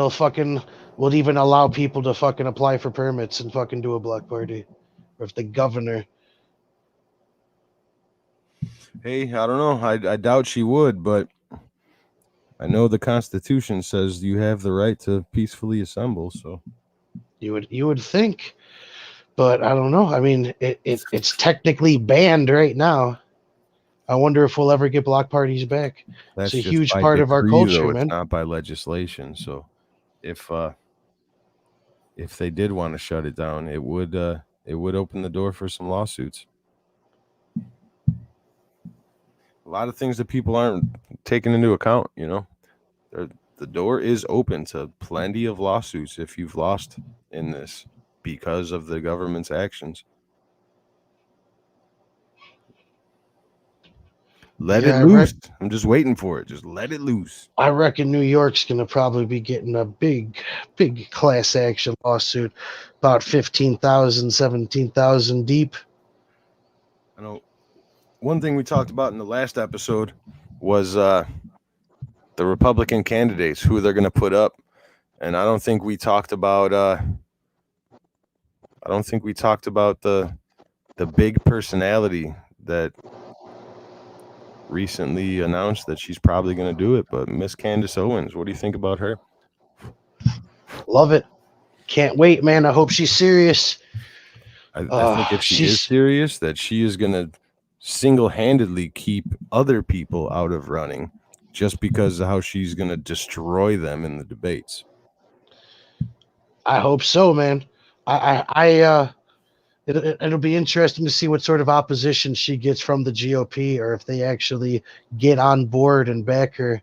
will even allow people to fucking apply for permits and fucking do a block party, or if the governor. Hey, I don't know. I doubt she would, but I know the Constitution says you have the right to peacefully assemble. So You would think, but I don't know. I mean, it's technically banned right now. I wonder if we'll ever get block parties back. It's that's a just huge by part of our decree, culture, though. It's man. not by legislation. So if if they did want to shut it would open the door for some lawsuits. A lot of things that people aren't taking into account. The door is open to plenty of lawsuits if you've lost in this because of the government's actions. Let it Yeah, loose. I'm just waiting for it. Just let it loose. I reckon New York's gonna probably be getting a big class action lawsuit, about 15,000, 17,000 deep. I know one thing we talked about in the last episode was the Republican candidates, who they're going to put up, and I don't think we talked about the big personality that recently announced that she's probably going to do it. But Miss Candace Owens, what do you think about her? Love it. Can't wait, man. I hope she's serious. I think if she is She's serious, that she is going to single-handedly keep other people out of running just because of how she's going to destroy them in the debates. I hope so, man. It'll be interesting to see what sort of opposition she gets from the GOP, or if they actually get on board and back her.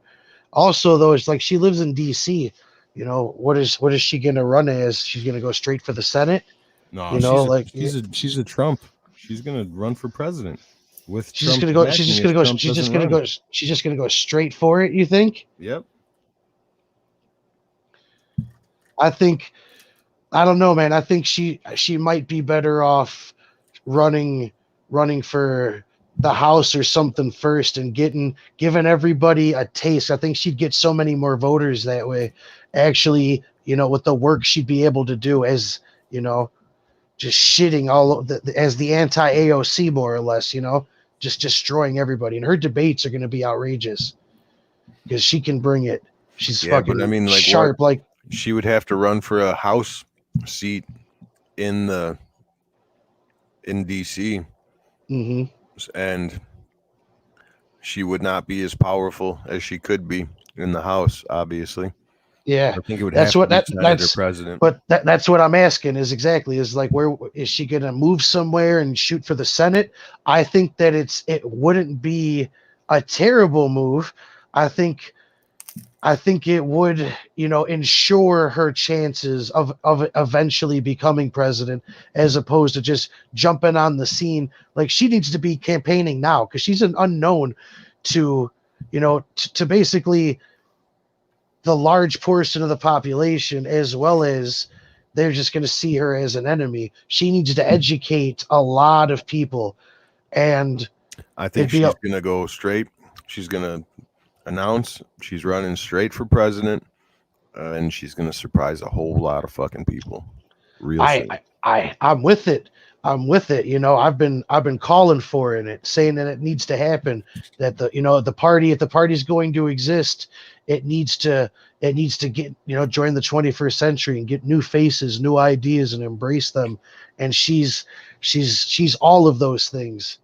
Also, though, it's like she lives in DC. What is she gonna run as? She's gonna go straight for the Senate. No, You know, she's a like she's a Trump. She's going to run for president with she's just Trump's gonna go. She's backing just if gonna go. Trump She's just doesn't gonna run. go. She's just gonna go straight for it. You think? Yep. I think. I don't know, man. I think she might be better off running running for the house or something first and giving everybody a taste. I think she'd get so many more voters that way. Actually, with the work she'd be able to do, as you know, just shitting as the anti AOC, more or less. Just destroying everybody. And her debates are going to be outrageous because she can bring it. She's Yeah, but I fucking mean, like, what sharp. Like, she would have to run for a House seat in the in DC, hmm and she would not be as powerful as she could be in the House. Obviously, yeah, I think it would that's have to what be that Senate or that's. President. But that's what I'm asking is like, where is she gonna move somewhere and shoot for the Senate? I think that it wouldn't be a terrible move. I think I think it would, ensure her chances of eventually becoming president, as opposed to just jumping on the scene. Like, she needs to be campaigning now because she's an unknown to, to basically the large portion of the population, as well as they're just going to see her as an enemy. She needs to educate a lot of people, and I think it'd be a, she's gonna go straight. She's gonna announce she's running straight for president, and she's gonna surprise a whole lot of fucking people real I, soon. I'm with it. I'm with it. I've been calling for it, saying that it needs to happen. That if the party's going to exist, it needs to get, join the 21st century and get new faces, new ideas, and embrace them. And she's all of those things.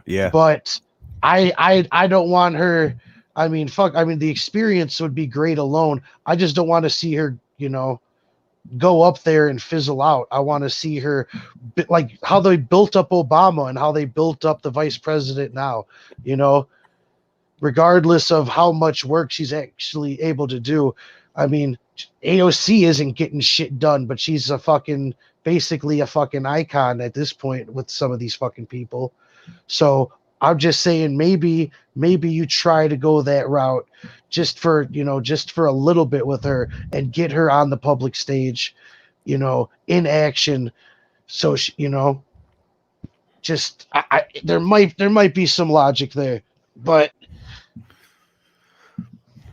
Yeah, But I don't want her. I mean, fuck. I mean, the experience would be great alone. I just don't want to see her, go up there and fizzle out. I want to see her, like how they built up Obama and how they built up the vice president now, you know, regardless of how much work she's actually able to do. I mean, AOC isn't getting shit done, but she's basically a fucking icon at this point with some of these fucking people. So I'm just saying, maybe you try to go that route just for a little bit with her and get her on the public stage, in action. So just there might be some logic there, but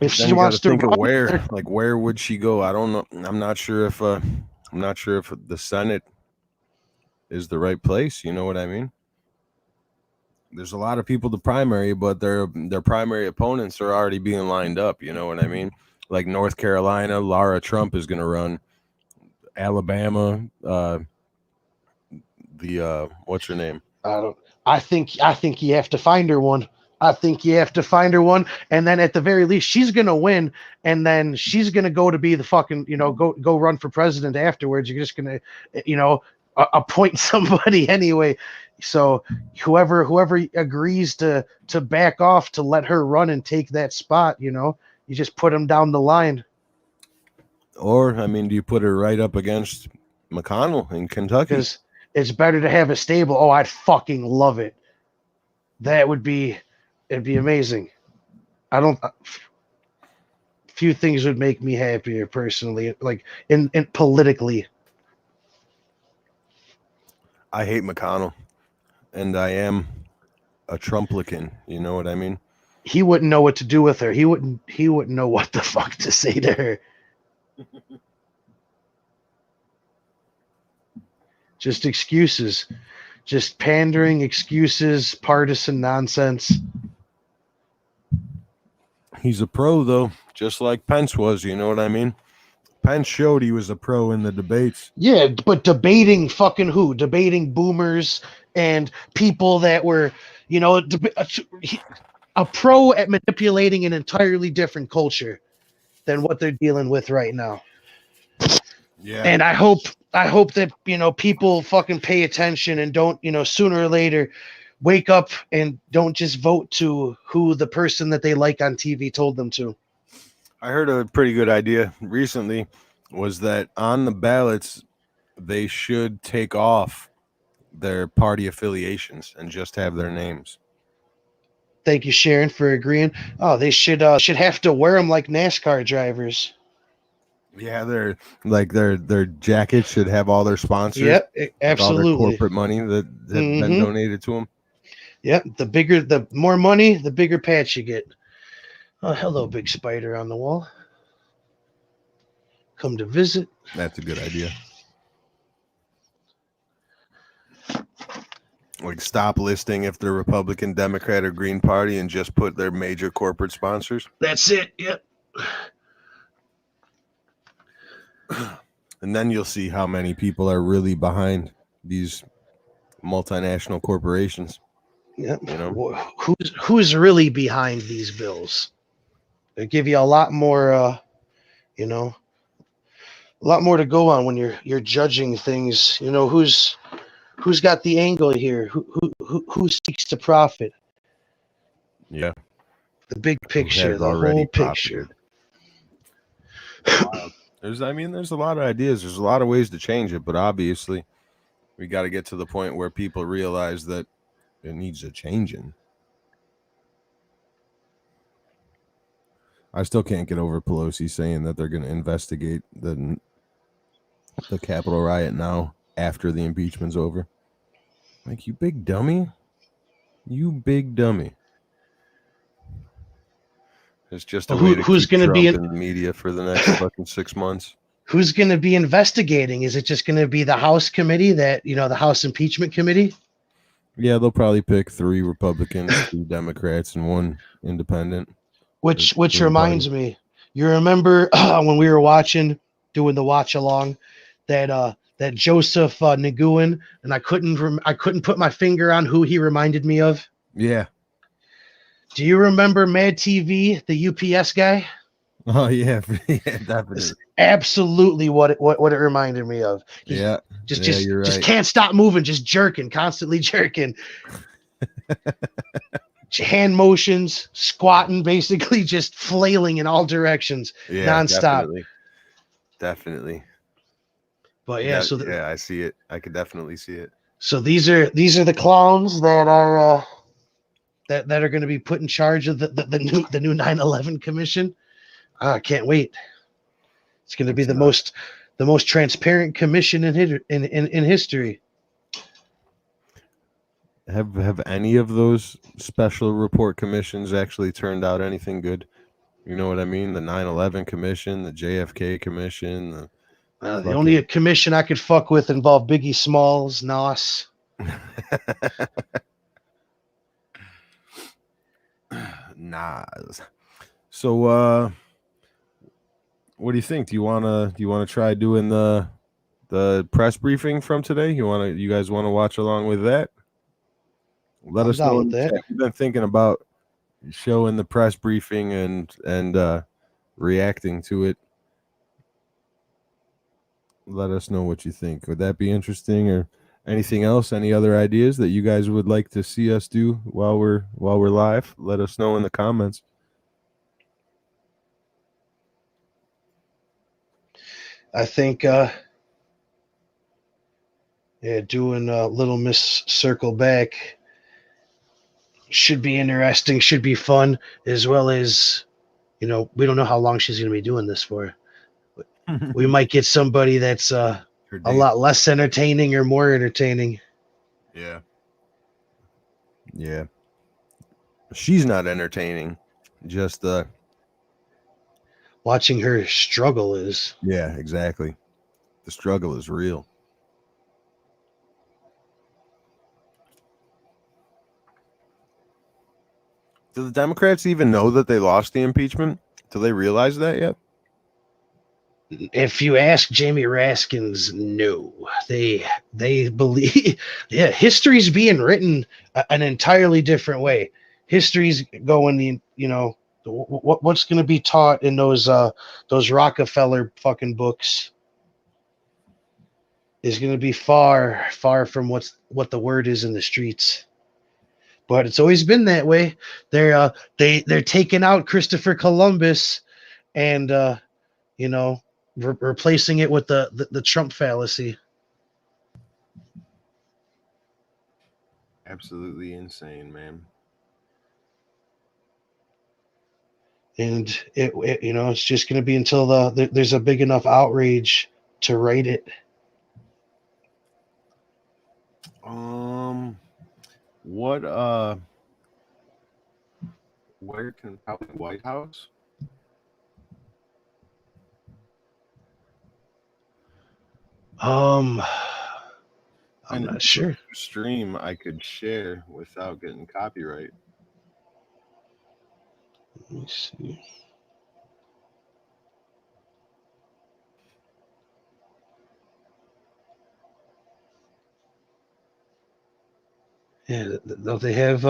if but then she you got to wants to think of run, where would she go? I don't know. I'm not sure if the Senate is the right place. You know what I mean? there's a lot of people to primary, but their primary opponents are already being lined up. You know what I mean? Like North Carolina, Laura Trump is going to run. Alabama, what's her name? I don't. I think you have to find her one. I think you have to find her one, and then at the very least, she's gonna win, and then she's gonna go to be the fucking, go run for president afterwards. You're just gonna, appoint somebody anyway. So whoever agrees to back off to let her run and take that spot, you just put them down the line. Or I mean, do you put her right up against McConnell in Kentucky? Because it's better to have a stable. Oh, I'd fucking love it. It'd be amazing. I don't. Few things would make me happier personally, like in politically. I hate McConnell, and I am a Trumplican. You know what I mean? He wouldn't know what to do with her. He wouldn't know what the fuck to say to her. Just excuses. Just pandering, excuses, partisan nonsense. He's a pro, though, just like Pence was. You know what I mean? Pence showed he was a pro in the debates. Yeah, but debating fucking who? Debating boomers and people that were, a pro at manipulating an entirely different culture than what they're dealing with right now. Yeah. And I hope that, people fucking pay attention and don't, sooner or later wake up and don't just vote to who the person that they like on TV told them to. I heard a pretty good idea recently was that on the ballots, they should take off their party affiliations and just have their names. Thank you, Sharon, for agreeing. Oh, they should have to wear them like NASCAR drivers. Yeah, their jackets should have all their sponsors. Yep, absolutely. All their corporate money that has been donated to them. Yep, the more money, the bigger patch you get. Oh, hello, big spider on the wall. Come to visit. That's a good idea. Like, stop listing if they're Republican, Democrat, or Green Party and just put their major corporate sponsors. That's it. Yep. And then you'll see how many people are really behind these multinational corporations. Yep. Who's really behind these bills? They give you a lot more, a lot more to go on when you're judging things. Who's got the angle here? Who seeks to profit? Yeah. The big picture, the whole picture. There's a lot of ideas. There's a lot of ways to change it, but obviously we got to get to the point where people realize that it needs a changing. I still can't get over Pelosi saying that they're going to investigate the Capitol riot now after the impeachment's over. Like, you big dummy. You big dummy. It's just a way to who's keep going to be in the media for the next fucking 6 months. Who's going to be investigating? Is it just going to be the House committee the House impeachment committee? Yeah, they'll probably pick 3 Republicans, 2 Democrats, and 1 independent. Which reminds me, you remember when we were doing the watch along, that Joseph Nguyen, and I couldn't put my finger on who he reminded me of. Yeah. Do you remember Mad TV, the UPS guy? Oh yeah, definitely. It's absolutely what it reminded me of. Just can't stop moving, just jerking, constantly jerking. Hand motions, squatting, basically just flailing in all directions, nonstop. Definitely. But yeah, I see it. I could definitely see it. So these are the clowns that are that are going to be put in charge of the new 9/11 commission. I can't wait. It's going to be the most transparent commission in history. Have any of those special report commissions actually turned out anything good? You know what I mean? The 9/11 commission, the JFK commission. The only commission I could fuck with involved Biggie Smalls, Nas. Nas. So, what do you think? Do you wanna try doing the press briefing from today? You guys wanna watch along with that? Let I'm us down know with in the that. chat. We've been thinking about showing the press briefing and reacting to it. Let us know what you think. Would that be interesting, or anything else? Any other ideas that you guys would like to see us do while we're live? Let us know in the comments. I think doing Little Miss Circle Back should be interesting, should be fun, as well as, we don't know how long she's going to be doing this for. We might get somebody that's a lot less entertaining or more entertaining. Yeah. Yeah. She's not entertaining. Just Watching her struggle is. yeah, exactly. The struggle is real. Do the Democrats even know that they lost the impeachment? Do they realize that yet? If you ask Jamie Raskins, no, they believe. Yeah, history's being written an entirely different way. History's going what's going to be taught in those Rockefeller fucking books is going to be far far from what the word is in the streets. But it's always been that way. They're taking out Christopher Columbus and you know, replacing it with the Trump fallacy. Absolutely insane, man. And it's just going to be until there's a big enough outrage to write it. What where can probably White House? I'm And not sure. stream I could share without getting copyright. Let me see. Yeah, don't they have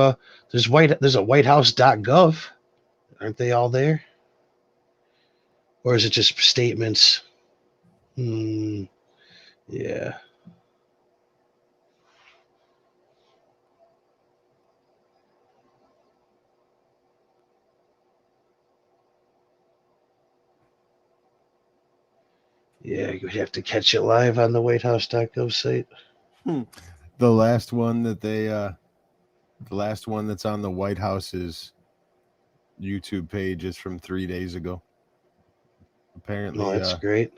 there's a whitehouse.gov. Aren't they all there? Or is it just statements? Yeah. Yeah, you would have to catch it live on the whitehouse.gov site. The last one that's on the White House's YouTube page is from 3 days ago. Apparently, Oh, that's great.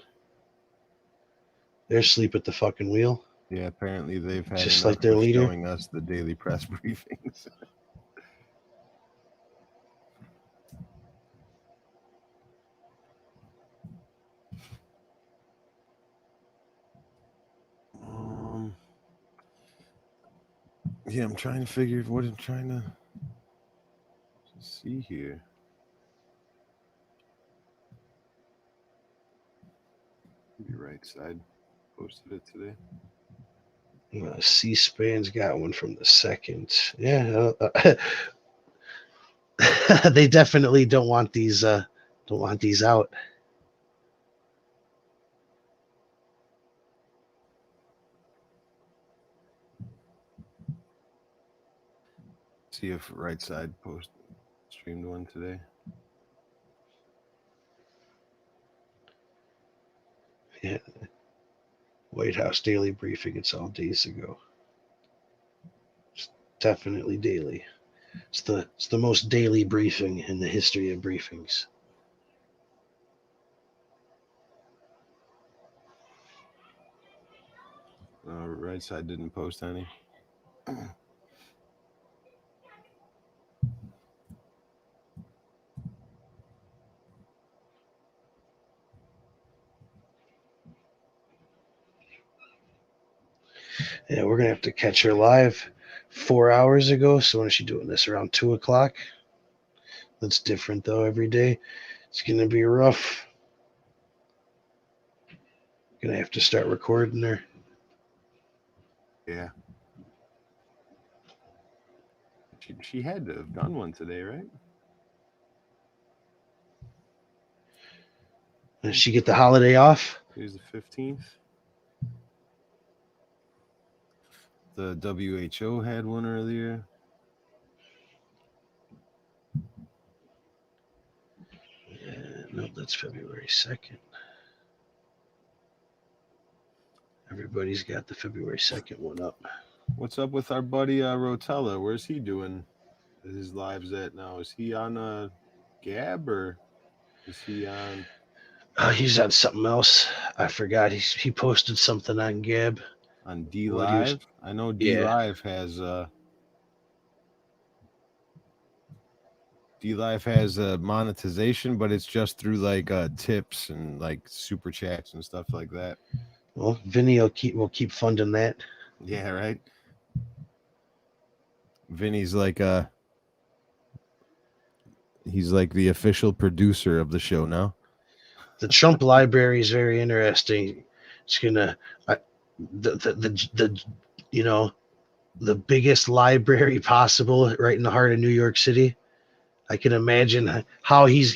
They're asleep at the fucking wheel. yeah, apparently they've had Just enough like their of leader. showing us the daily press briefings. Yeah, I'm trying to figure what I'm trying to see here. Your right side posted it today. C-SPAN's got one from the second. Yeah, they definitely don't want these out. See if right side post streamed one today. Yeah, White House daily briefing. It's all days ago. It's definitely daily. It's the most daily briefing in the history of briefings. Right side didn't post any. Yeah, we're gonna have to catch her live 4 hours ago. So when is she doing this? Around 2 o'clock. That's different though. Every day, it's gonna be rough. Gonna have to start recording her. Yeah. She had to have done one today, right? Does she get the holiday off? Today's the 15th. The WHO had one earlier. No, that's February 2nd. Everybody's got the February 2nd one up. What's up with our buddy Rotella? Where's he doing his lives at now? Is he on Gab or is he on He's on something else. I forgot. He posted something on Gab. D What he was? Live? I know D Yeah. Live has monetization, but it's just through like tips and like super chats and stuff like that. Well, Vinny will keep funding that. Yeah, right. Vinny's like he's like the official producer of the show now. The Trump library is very interesting. It's gonna the you know the biggest library possible right in the heart of New York City. I can imagine how he was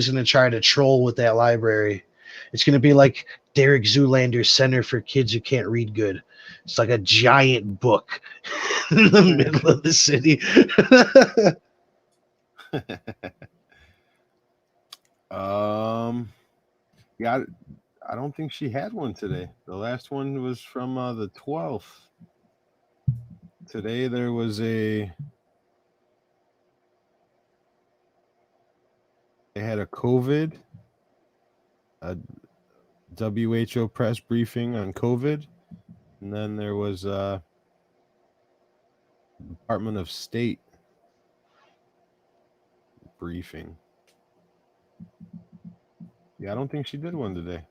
going to try to troll with that library. It's going to be like Derek Zoolander's Center for Kids Who Can't Read Good. It's like a giant book in the middle of the city. Yeah, I don't think she had one today. The last one was from the 12th. Today there was they had a COVID, a WHO press briefing on COVID, and then there was Department of State briefing. Yeah, I don't think she did one today.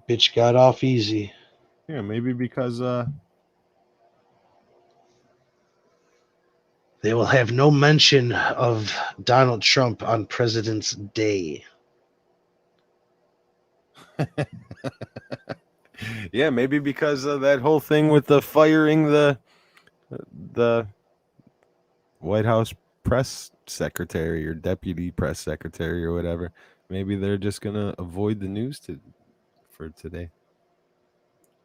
Bitch got off easy. Yeah, maybe because they will have no mention of Donald Trump on President's Day. yeah, maybe because of that whole thing with the firing the White House press secretary or deputy press secretary or whatever. Maybe they're just gonna avoid the news for today.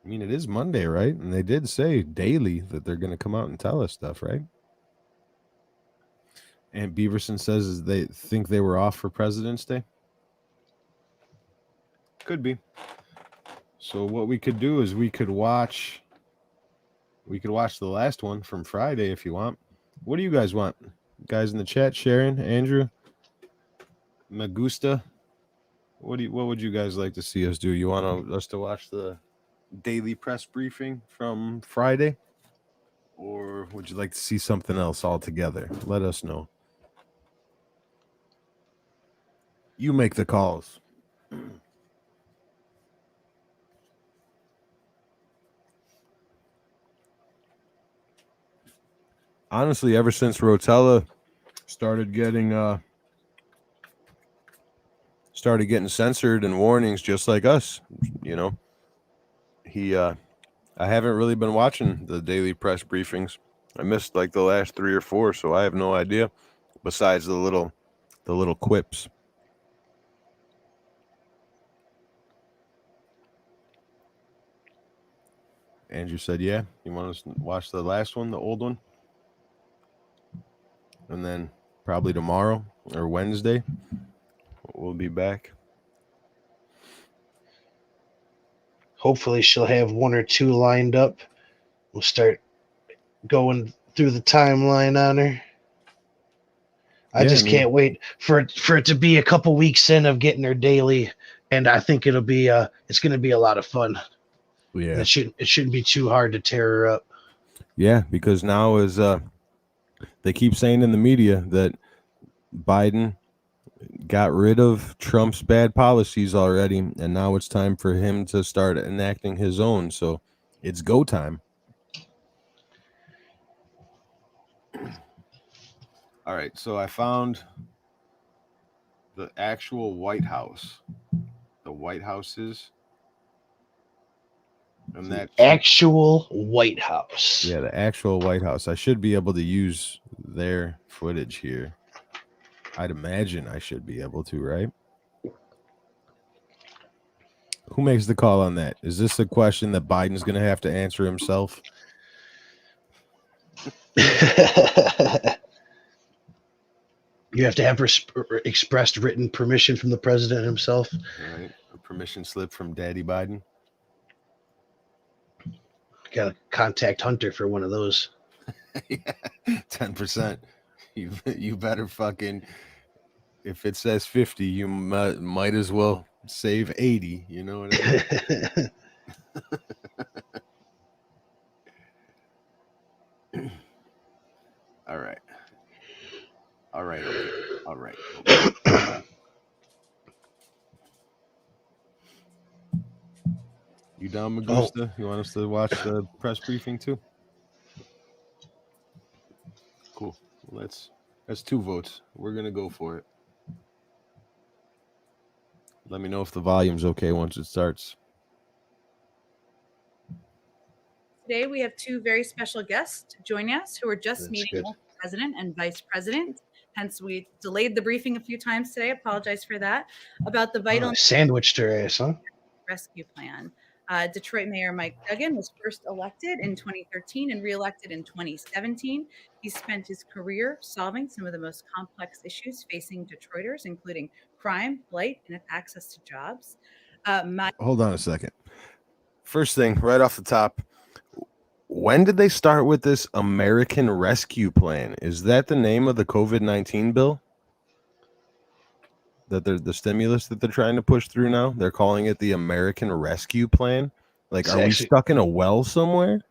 I mean, it is Monday, right? And they did say daily that they're gonna come out and tell us stuff, right? And Beaverson says they think they were off for President's Day. Could be. So what we could do is we could watch the last one from Friday if you want. What do you guys want? Guys in the chat, Sharon, Andrew, Magusta. What would you guys like to see us do? You want us to watch the daily press briefing from Friday? Or would you like to see something else altogether? Let us know. You make the calls. Honestly, ever since Rotella started getting censored and warnings just like us, you know, I haven't really been watching the daily press briefings. I missed like the last 3 or 4, so I have no idea besides the little quips. Andrew said, yeah, you want us to watch the last one, the old one? And then probably tomorrow or Wednesday, we'll be back. Hopefully she'll have one or two lined up. We'll start going through the timeline on her. I just can't wait for it to be a couple weeks in of getting her daily, and I think it's going to be a lot of fun. Yeah, it shouldn't be too hard to tear her up. Yeah, because now is they keep saying in the media that Biden got rid of Trump's bad policies already, and now it's time for him to start enacting his own. So it's go time. All right, so I found the actual White House. The White Houses. And that actual White House. Yeah, the actual White House. I should be able to use their footage here. I'd imagine I should be able to, right? Who makes the call on that? Is this a question that Biden's going to have to answer himself? You have to have expressed written permission from the president himself. All right. A permission slip from Daddy Biden. Got to contact Hunter for one of those. Yeah, 10%. You better fucking, if it says 50, you might as well save 80. You know what I mean? All right. All right. Okay. All right. Okay. You down, Magusta? You want us to watch the press briefing too? Cool. Well, that's 2 votes. We're gonna go for it. Let me know if the volume's okay once it starts. Today we have 2 very special guests joining us who are just meeting with the president and vice president. Hence, we delayed the briefing a few times today. Apologize for that. About the vital sandwiched her ass, huh? Rescue plan. Detroit Mayor Mike Duggan was first elected in 2013 and reelected in 2017. He spent his career solving some of the most complex issues facing Detroiters, including crime, blight, and access to jobs. Hold on a second. First thing, right off the top, when did they start with this American Rescue Plan? Is that the name of the COVID-19 bill? That they're the stimulus that they're trying to push through now? They're calling it the American Rescue Plan. Like, are we stuck in a well somewhere?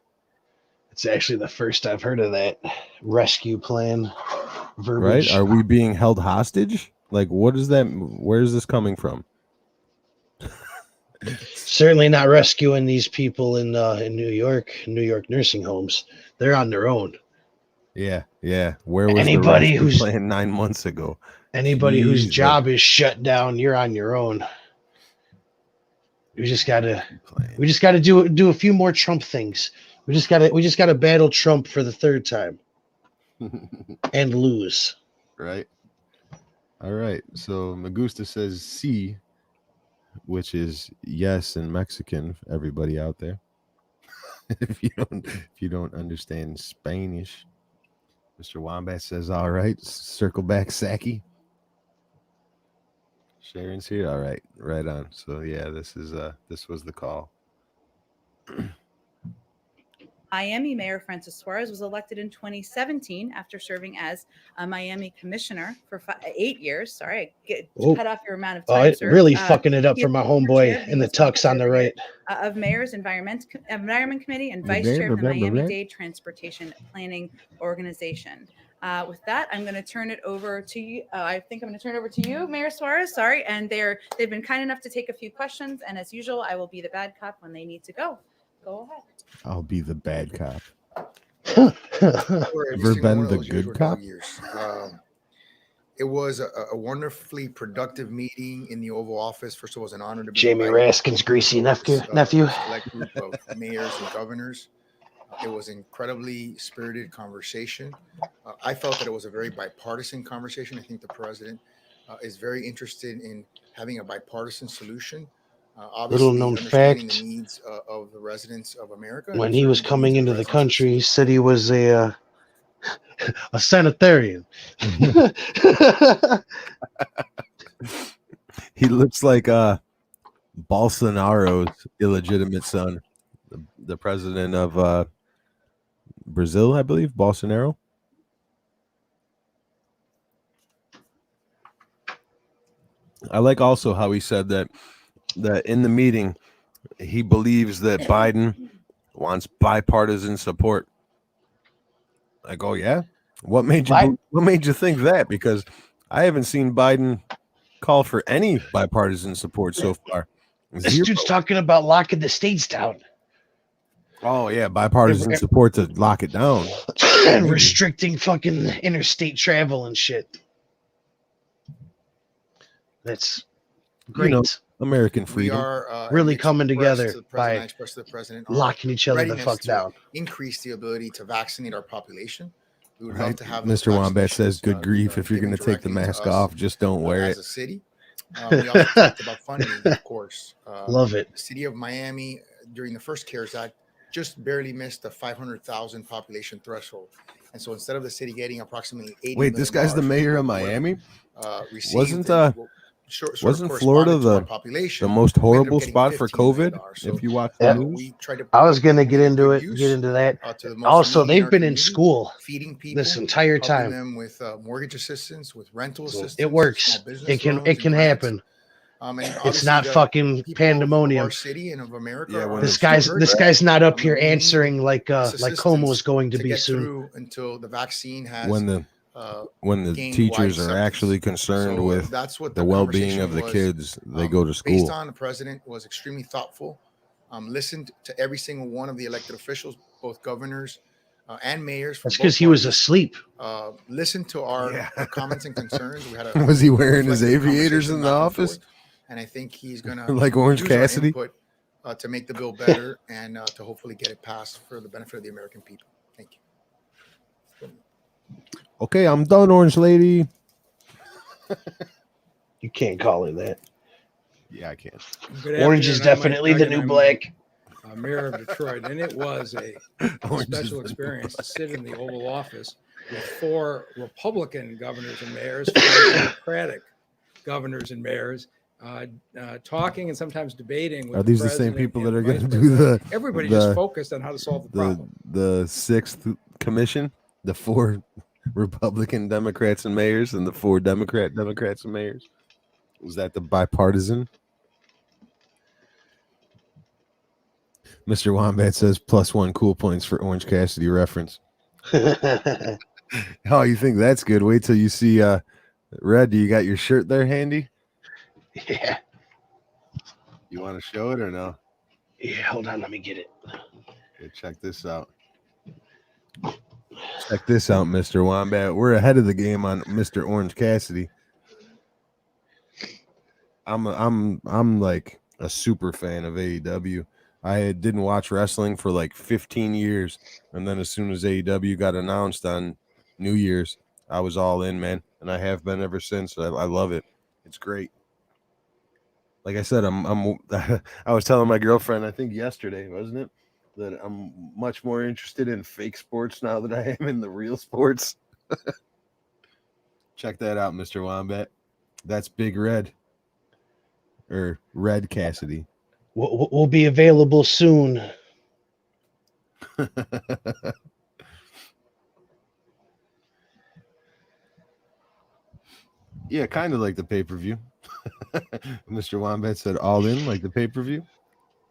It's actually the first I've heard of that rescue plan Right? verbiage. Are we being held hostage? Like, what is that? Where is this coming from? Certainly not rescuing these people in New York nursing homes. They're on their own. Yeah. Where was anybody the who's plan 9 months ago? Anybody whose job is shut down, you're on your own. We just gotta do a few more Trump things. We just gotta battle Trump for the 3rd time and lose. Right. All right. So Magusta says C, which is yes in Mexican. Everybody out there, if you don't understand Spanish, Mr. Wombat says all right. Circle back, Saki. Sharon's here. All right, right on. So yeah, this was the call. Miami Mayor Francis Suarez was elected in 2017 after serving as a Miami commissioner for 8 years. Sorry, cut off your amount of time, sir. Really fucking it up for my homeboy in the tux on the right. Of Mayor's Environment Committee and Vice Chair of the Miami-Dade Transportation Planning Organization. With that, I'm going to turn it over to you. I think I'm going to turn it over to you, Mayor Suarez. Sorry. And they've been kind enough to take a few questions. And as usual, I will be the bad cop when they need to go. Go ahead. I'll be the bad cop. Ever been the good cop? It was a wonderfully productive meeting in the Oval Office. First of all, it was an honor to be Jamie Raskin's greasy nephew. Select group of mayors and governors. It was an incredibly spirited conversation. I felt that it was a very bipartisan conversation. I think the president is very interested in having a bipartisan solution. Little known fact, the needs of the residents of America. When he was coming into the country, he said he was a sanitarian. He looks like Bolsonaro's illegitimate son, the president of Brazil, I believe, Bolsonaro. I like also how he said that in the meeting, he believes that Biden wants bipartisan support. Like, oh yeah, what made you think that? Because I haven't seen Biden call for any bipartisan support so far. This dude's talking about locking the states down. Oh yeah, bipartisan support to lock it down. and restricting fucking interstate travel and shit. That's great. American We freedom. are Really I coming together expressed to the president, by I expressed to the president our locking each other the readiness fuck to down. increase the ability to vaccinate our population. We would Right. love to have those Mr. Wombat says, vaccinations, "Good grief! If you're given going to take the directly to mask us, off, just don't wear as it." a city. We also talked about funding, of course. Love it. The city of Miami, during the first CARES Act, just barely missed the 500,000 population threshold. And so instead of the city getting approximately $80 Wait, this guy's the mayor of Miami? received, Wasn't Florida to our the population, most we ended up horrible getting spot for $15 million. COVID? So, If you watch the Yeah. news, we tried to I was gonna put get money to into good it, use, get into that. to the most Also, needy in they've our been in community, school feeding people this entire helping time. them with mortgage assistance, with rental So assistance, it works. small business It can loans it and can grants. happen. And It's obviously not the fucking people of pandemonium. our city and of America Yeah, when are the- still This hurting. guy's not up And here we need answering like this Como is assistance going to to be get soon. through until the vaccine has when the gained teachers wide are acceptance. actually concerned So with that's what the the well-being conversation of the was, kids, they go to based school. on. The president was extremely thoughtful, listened to every single one of the elected officials, both governors and mayors from That's both because he was parties. asleep. Listened to our Yeah. comments and concerns. We had a Was he wearing his reflective aviators conversation in the back and office? forth, and I think he's gonna Like Orange use our Cassidy? input to make the bill better and to hopefully get it passed for the benefit of the American people. Thank you. Okay, I'm done, Orange Lady. You can't call it that. Yeah, I can. Good Orange is afternoon. I'm Mike definitely the Duggan. new I'm black. Mayor of Detroit, and it was a Orange is special the- experience to sit in the Oval Office with 4 Republican governors and mayors, 4 Democratic governors and mayors, talking and sometimes debating with Are these the same president people and that are vice going to do president. Everybody just the focused on how to solve the problem. the sixth commission, the 4 Republican Democrats and mayors, and the 4 Democrats and mayors? Was that the bipartisan? Mr. Wombat says +1 cool points for Orange Cassidy reference. Oh, you think that's good? Wait till you see Red. Do you got your shirt there handy? Yeah. You want to show it or no? Yeah, hold on, let me get it. Here, check this out. Check this out, Mr. Wombat. We're ahead of the game on Mr. Orange Cassidy. I'm like a super fan of AEW. I didn't watch wrestling for like 15 years, and then as soon as AEW got announced on New Year's, I was all in, man, and I have been ever since. I love it. It's great. Like I said, I was telling my girlfriend, I think yesterday, wasn't it, that I'm much more interested in fake sports now than I am in the real sports. Check that out, Mr. Wombat. That's Big Red. Or Red Cassidy. We'll be available soon. Yeah, kind of like the pay-per-view. Mr. Wombat said all in like the pay-per-view.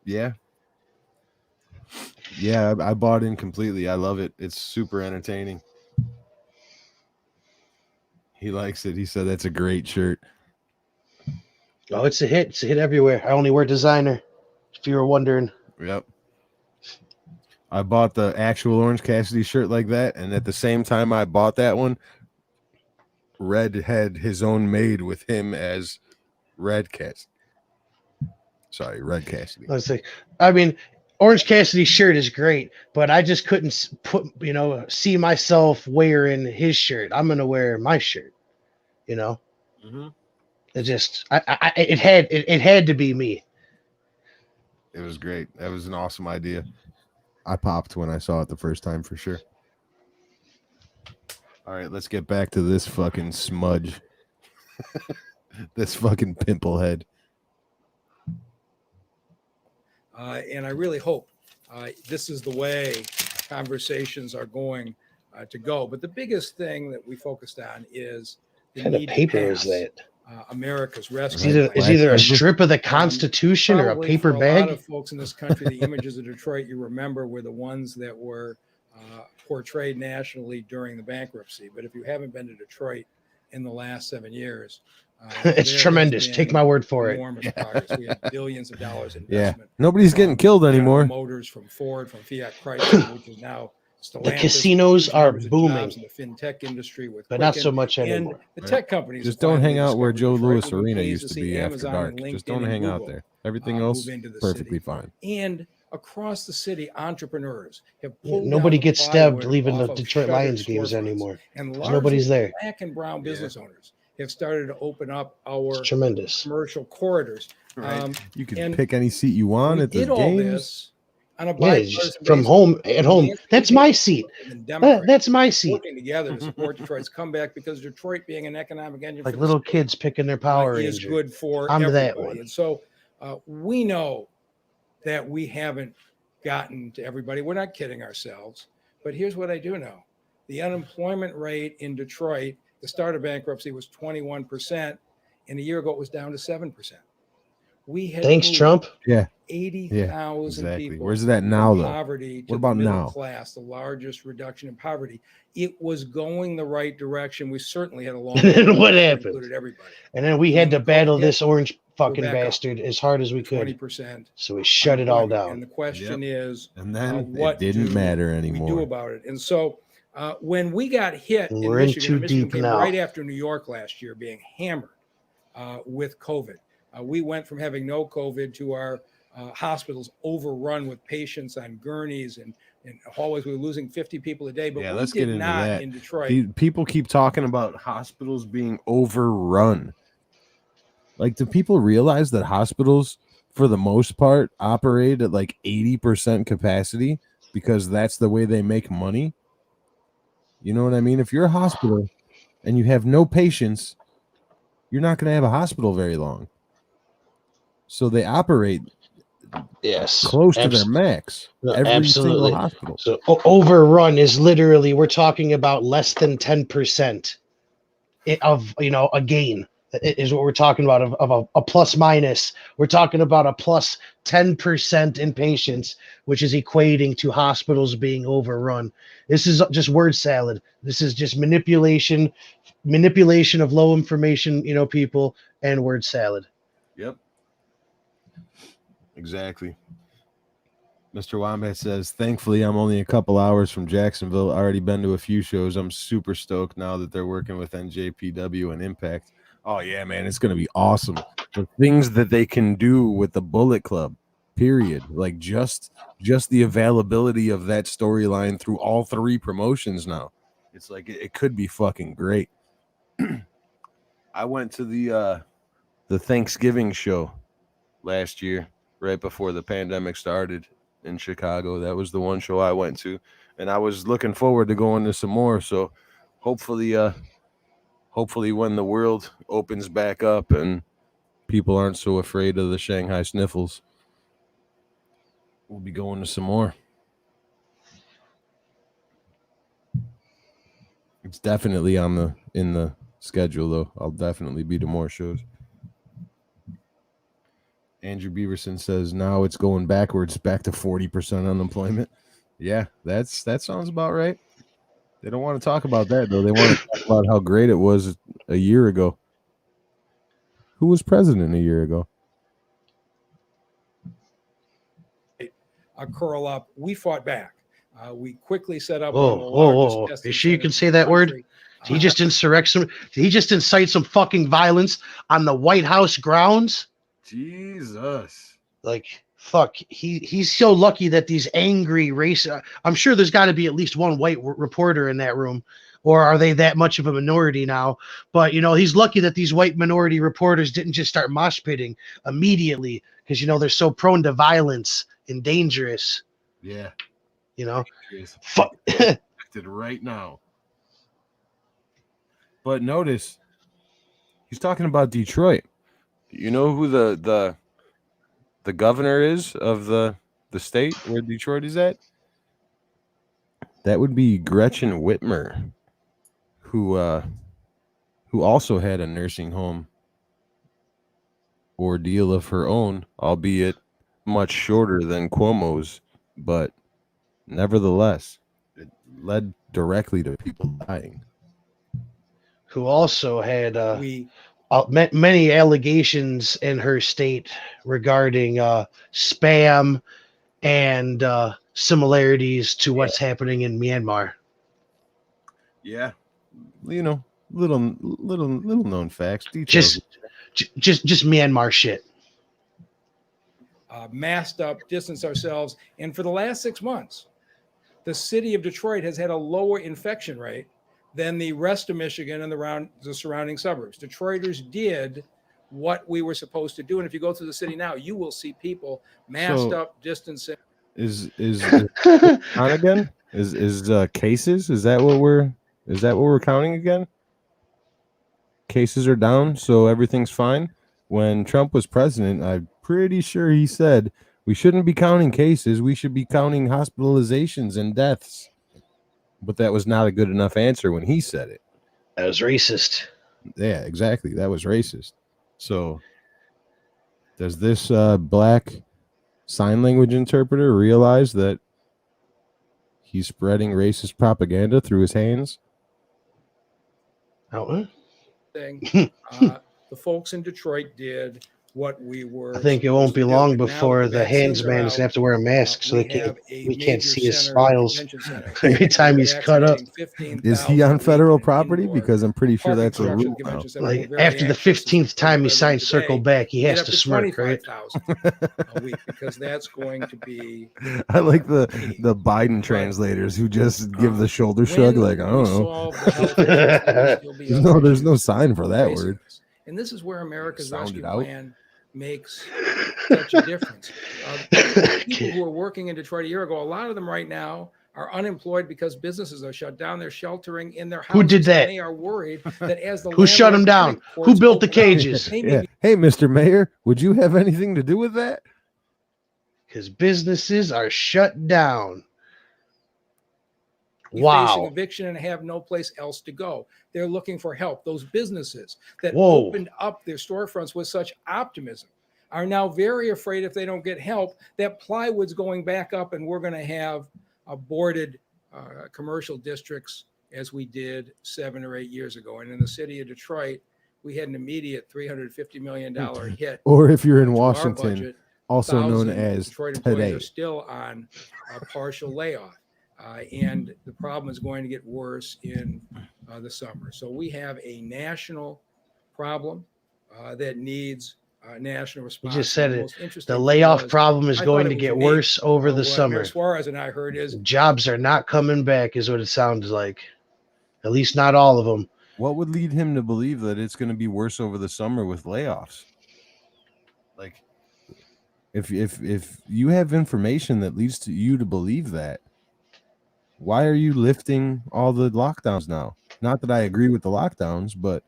Yeah. Yeah, I bought in completely. I love it. It's super entertaining. He likes it. He said that's a great shirt. Oh, it's a hit. It's a hit everywhere. I only wear designer, if you were wondering. Yep. I bought the actual Orange Cassidy shirt like that, and at the same time I bought that one, Red had his own made with him as Red Cassidy. Sorry, Red Cassidy. Let's see. I mean, Orange Cassidy's shirt is great, but I just couldn't see myself wearing his shirt. I'm gonna wear my shirt. Mm-hmm. It just, it had to be me. It was great. That was an awesome idea. I popped when I saw it the first time for sure. All right, let's get back to this fucking smudge. This fucking pimple head. And I really hope this is the way conversations are going to go. But the biggest thing that we focused on is the What kind of need to paper is pass, that? America's It's rescue plan. either a strip of the Constitution or a Probably paper for bag. a lot of folks in this country, the images of Detroit you remember were the ones that were portrayed nationally during the bankruptcy. But if you haven't been to Detroit in the last 7 years. It's there tremendous. has Take been my word for it. enormous progress. We have billions of dollars Yeah, investment. nobody's getting from killed General anymore. Motors, from Ford, from Fiat Chrysler, which is now Stellantis. The casinos Huge are numbers of booming, jobs in the fintech industry with but not Quicken, so much and anymore. the Right. tech companies. Just have don't hang finally out where discovered Joe Detroit. Louis We've been Arena pleased used to see be after Amazon dark. and LinkedIn Just don't and hang out Google, there. Everything move else into the perfectly city. fine. And across the city, entrepreneurs have Yeah, pulled nobody down the gets stabbed plywood leaving the off of Detroit shuttered Lions games storefronts, anymore. and Because largely nobody's there. Black and brown Yeah. business owners have started to open up It's our tremendous. commercial corridors. Right. You can And pick any seat you want we at the did all games. this on a Yeah, it's just bipartisan from basis. home at home. Nancy That's Pelosi my seat. and Democrats That's my seat. working together to support Detroit's comeback, because Detroit, being an economic engine Like for little the state, kids picking their Power is Ranger. good for I'm that everybody. one. And so we know that we haven't gotten to everybody. We're not kidding ourselves. But here's what I do know. The unemployment rate in Detroit, the start of bankruptcy, was 21%, and a year ago it was down to 7%. We had Thanks, moved Trump. Yeah. 80,000 Exactly. people. Where's that now, from though? poverty to What about the middle now? class, the largest reduction in poverty. It was going the right direction. We certainly had a long And then way to what go. That happened? included everybody. And then we And had then to when COVID battle hit, this orange fucking back up bastard as hard as we could. 20%. So we shut it all unemployment. down. And the question is, And then it what didn't do matter we do anymore. about it? And so when we got hit And in we're in Michigan, too and Michigan deep came now. right after New York last year being hammered with COVID. We went from having no COVID to our hospitals overrun with patients on gurneys and hallways. We were losing 50 people a day, but Yeah, we let's get did into not that. in Detroit. People keep talking about hospitals being overrun. Like, do people realize that hospitals, for the most part, operate at like 80% capacity because that's the way they make money? You know what I mean? If you're a hospital and you have no patients, you're not going to have a hospital very long. So they operate close to their max. Every Absolutely. single hospital. So overrun is literally, we're talking about less than 10% of, a gain is what we're talking about of a plus minus. We're talking about a plus 10% in patients, which is equating to hospitals being overrun. This is just word salad. This is just manipulation of low information, people, and word salad. Yep. Exactly. Mr. Wombat says, thankfully, I'm only a couple hours from Jacksonville. Already been to a few shows. I'm super stoked now that they're working with NJPW and Impact. Oh, yeah, man. It's going to be awesome. The things that they can do with the Bullet Club, period. Like, just the availability of that storyline through all three promotions now. It's like, it could be fucking great. I went to the Thanksgiving show last year, right before the pandemic started in Chicago. That was the one show I went to, and I was looking forward to going to some more. So hopefully when the world opens back up and people aren't so afraid of the Shanghai sniffles, we'll be going to some more. It's definitely in the schedule, though. I'll definitely be to more shows. Andrew Beaverson says now it's going backwards, back to 40% unemployment. Yeah, that sounds about right. They don't want to talk about that, though. They want to talk about how great it was a year ago. Who was president a year ago? Curl up. We fought back. We quickly set up Whoa. You sure you can say that word? Did he just incite some fucking violence on the White House grounds? Jesus. Like, fuck. He's so lucky that these angry race. I'm sure there's got to be at least one white reporter in that room, or are they that much of a minority now? But he's lucky that these white minority reporters didn't just start mosh pitting immediately, because they're so prone to violence and dangerous. Yeah. Fuck. Right now. But notice, he's talking about Detroit. You know who the governor is of the state where Detroit is at? That would be Gretchen Whitmer, who also had a nursing home ordeal of her own, albeit much shorter than Cuomo's, but nevertheless, it led directly to people dying. who also had We many allegations in her state regarding spam and similarities to what's happening in Myanmar. Yeah, you know, little known facts, details. Just Myanmar shit. masked up, distanced ourselves. And for the last 6 months, the city of Detroit has had a lower infection rate than the rest of Michigan and the surrounding suburbs. Detroiters did what we were supposed to do. And if you go through the city now, you will see people masked up, distancing. Is on again? Is cases? Is that what we're counting again? Cases are down, so everything's fine. When Trump was president, I'm pretty sure he said we shouldn't be counting cases, we should be counting hospitalizations and deaths. But that was not a good enough answer when he said it. That was racist. Yeah, exactly. That was racist. So does this black sign language interpreter realize that he's spreading racist propaganda through his hands? Oh, The folks in Detroit did what we were. I think it won't be supposed to do. long And now before the vaccines are handsman is out. gonna have to wear a mask so We they have we can't major see his center, smiles convention center. every time he's cut up. Vaccinating Is he 15,000 on a week federal in property? indoor Because I'm pretty sure parking that's a structure at the rule now. convention center. Like We're very after the anxious, as 15th the time he president signed today, circle back, he get has up to smirk, right? 25,000 a week, because that's going to be. I like the key. Biden translators who just give the shoulder shrug, like, I When we don't know. solve the health issues, there will still be other There's no issues sign for that facing word. us. And this is where America's Sound Rescue it out. Plan makes such a difference. People who were working in Detroit a year ago, a lot of them right now are unemployed because businesses are shut down. They're sheltering in their houses. Who did that? And they are worried that as the Who shut him down? Who built the cages? Yeah. Hey, Mr. Mayor, would you have anything to do with that? Because businesses are shut down. Facing Wow. eviction and have no place else to go. They're looking for help. Those businesses that Whoa. opened up their storefronts with such optimism are now very afraid if they don't get help that plywood's going back up and we're going to have aborted commercial districts as we did 7 or 8 years ago. And in the city of Detroit, we had an immediate $350 million hit. Or if you're in to our Washington, budget. also known 1,000 as Detroit employees today. are still on a partial layoff. And the problem is going to get worse in the summer. So we have a national problem that needs national You response. just said And it. most interesting The thing layoff was, problem is I going thought to it was get unique. worse over the What summer. Mayor Suarez and I heard is Jobs are not coming back, is what it sounds like. At least not all of them. What would lead him to believe that it's going to be worse over the summer with layoffs? Like, if you have information that leads to you to believe that, why are you lifting all the lockdowns now? Not that I agree with the lockdowns, but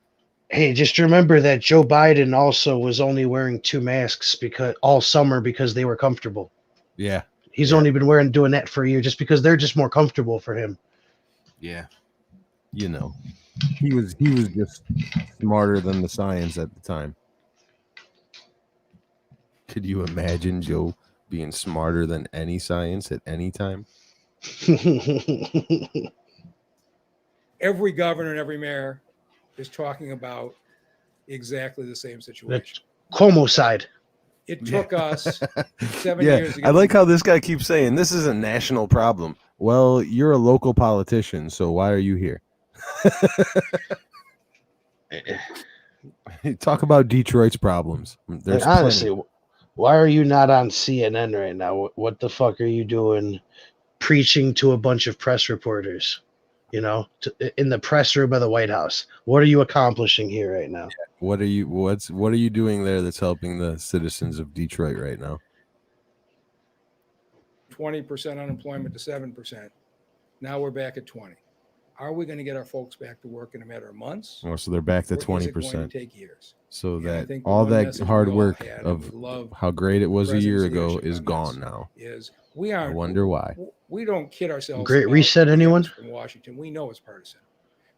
Hey, just remember that Joe Biden also was only wearing 2 masks because all summer because they were comfortable. yeah, He's Yeah. only been doing that for a year just because they're just more comfortable for him. yeah, you know, he was just smarter than the science at the time. Could you imagine Joe being smarter than any science at any time? every governor and every mayor is talking about exactly the same situation. Cuomocide. It took us 7 Yeah, years to I get like how this guy keeps saying this is a national problem. Well, you're a local politician, so why are you here? Talk about Detroit's problems. There's Like, honestly, plenty. why are you not on CNN right now? What the fuck are you doing preaching to a bunch of press reporters, in the press room of the White House? What are you accomplishing here right now? What are you doing there that's helping the citizens of Detroit right now? 20% unemployment to 7%. Now we're back at 20. Are we going to get our folks back to work in a matter of months? Well, so they're back to Or is it going 20%. to take years? So And I that think the all one that message hard we all work had, of and we love how great it was a year President's ago leadership is on gone this, now. is we I aren't. wonder why. We don't kid ourselves. Great about reset, the anyone? answers from Washington. We know it's partisan,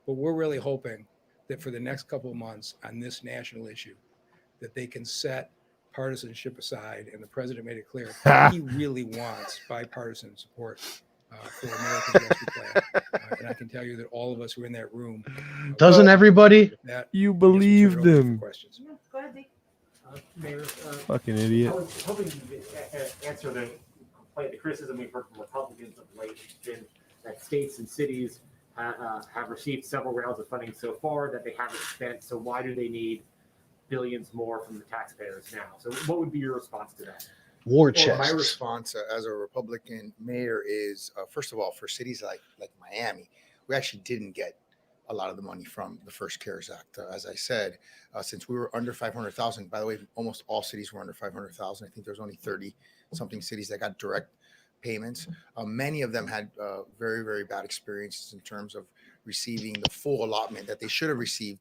but we're really hoping that for the next couple of months on this national issue, that they can set partisanship aside. And the president made it clear he really wants bipartisan support for America's Rescue Plan. And I can tell you that all of us who are in that room. Doesn't everybody? That, You I guess we'll turn it believed over for him. questions. Go ahead, Zeke. Mayor, Fucking I idiot. was hoping you could answer the complaint, the criticism we've heard from Republicans of late has been that states and cities have received several rounds of funding so far that they haven't spent. So why do they need billions more from the taxpayers now? So what would be your response to that? War Well, my chests. response as a Republican mayor is, first of all, for cities like Miami, we actually didn't get a lot of the money from the first CARES Act. As I said, since we were under 500,000, by the way, almost all cities were under 500,000. I think there's only 30 something cities that got direct payments. Many of them had very, very bad experiences in terms of receiving the full allotment that they should have received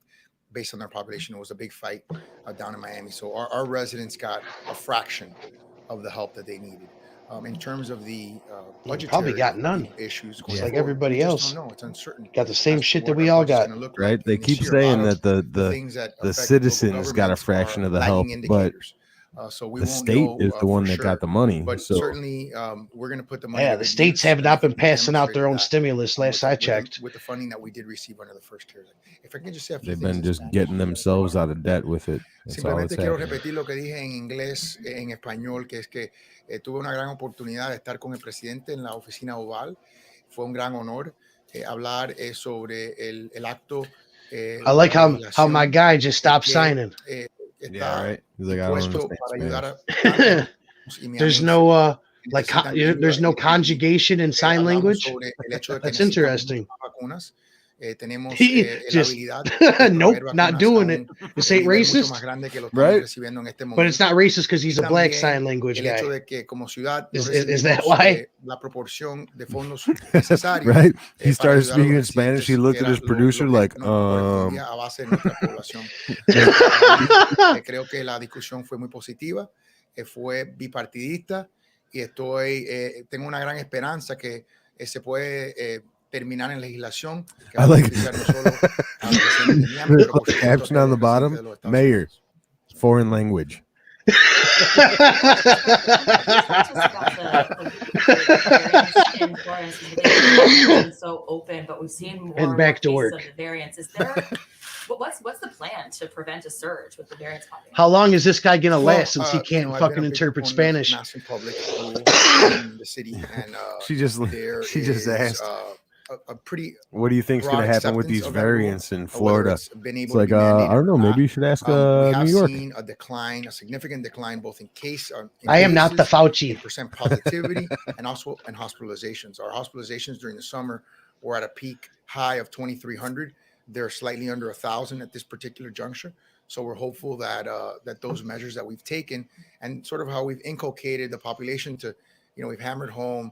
based on their population. It was a big fight down in Miami. So our residents got a fraction of the help that they needed. In terms of the budgetary probably got none. issues, Just like everybody we just else. don't know. It's uncertain. Got the same as to shit that what we our all budget's got. gonna look Right? like They in this keep year. A lot saying of that the things that the affect citizens local got a governments fraction are of the lagging help, but indicators. So we the won't state know, is the one for that sure. got the money. But So certainly, we're going to put the money. Yeah, to the good states use, have and not I think been we passing out their own demonstrated that, stimulus last I checked. with the funding that we did receive under the first CARES Act. If I can just say a few they've things been in just Spanish. getting themselves out of debt with it. That's all Simplemente that's quiero happening. repetir lo que dije en inglés, en español, que es que tuve una gran oportunidad de estar con el presidente en la oficina oval. Fue un gran honor hablar sobre el acto. I like how my guy just stopped signing. Yeah, right. He's like, I don't Dispuesto understand para Spanish. ayudar a There's no there's no conjugation in sign language. That's interesting. Vacunas. Tenemos He la just habilidad de nope, proveer not vacunas doing a it. un This ain't nivel mucho racist, más grande que lo estamos Right? recibiendo en este but it's not momento. racist because he's a black sign language El guy. hecho de que como ciudad no Is that recibimos, why? La proporción de fondos necesarios, Right? He para started ayudar a los speaking in Spanish. He residentes, looked que at era his producer lo que like, nos correspondía a base de nuestra población. Creo que la discusión fue muy positiva, fue bipartidista y tengo una gran esperanza que se puede terminar en legislación que I va a like beneficiar no solo a los residentes de Miami, pero por the supuesto a caption todos on the los bottom. residentes de los Estados Mayor, Unidos. foreign language. So open, but we've seen more And back to cases work. of the variants. Is there what's the plan to prevent a surge with the variants population? How long is this guy gonna Well, last since he can't I've been fucking a big interpret proponent of Spanish? mask in public rule in the city, and She just asked, a pretty what do you think's going to broad happen with acceptance these of that rule, variants in whether Florida? it's been able It's to like, be mandated I don't know. or Maybe not. you should ask We New have York. seen a decline, a significant decline, both in I am not the cases, Fauci. in percent positivity, and also in hospitalizations. Our hospitalizations during the summer were at a peak high of 2,300. They're slightly under 1,000 at this particular juncture. So we're hopeful that that those measures that we've taken and sort of how we've inculcated the population to, we've hammered home,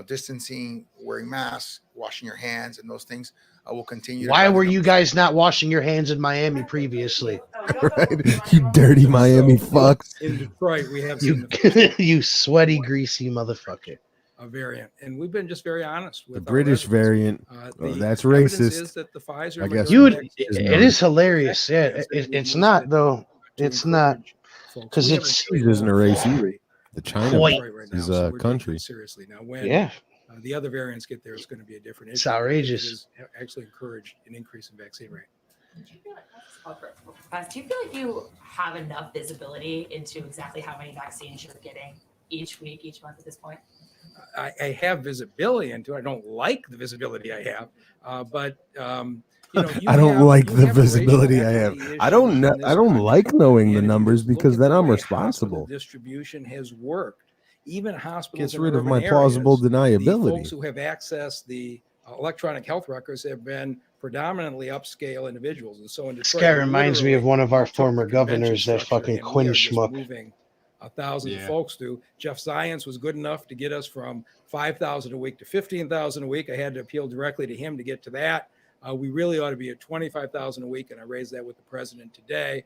distancing, wearing masks, washing your hands, and those things will continue. Why were you guys not washing your hands in Miami previously? Right? You dirty Miami fucks. In Detroit, we have You seen you sweaty, greasy motherfucker. a variant, and we've been just very honest The with British our residents. variant. The That's evidence racist. is that the Pfizer I guess Moderna Dude, vaccines it is hilarious. Yeah, it's not though. to It's not encourage folks. 'cause We have it's- a very Cheese isn't a low race fall either. rate The in China Quite. Detroit right now, is so a we're taking country. it seriously. Now, when yeah. the other variants get there, it's going to be a different issue. It's outrageous. It has actually encouraged an increase in vaccine rate. Do you feel like you have enough visibility into exactly how many vaccines you're getting each week, each month at this point? I have visibility into it. I don't like the visibility I have, but I don't like the visibility I have. I don't know. I don't like knowing the numbers because then I'm responsible. Distribution has worked. Even hospitals Gets in rid of urban my plausible areas, the folks deniability. who have accessed the electronic health records have been predominantly upscale individuals, and so in This Detroit, guy we reminds me of literally one of our took the former convention governors, that structure, fucking and we Quinn are just schmuck. moving thousands Yeah. of folks through. Jeff Zients was good enough to get us from 5,000 a week to 15,000 a week. I had to appeal directly to him to get to that. We really ought to be at 25,000 a week, and I raised that with the president today.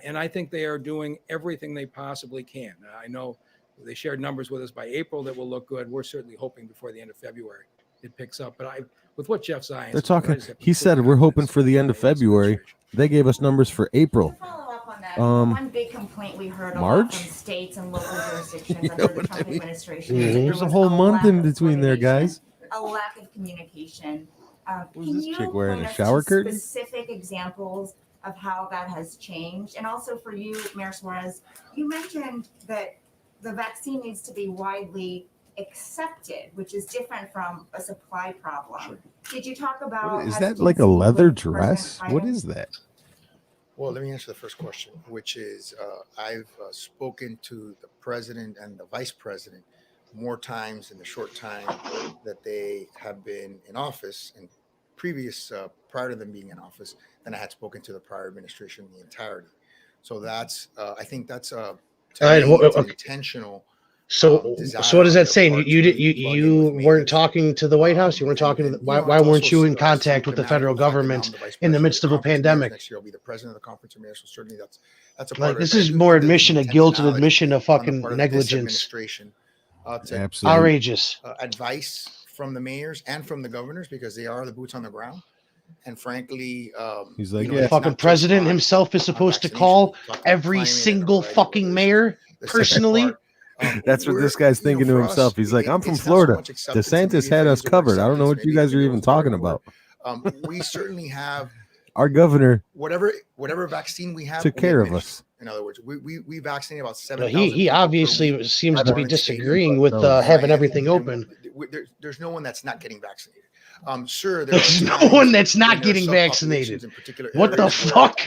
And I think they are doing everything they possibly can. I know they shared numbers with us by April that will look good. We're certainly hoping before the end of February it picks up. But with what Jeff Zients, They're talking. He said we're hoping for the end of February. They gave us numbers for April. To follow up on that, Um, one big complaint we heard a March? lot from states and local jurisdictions You know under the what I Trump mean? administration. Mhm. is that there There's a was whole month lack in of between there, coordination, guys. A lack of communication Who's Can this you chick wearing point a us shower to curtain? specific examples of how that has changed? And also for you, Mayor Suarez, you mentioned that the vaccine needs to be widely accepted, which is different from a supply problem. Sure. Did you talk about Is that like a leather dress? What is that? Well, let me answer the first question, which is I've spoken to the president and the vice president more times in the short time that they have been in office and prior to them being in office than I had spoken to the prior administration in the entirety. So that's I think that's to right, me, it's an okay. intentional So desire so what does on that their say? part You to did really plug in with you weren't mayors. talking to the White House? You weren't talking to the, why weren't you in contact with the federal government in the midst of a pandemic? Next year, I'll be the president of the conference of mayors, so certainly that's a part Like, of it. this But I is do more think that there's admission an of guilt and intentionality admission of on the fucking part of this negligence. administration to Absolutely. Outrageous. advice from the mayors and from the governors because they are the boots on the ground. And frankly, He's like, you know, yeah. The it's fucking not just president on himself is supposed to vaccination. call We talked about every climate and a single variety of fucking others. mayor The second personally. part, That's what we're- this guy's you know, thinking to for himself. us, He's like, I'm from it's not so Florida. much acceptance, and DeSantis maybe if I had us use the word covered. I don't know acceptance, what you maybe guys are maybe even it's the talking right word. about. We certainly have Our governor whatever vaccine we have took we care of administer. us. In other words, we vaccinate about Well, 7,000 he people per obviously week seems to be during state disagreeing with So- having and- everything and open. there's no one that's not getting vaccinated. Sure, there There's are no times one that's when not there are getting subpopulations vaccinated. in particular What the areas where, fuck?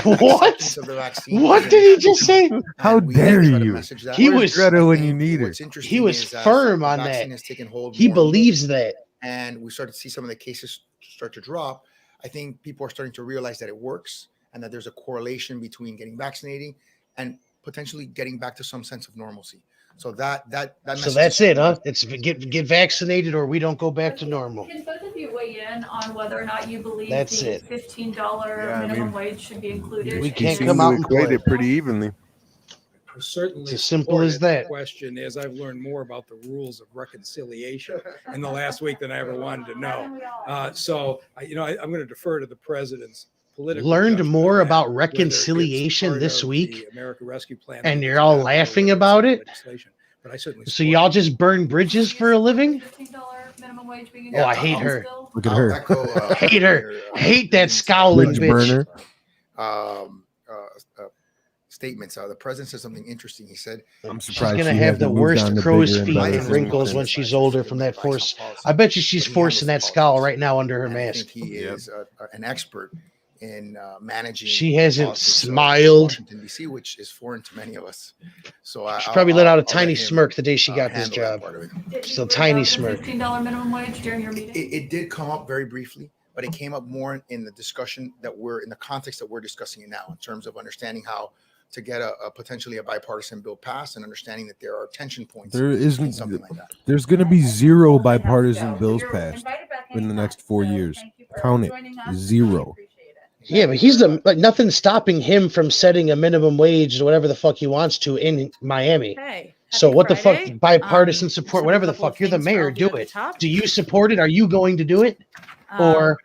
What? acceptance of the vaccine What is an did he issue. just say? How And we dare try to you? message that. He Where's was- Greta I when you think need her? what's interesting He was is as firm the on vaccine that. has taken hold He more and more, believes that. and we started to see some of the cases start to drop. I think people are starting to realize that it works and that there's a correlation between getting vaccinated and potentially getting back to some sense of normalcy. So that So message that's is- it, huh? It's get vaccinated or we don't go back to normal. Can both of you weigh in on whether or not you believe That's the it. $15 Yeah, I minimum mean, wage should be included? We in can't He this come seemed to out and equate play. it pretty evenly. Certainly It's as simple as support it. that. The question is, I've learned more about the rules of reconciliation in the last week than I ever wanted to know. So, I'm going to defer to the president's political. Learned judgment more on that, about whether it's reconciliation part this of week, the America Rescue Plan, and or you're it's all not, or laughing whether it's about in it? legislation. But I certainly So support y'all it. just burn bridges for a living? $15 minimum wage being Oh, I included hate in this her. bill? Look at I'll her. echo, Hate her. your, Hate that Lynn's, scowling Bridge bitch. burner. Statements. The president said something interesting. He said, I'm She's surprised gonna she have the hasn't moved worst on to crow's bigger and feet better and things wrinkles when since. she's older from that force. I bet you she's forcing that scowl right now under her and I mask. think he Yep. is an expert in managing. She hasn't politics of smiled. Washington D.C., which is foreign to many of us. So She probably let out a tiny let him, smirk the day she got this handle that job. part of it. Did you Still bring tiny up the smirk. $15 minimum wage during your meeting? It did come up very briefly, but it came up more in the discussion that we're in the context that we're discussing it now, in terms of understanding how to get a potentially a bipartisan bill passed and understanding that there are tension points There in isn't. something like that. There's going to be zero Well, they have to bipartisan go. bills You're passed invited back in the anytime. next 4 So years. thank you for Count it. joining us. Zero. We appreciate it. Yeah, but he's the like nothing's stopping him from setting a minimum wage or whatever the fuck he wants to in Miami. Hey, So happy what the Friday. fuck, bipartisan Just support, have a whatever the couple of fuck, you're the things for mayor, all of you do at the it. top. Do you support it? Are you going to do it? Or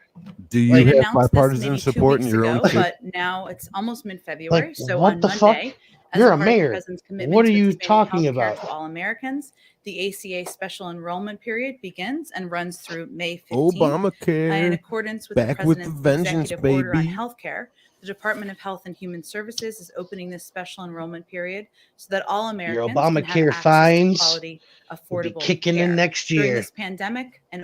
Do you Like- We have announced this bipartisan maybe 2 support in weeks your ago, own state? but now it's almost mid-February. Like, So what on the fuck? Monday, as You're a a part of the mayor. president's commitment What are to you expanding talking healthcare about? to all Americans, the ACA special enrollment period begins and runs through May 15th. In Obamacare. accordance with the Back with the president's vengeance, executive order on baby. healthcare, the Department of Health and Human Services is opening this special enrollment period so that all Americans can have Obamacare access fines to quality, will be affordable kicking care. in next During year. this pandemic and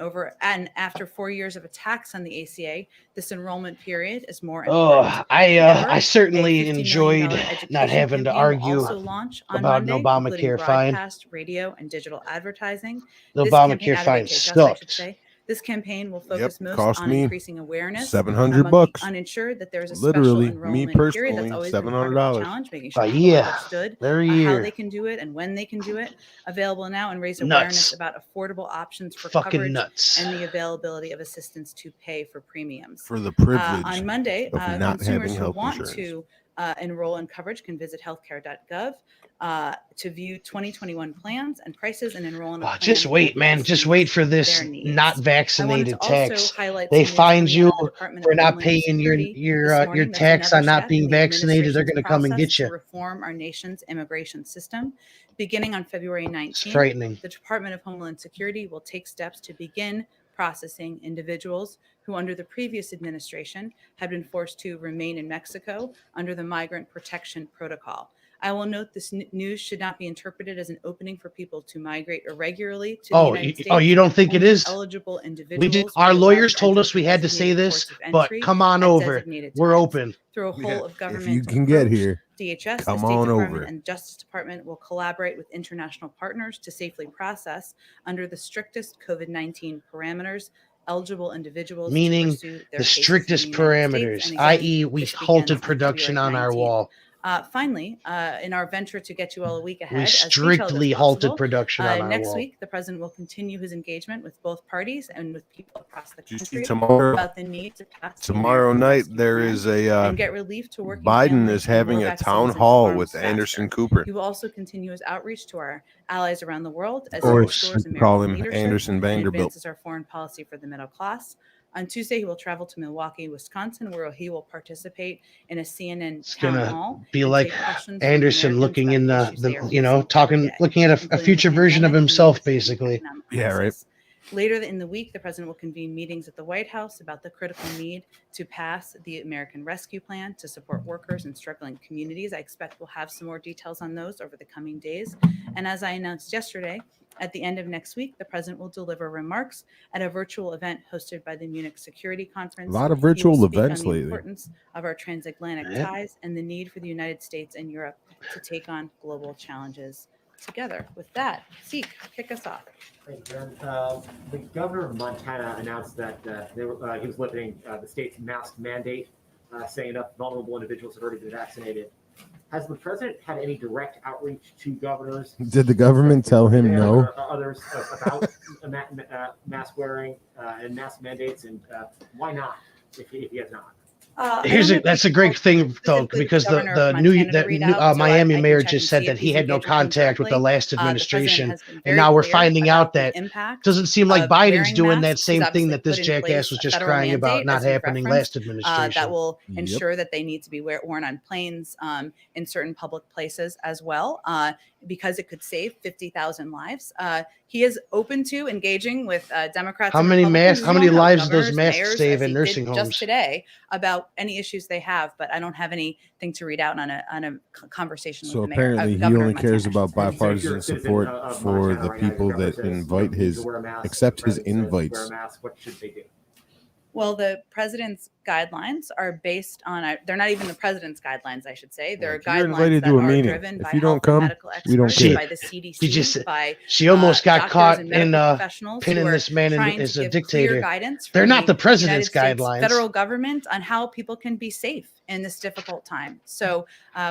after 4 years of attacks on the ACA, this enrollment period is more important. Oh, I Ever, certainly a $50 million enjoyed education not having to campaign will argue also launch on about an Monday, including Obamacare fine. broadcast, radio, and digital advertising. The This campaign Obamacare out of fine HHS, I should sucked. say. This campaign will focus most cost on me increasing awareness $700 among bucks. the uninsured that there's a Literally, special me enrollment period. personally, That's always been part of the $700. challenge, making sure But people yeah, understood they're a how year. they can do it and when they can do it. Available now and raise Nuts. awareness about affordable options for Fucking coverage nuts. and the availability of assistance to pay for premiums. For the privilege On Monday, of not consumers having who health want insurance. to enroll in coverage can visit healthcare.gov to view 2021 plans and prices and enroll in a Oh, plan just wait, that man. best Just meets wait for this their needs. not I wanted to vaccinated also tax. highlight They some news find coming you out of the Department for of not Homeland paying Security your this morning. That's tax on another not step being in the vaccinated. They're administration's going to come and process get to you. reform our nation's immigration system. Beginning on February 19th, It's frightening. the Department of Homeland Security will take steps to begin processing individuals who under the previous administration had been forced to remain in Mexico under the Migrant Protection Protocol. I will note this news should not be interpreted as an opening for people to migrate irregularly to the United States. You don't think it Only is? eligible individuals We did. will Our be allowed lawyers to told enter us we through had to say designated this, ports of but entry come on at over. designated We're times. open. Through a whole of If government you can get approach, here, DHS, the come State on Department, over. and Justice Department will collaborate with international partners to safely process under the strictest COVID-19 parameters eligible individuals to Meaning pursue their the cases in strictest the United States. parameters, And again, i.e., we this begins halted on production on February our 19th. wall. Finally, in our venture to get you all a week ahead, We as detailed strictly as halted possible, production on our next wall. week, the president will continue his engagement with both parties and with people across the Did you see country tomorrow? about the need to pass the Tomorrow American night Rescue there Plan is a and get relief to working Biden families is and having more a vaccines town into hall farms with faster. Anderson Cooper. He will also continue his outreach to our allies around the world as Of he course, restores call American him leadership Anderson and Vanderbilt. advances our foreign policy for the middle class. On Tuesday, he will travel to Milwaukee, Wisconsin, where he will participate in a CNN It's town gonna hall be and like take questions from Anderson Americans looking about in the issues they are facing every talking, day, looking at a including the future version of pandemic, himself, needs, and basically. economic Yeah, right. crisis. Later in the week, the president will convene meetings at the White House about the critical need to pass the American Rescue Plan to support workers in struggling communities. I expect we'll have some more details on those over the coming days. And as I announced yesterday, at the end of next week, the president will deliver remarks at a virtual event hosted by the Munich Security Conference. A lot of He will virtual speak events on the lately. importance of our transatlantic Yeah. ties and the need for the United States and Europe to take on global challenges together. With that, Zeke, kick us off. Thank you, Jen. The governor of Montana announced that he was lifting the state's mask mandate, saying that vulnerable individuals had already been vaccinated. Has the president had any direct outreach to governors? Did the government tell him no? Or others about mask wearing and mask mandates, and why not? If he has not. That's a great thing though, because the Miami mayor just said that he had no contact with the last administration, and now we're finding out that doesn't seem like Biden's doing that same thing that this jackass was just crying about not happening last administration. That will Yep. ensure that they need to be worn on planes in certain public places as well, because it could save 50,000 lives. He is open to engaging with Democrats. How and many Republicans masks? How many as well, lives do those governors, masks mayors, save as in he nursing did homes? just today about any issues they have, but I don't have anything to read out on a conversation So with the mayor. apparently he Governor only of cares Montana. about bipartisan support for the people that invite his, accept his invites. What should they do? Well, the president's guidelines are based on, they're not even the president's guidelines, I should say. They're Like, you're guidelines invited that to a are meeting. driven If by you don't health and come, medical we don't experts, care. by the CDC, by She almost got doctors caught and medical in professionals pinning who are this man trying as to a give dictator. clear guidance They're from not the United president's States guidelines. federal government on how people can be safe in this difficult time. So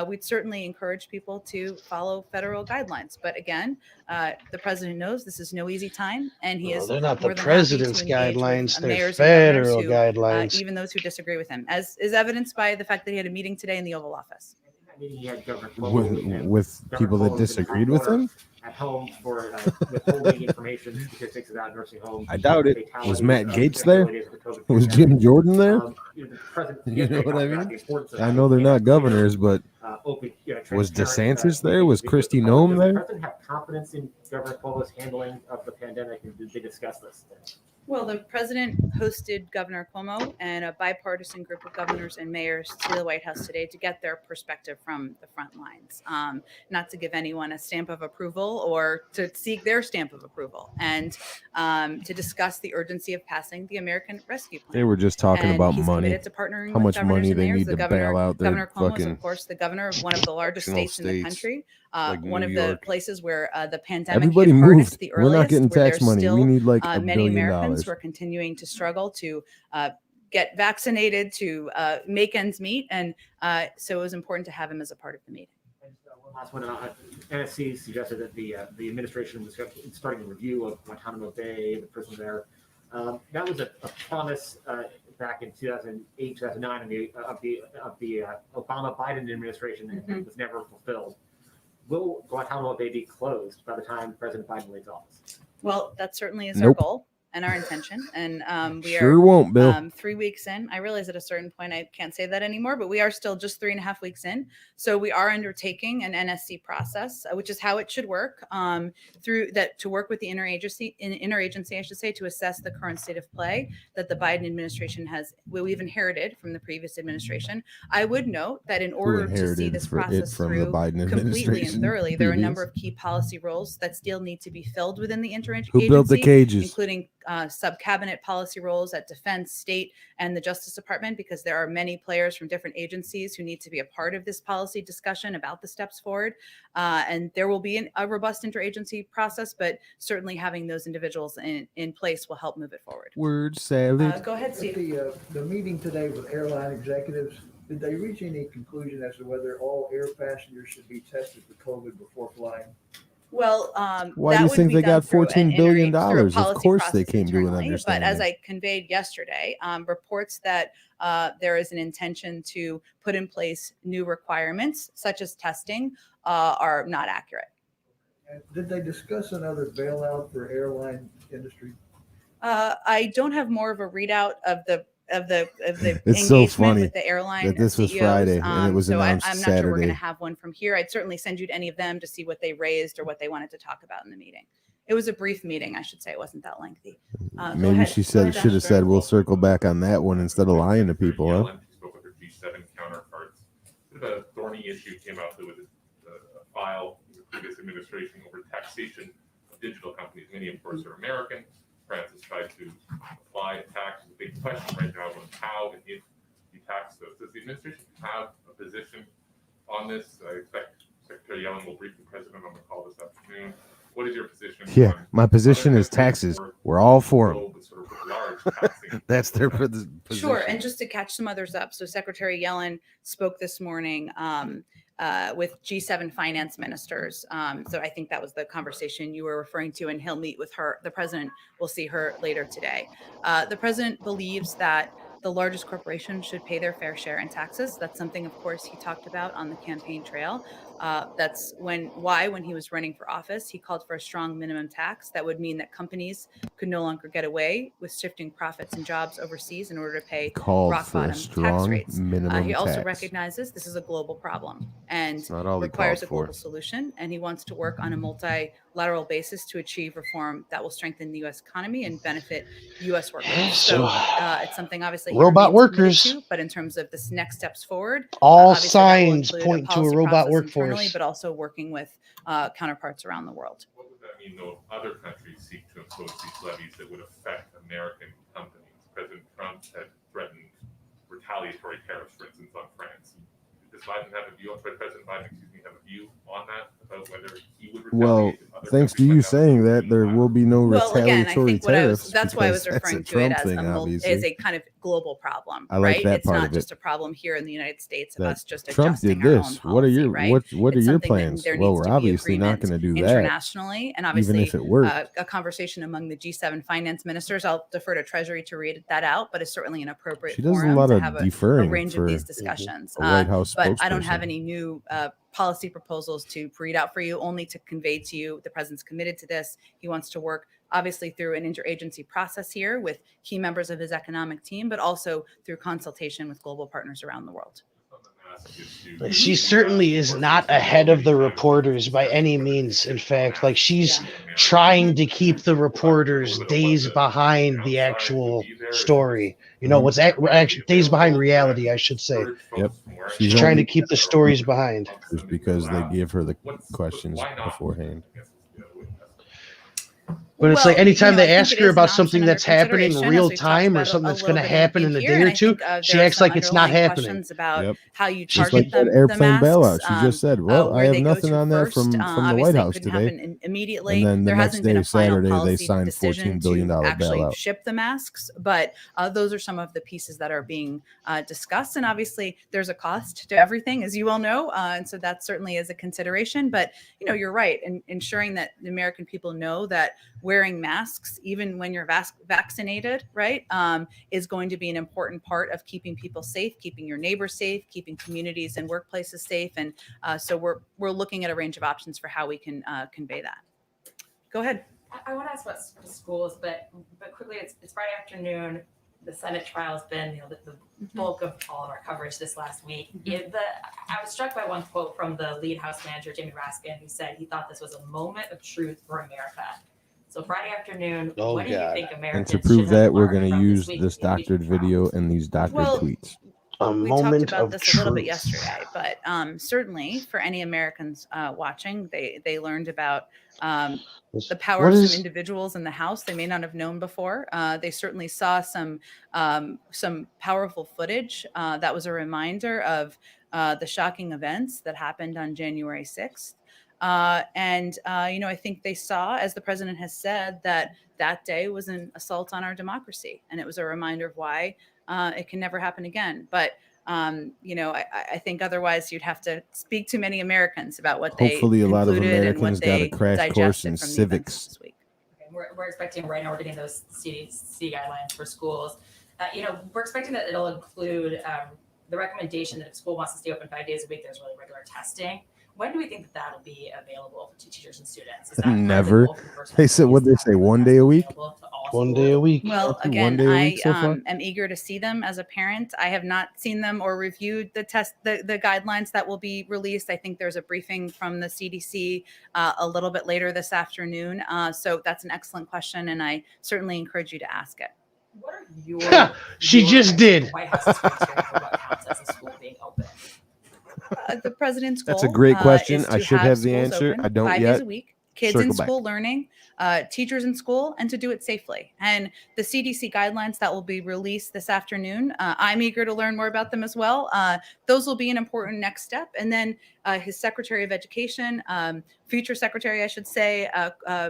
we'd certainly encourage people to follow federal guidelines. But again, the president knows this is no easy time, and he is They're not the more than happy to president's engage with guidelines. They're mayors and governors federal who, guidelines. even those who disagree with him, as is evidenced by the fact that he had a meeting today in the Oval Office. He had Governor Cuomo With Governor people that Cuomo's in disagreed hot with water him? at home for withholding information statistics about nursing homes. I doubt it. fatalities Was Matt of Gates the there? early days of the COVID Was pandemic. Jim Jordan there? The president You know what I yesterday talked about mean? the importance of I know they're having not governors, but open, was transparent, DeSantis there? Was meetings with Kristi the public. Noem Does there? the president have confidence in Governor Cuomo's handling of the pandemic, and did they discuss this? Well, the president hosted Governor Cuomo and a bipartisan group of governors and mayors to the White House today to get their perspective from the front lines, not to give anyone a stamp of approval or to seek their stamp of approval, and to discuss the urgency of passing the American Rescue Plan. They were just talking And about he's money. committed to partnering How with much governors money and they mayors. need The to governor, bail out Governor their Cuomo is, fucking of course, the governor of one of the largest fictional states in the states, country, like one New of York. the places where the pandemic Everybody hit hardest moved. the We're earliest, not getting where tax there's money. still We need like $1 many billion. Americans who are continuing to struggle to get vaccinated, to make ends meet. And so it was important to have him as a part of the meeting. And one last one. NSC suggested that the administration was starting a review of Guantanamo Bay, the prison there. That was a promise back in 2008, 2009 of the Obama-Biden administration, and it was never fulfilled. Will Guantanamo Bay be closed by the time President Biden leaves office? Well, that certainly is Nope. our goal. and our intention. And we Sure are won't, Bill. 3 weeks in. I realize at a certain point I can't say that anymore, but we are still just 3.5 weeks in. So we are undertaking an NSC process, which is how it should work, through that to work with the interagency, I should say, to assess the current state of play that the Biden administration we've inherited from the previous administration. I would note that in order to see this process through completely and thoroughly, there are a number of key policy roles that still need to be filled within the interagency. Who built the cages? Including sub-cabinet policy roles at Defense, State, and the Justice Department, because there are many players from different agencies who need to be a part of this policy discussion about the steps forward. And there will be a robust interagency process, but certainly having those individuals in place will help move it forward. Word salad. Go ahead, At Steve. the meeting today with airline executives, did they reach any conclusion as to whether all air passengers should be tested for COVID before flying? Well, why do you think they got $14 billion? Of course they came to an understanding. But as I conveyed yesterday, reports that there is an intention to put in place new requirements, such as testing, are not accurate. And did they discuss another bailout for airline industry? I don't have more of a readout of the It's so engagement funny with the airline that this was CEOs. Friday and it was So announced I'm not sure we're going Saturday. to have one from here. I'd certainly send you to any of them to see what they raised or what they wanted to talk about in the meeting. It was a brief meeting, I should say. It wasn't that lengthy. Maybe she should have said we'll circle back on that one instead of lying to people. Huh? She spoke with her G7 counterparts. A bit of a thorny issue came out with a file in the previous administration over taxation of digital companies. Many, of course, are American. France has tried to apply a tax. The big question right now is how and if you tax those. Does the administration have a position on this? I expect Secretary Yellen will brief the president on the call this afternoon. What is your position? Yeah, my position is taxes. We're all for them. Sort of large taxing. That's their position. Sure. And just to catch some others up, so Secretary Yellen spoke this morning with G7 finance ministers. So I think that was the conversation you were referring to, and he'll meet with her. The president will see her later today. The president believes that the largest corporations should pay their fair share in taxes. That's something, of course, he talked about on the campaign trail. That's when he was running for office, he called for a strong minimum tax that would mean that companies could no longer get away with shifting profits and jobs overseas in order to pay rock bottom tax rates. He also recognizes this is a global problem and requires a global solution. And he wants to work on a multilateral basis to achieve reform that will strengthen the U.S. economy and benefit U.S. workers. So it's something obviously robot workers, to, but in terms of this next steps forward, all signs point to a robot workforce. But also working with counterparts around the world. What would that mean, though, if other countries seek to impose these levies that would affect American companies? President Trump had threatened retaliatory tariffs, for instance, on France. Does Biden have a view, President Biden, have a view on that, about whether he would retaliate? Well, thanks to you saying that, there will be no retaliatory tariffs. That's why I was referring to it as a kind of global problem. I like that it's part not of it. just a problem here in the United States of us just Trump adjusting did our this. own What are policy, your right? what are It's your something that plans? there Well, needs we're to be obviously not going to do that internationally, and obviously, even if it worked. A conversation among the G7 finance ministers. I'll defer to Treasury to read that out, but it's certainly an appropriate She does a forum lot to of have a deferring range for of these discussions. a White House But I don't have spokesperson. any new policy proposals to read out for you, only to convey to you the president's committed to this. He wants to work obviously through an interagency process here with key members of his economic team, but also through consultation with global partners around the world. She certainly is not ahead of the reporters by any means. In fact, like she's trying to keep the reporters days behind the actual story. You know, what's actually days behind reality, I should say. Yep. She's trying to keep the stories behind. Just because they give her the questions beforehand. But it's like anytime they ask her about something that's happening in real time or something that's going to happen in a day or two, she acts like it's not happening. About how you Just target like that airplane bailout. She just said, "Well, I have nothing on that from the White House today." Immediately, And then the there next hasn't been day, a final Saturday, they policy signed decision $14 billion to actually bailout. ship the masks, but those are some of the pieces that are being discussed. And obviously, there's a cost to everything, as you all know, and so that certainly is a consideration. But you know, you're right, in ensuring that the American people know that wearing masks, even when you're vaccinated, right, is going to be an important part of keeping people safe, keeping your neighbors safe, keeping communities and workplaces safe. And so we're looking at a range of options for how we can convey that. Go ahead. I want to ask about schools, but quickly, it's Friday afternoon. The Senate trial has been, the bulk of all of our coverage this last week. I was struck by one quote from the lead House manager, Jamie Raskin, who said he thought this was a moment of truth for America. So Friday afternoon, what do you think Americans And to should prove have that, we're learned going to from use week's this doctored impeachment trial? video and these doctored tweets. A We talked moment about of this a little bit truth. yesterday, but certainly for any Americans watching, they learned about the power What of some is- individuals in the House they may not have known before. They certainly saw some powerful footage that was a reminder of the shocking events that happened on January 6th. I think they saw, as the president has said, that day was an assault on our democracy, and it was a reminder of why it can never happen again. But I think otherwise you'd have to speak to many Americans about what Hopefully they a lot of concluded and Americans what got a they crash course in digested from the events civics. this week. Okay, we're expecting right now we're getting those CDC guidelines for schools. We're expecting that it'll include the recommendation that if school wants to stay open 5 days a week, there's really regular testing. When do we think that that'll be available to teachers and students? Is that Never. They said, what they say, 1 day a week? 1 day a week. Well, One again, day a I week so far? am eager to see them as a parent. I have not seen them or reviewed the guidelines that will be released. I think there's a briefing from the CDC a little bit later this afternoon. So that's an excellent question, and I certainly encourage you to ask it. What are your She just did. White House's criteria for what counts as a school being open? The president's goal. That's a great question. Is I to should have the schools answer. open I don't 5 yet. days a week. Kids Circle in back. school learning, teachers in school, and to do it safely. And the CDC guidelines that will be released this afternoon, I'm eager to learn more about them as well. Those will be an important next step. And then his Secretary of Education, future Secretary, I should say,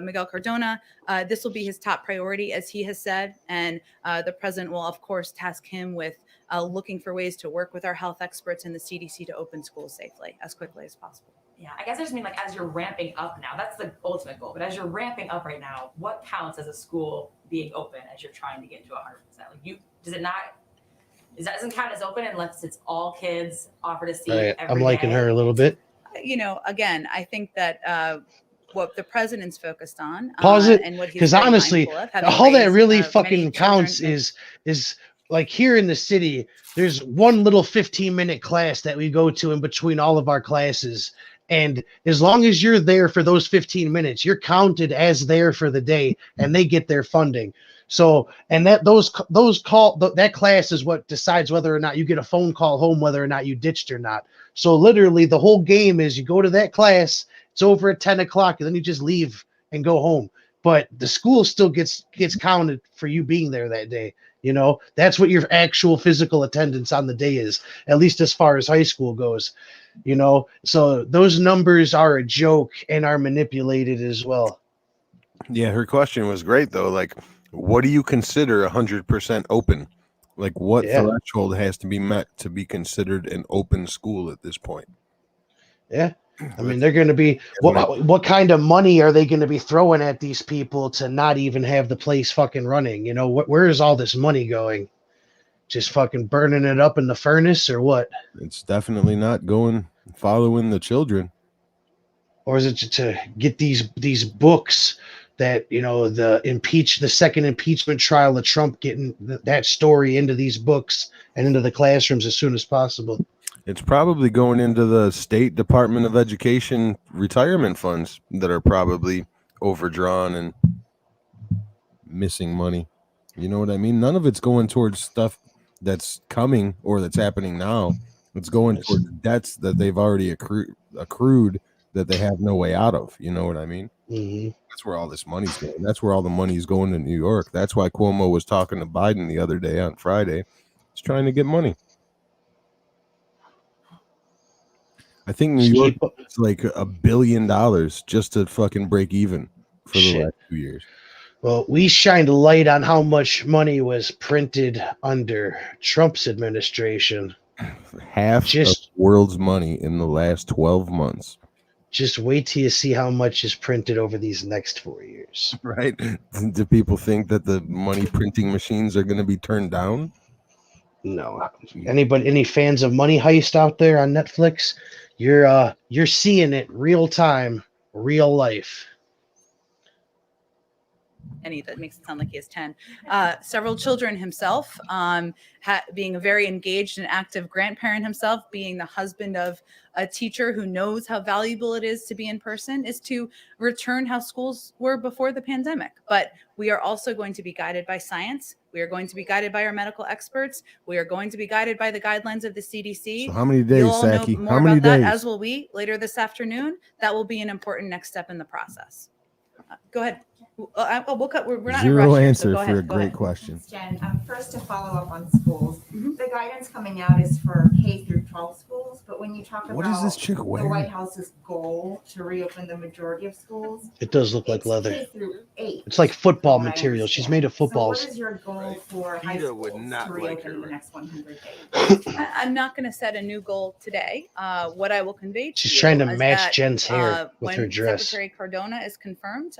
Miguel Cardona, this will be his top priority, as he has said. And the president will, of course, task him with looking for ways to work with our health experts and the CDC to open schools safely as quickly as possible. Yeah, I guess I just mean as you're ramping up now, that's the ultimate goal. But as you're ramping up right now, what counts as a school being open as you're trying to get to 100%? Doesn't count as open unless it's all kids offered a seat every I'm liking day? her a little bit. Again, I think that what the president's focused on, Pause it, and what he's because very honestly, mindful of, having all that raised, really many fucking counts children- is like here in the city. There's one little 15-minute class that we go to in between all of our classes, and as long as you're there for those 15 minutes, you're counted as there for the day, and they get their funding. So, and that class is what decides whether or not you get a phone call home, whether or not you ditched or not. So literally the whole game is you go to that class, it's over at 10 o'clock, and then you just leave and go home. But the school still gets counted for you being there that day. That's what your actual physical attendance on the day is, at least as far as high school goes. So those numbers are a joke and are manipulated as well. Yeah, her question was great though. Like, what do you consider 100% open? Like, what threshold has to be met to be considered an open school at this point? Yeah, I mean, they're going to be what kind of money are they going to be throwing at these people to not even have the place fucking running? Where is all this money going? Just fucking burning it up in the furnace, or what? It's definitely not following the children. Or is it to get these books that the second impeachment trial of Trump, getting that story into these books and into the classrooms as soon as possible? It's probably going into the State Department of Education retirement funds that are probably overdrawn and missing money. You know what I mean? None of it's going towards stuff that's coming or that's happening now. It's going towards debts that they've already accrued that they have no way out of. You know what I mean? Mm-hmm. That's where all this money's going. That's where all the money's going to New York. That's why Cuomo was talking to Biden the other day on Friday. He's trying to get money. I think New York is like $1 billion just to fucking break even for the last 2 years. Well, we shined a light on how much money was printed under Trump's administration. Half of the world's money in the last 12 months. Just wait till you see how much is printed over these next 4 years. Right? Do people think that the money printing machines are going to be turned down? No. Any fans of Money Heist out there on Netflix? You're seeing it real time, real life. any that makes it sound like he has 10. Several children himself, being a very engaged and active grandparent himself, being the husband of a teacher who knows how valuable it is to be in person, is to return how schools were before the pandemic. But we are also going to be guided by science. We are going to be guided by our medical experts. We are going to be guided by the guidelines of the CDC. So how many days, You'll all know Saki? more How many about that, days? as will we, later this afternoon. That will be an important next step in the process. Go ahead. We'll cut. We're not in a Zero rush here, answer so go for ahead. a Go great ahead. question. Jen, first to follow up on schools, the guidance coming out is for K through 12 schools, but when you talk about What is this chick the wearing? White House's goal to reopen the majority of schools, It does look like it's leather. K through 8. It's like football from what I material. She's understand. made of So what footballs. is your goal for high Peter schools would not to like reopen her, in the right? next 100 days? I'm not going to set a new goal today. What I will convey to She's you trying to is match that, Jen's hair with when her dress. Secretary Cardona is confirmed,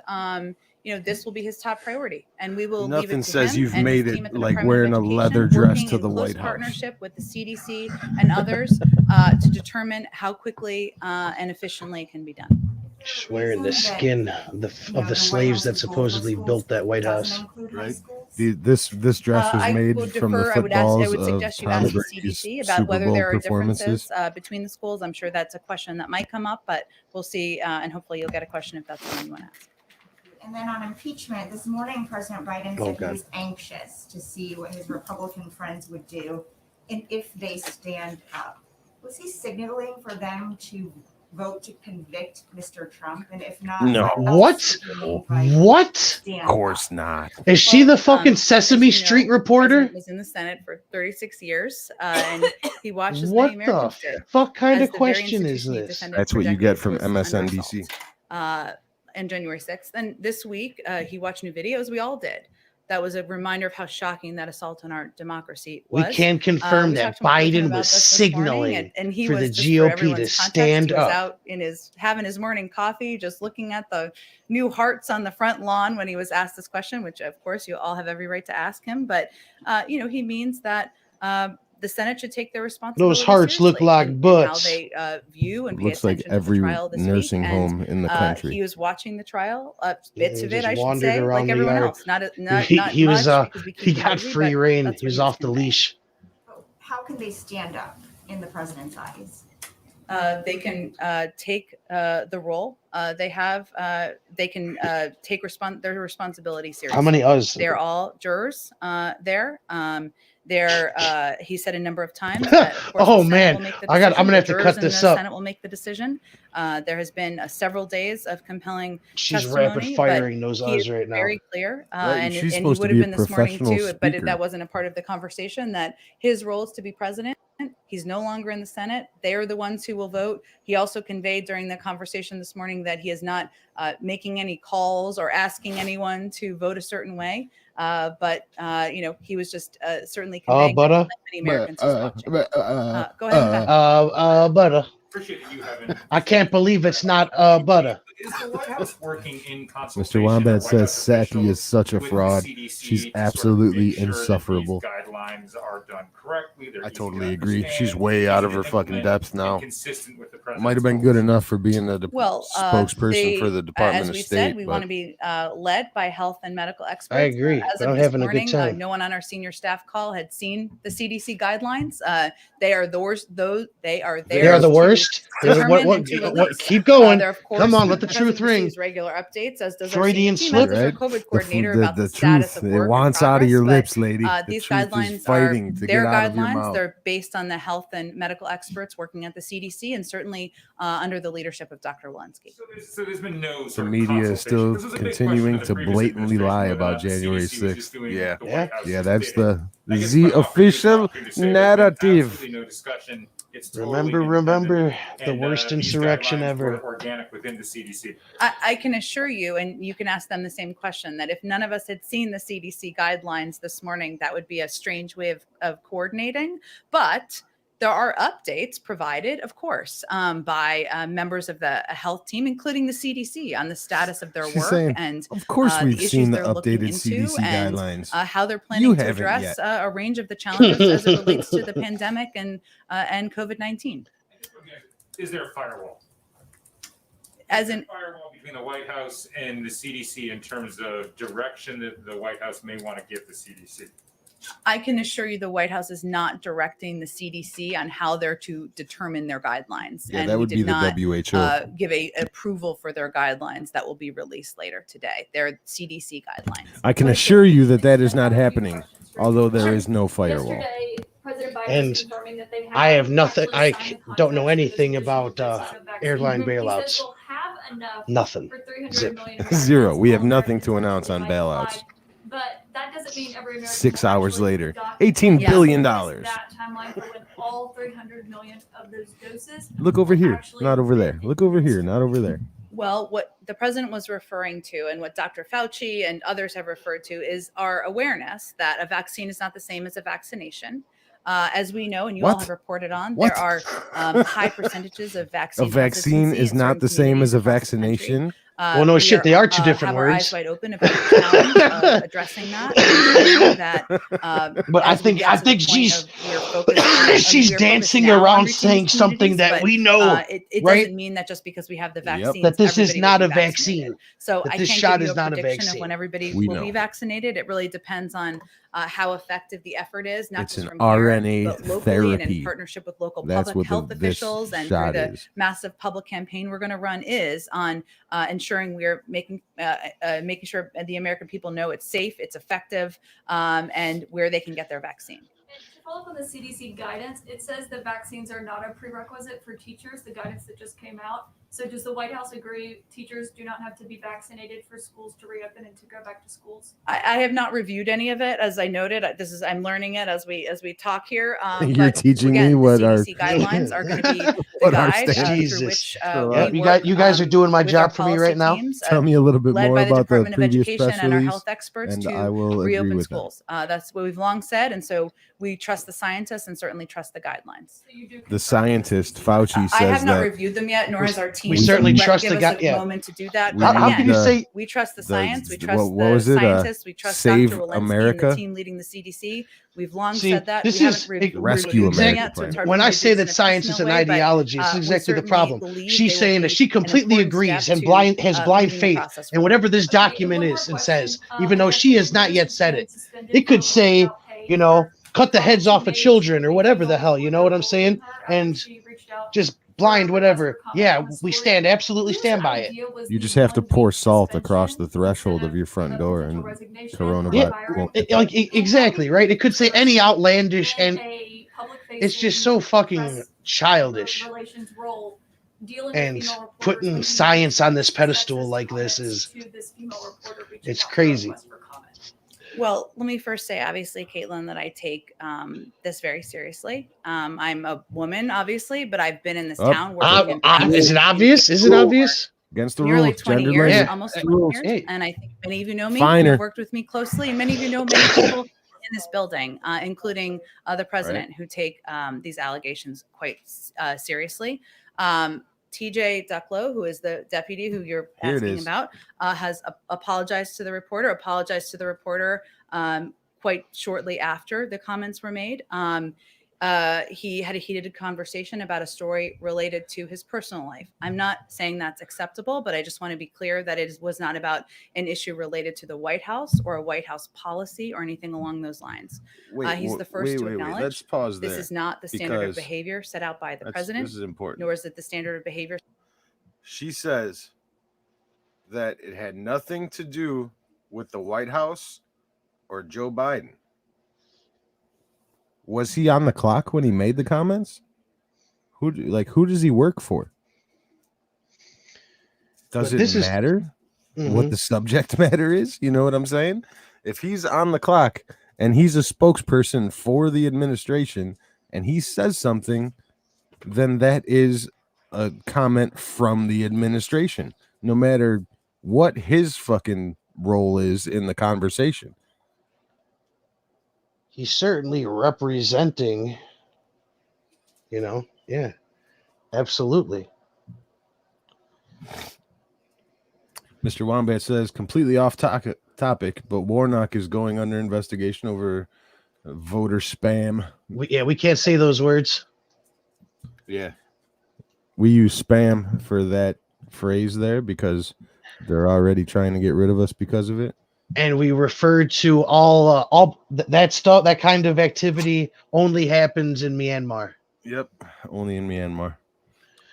this will be his top priority, and we will leave Nothing it to says him you've and made his it team at the like Department wearing of a Education, leather dress working to in the close White House. partnership with the CDC and others to determine how quickly and efficiently it can be done. She's wearing the skin of the slaves that supposedly built that White House. Right. This dress was I made would from the defer. I footballs would of suggest you Tom ask the Brady's CDC about Super whether Bowl there are performances. differences between the schools. I'm sure that's a question that might come up, but we'll see. And hopefully you'll get a question if that's the one you want to ask. And then on impeachment, this morning, President Biden said he was anxious to see what his Republican friends would do and if they stand up. Was he signaling for them to vote to convict Mr. Trump? And if not, No. What? What? Of course not. Is she the fucking as Sesame you know, Street the reporter? president was in the Senate for 36 years, and he watched as What many the Americans did. fuck kind as of the very question is institution he this? defended That's for what you get decades from was under MSNBC. assault. And January 6th. And this week, he watched new videos. We all did. That was a reminder of how shocking that assault on our democracy was. We can confirm We that talked with him Biden about was this morning, signaling and he for was the just for GOP to everyone's context, stand he was up. out having his morning coffee, just looking at the new hearts on the front lawn when he was asked this question, which of course you all have every right to ask him. But he means that the Senate should take their responsibility Those hearts look seriously like in how butts. they view and pay Looks like attention to every the trial this nursing week. home in the country. He was watching the trial, bits He of it, just I should wandered say, around like the everyone yard. else. Not He was much because we keep he him got busy, free but reign. that's He what was he off the conveying. leash. How can they stand up in the president's eyes? They can take the role. They can take their responsibility seriously. How many us? They're all jurors there. He said a number of times that, of course, Oh, the Senate man. will make the I'm decision. gonna The have to jurors cut in this the up. Senate will make the decision. There has been several days of compelling She's testimony, rapid firing but those he us is right now. very clear, Right, and she's he supposed to would have be a been this morning professional too, but speaker. that wasn't a part of the conversation. That his role is to be president. He's no longer in the Senate. They are the ones who will vote. He also conveyed during the conversation this morning that he is not making any calls or asking anyone to vote a certain way. But he was just certainly conveying that butter. many Americans who's watching. Go ahead. With that. Butter. Appreciate that you haven't. I can't believe it's not butter. Is the White House working in Mr. consultation? Wombat White says House Saki officials is such a with the fraud. CDC She's to sort of absolutely make sure that these insufferable. guidelines are done correctly. They're I easy to totally agree. understand, She's way easy out of to her fucking implement, depth and now. consistent with the Might have been president's good goals. enough for being the spokesperson for They, the Department as of we State. said, we but want to be led by health and medical experts. I agree. As I'm of this having a good morning, time. no one on our senior staff call had seen the CDC guidelines. They are those. They are there. They are the to worst. determine and to release. Keep going. There, of course, Come on, let the president truth ring. receives regular updates, as does Freudian our senior slip. team, as does our Right? COVID coordinator The about the, truth, status of it work wants and out of your progress. lips, lady. The These truth guidelines is fighting to their get out of your guidelines. mouth. They're based on the health and medical experts working at the CDC, and certainly under the leadership of Dr. Walensky. So there's been no The sort of media is still consultation. This was a big continuing question to in the previous blatantly lie administration, about whether or not the January CDC was 6th. just doing Yeah, what the White House yeah, just that's did. the I guess the my opportunity official to say there's been narrative. absolutely no discussion. It's totally Remember the and, worst these insurrection guidelines ever. were organic within the CDC. I can assure you, and you can ask them the same question, that if none of us had seen the CDC guidelines this morning, that would be a strange way of coordinating. But there are updates provided, of course, by members of the health team, including the CDC, on the status of their She's work saying, and of course we've issues seen the they're looking updated into CDC and guidelines. how they're You planning to haven't address yet. a range of the challenges as it relates to the pandemic and COVID-19. Is there a firewall? as in firewall between the White House and the CDC in terms of direction that the White House may want to give the CDC? I can assure you the White House is not directing the CDC on how they're to determine their guidelines. Yeah, and that we would did be the not WHO. give a approval for their guidelines that will be released later today. They're CDC guidelines. I can assure you that that is not happening, although there is no firewall. Yesterday, President Biden And was confirming that they have I have nothing. actually I signed the don't know contracts for anything this additional about doses of vaccine. airline He says bailouts. they'll have enough Nothing. for 300 Zip. million Zero. We have Americans nothing to while announce on Americans bailouts. might apply, but that doesn't mean every American 6 will hours actually later, got $18 Yeah. billion. that timeline for when all 300 million of those doses Look over will here, actually not over there. been Look over here, administered. not over there. Well, what the president was referring to and what Dr. Fauci and others have referred to is our awareness that a vaccine is not the same as a vaccination. As we know, and you all What? have reported on, What? there are high percentages of vaccine. A vaccine hesitancy is in not certain the same as a communities across the country. vaccination. Well, no We shit, they are two different have our eyes words. wide open about the challenge of addressing that. And ensuring that But I as we think get I to the think point she's of we're focused on- she's we're focused dancing now on around reaching saying these something communities, that but, we know, it right? doesn't mean that just because we have the Yep. vaccines, That this is everybody not will a be vaccinated. vaccine. So That I this can't shot give you is a not a prediction of vaccine. when everybody We will know. be vaccinated. It really depends on how effective the effort is, not It's just an from here, RNA but locally and in therapy. partnership with local That's public what health this officials and through shot the is. massive public campaign we're going to run is on ensuring we're making sure the American people know it's safe, it's effective, and where they can get their vaccine. And to follow up on the CDC guidance, it says that vaccines are not a prerequisite for teachers, the guidance that just came out. So does the White House agree teachers do not have to be vaccinated for schools to reopen and to go back to schools? I have not reviewed any of it, as I noted. I'm learning it as we talk here. You're But teaching again, me what the our CDC guidelines are going to be the what our guide standards through Jesus. which for, Yep, we you work, guys are doing my with our job for me policy right now. teams, Tell me a little bit led more by the about the Department of previous Education press and our release, health experts and to I will agree reopen with that. schools. That's what we've long said, and so we trust the scientists and certainly trust the guidelines. So you do The confirm scientist CDC Fauci I says have not that reviewed them yet, nor has our team. we So certainly trust give the us guy- a yeah. moment to do that. We But How need can you again, say we trust the science. We what trust was the it? scientists. We trust Save Dr. Walensky and America? the team leading the CDC. We've long See, said that. this We is haven't reviewed Rescue them America yet, so it's plan. hard when for me I to say do that this in a science is personal an way, but, ideology, this is we exactly the certainly problem. believe She's they will saying that be she an completely important agrees step and to, has blind moving the faith process in forward. whatever this Okay, and document one more is and says, question. even though she has not yet said it. It could say, you know, cut the heads off of children or whatever the hell, you know what I'm saying? And just blind whatever. Yeah, we absolutely stand by it. You just have to pour salt across the threshold of your front door, and coronavirus Yeah, won't. exactly, right? It could say any outlandish, and it's just so fucking childish. And putting science on this pedestal like this is, it's crazy. Well, let me first say, obviously, Caitlin, that I take this very seriously. I'm a woman, obviously, but I've been in this town working is it obvious? Is it obvious? Against the nearly rules, 20 gender years, language. almost Yeah. 20 years. Hey. And I think many of you know me, Finer. who've worked with me closely, and many of you know many people in this building, including the president, who take these allegations quite seriously. TJ Ducklow, who is the deputy who you're Here it asking is. about, has apologized to the reporter, quite shortly after the comments were made. He had a heated conversation about a story related to his personal life. I'm not saying that's acceptable, but I just want to be clear that it was not about an issue related to the White House or a White House policy or anything along those lines. He's the first to acknowledge Let's pause there. this is not the standard of because behavior set out by the president, This is important. nor is it the standard of behavior. She says that it had nothing to do with the White House or Joe Biden. Was he on the clock when he made the comments? Who does he work for? Does But it matter what the subject matter is? You know what I'm saying? If he's on the clock and he's a spokesperson for the administration and he says something, then that is a comment from the administration, no matter what his fucking role is in the conversation. He's certainly representing, yeah, absolutely. Mr. Wombat says, completely off topic, but Warnock is going under investigation over voter spam. We can't say those words. Yeah. We use spam for that phrase there because they're already trying to get rid of us because of it. And we referred to that stuff. That kind of activity only happens in Myanmar. Yep, only in Myanmar.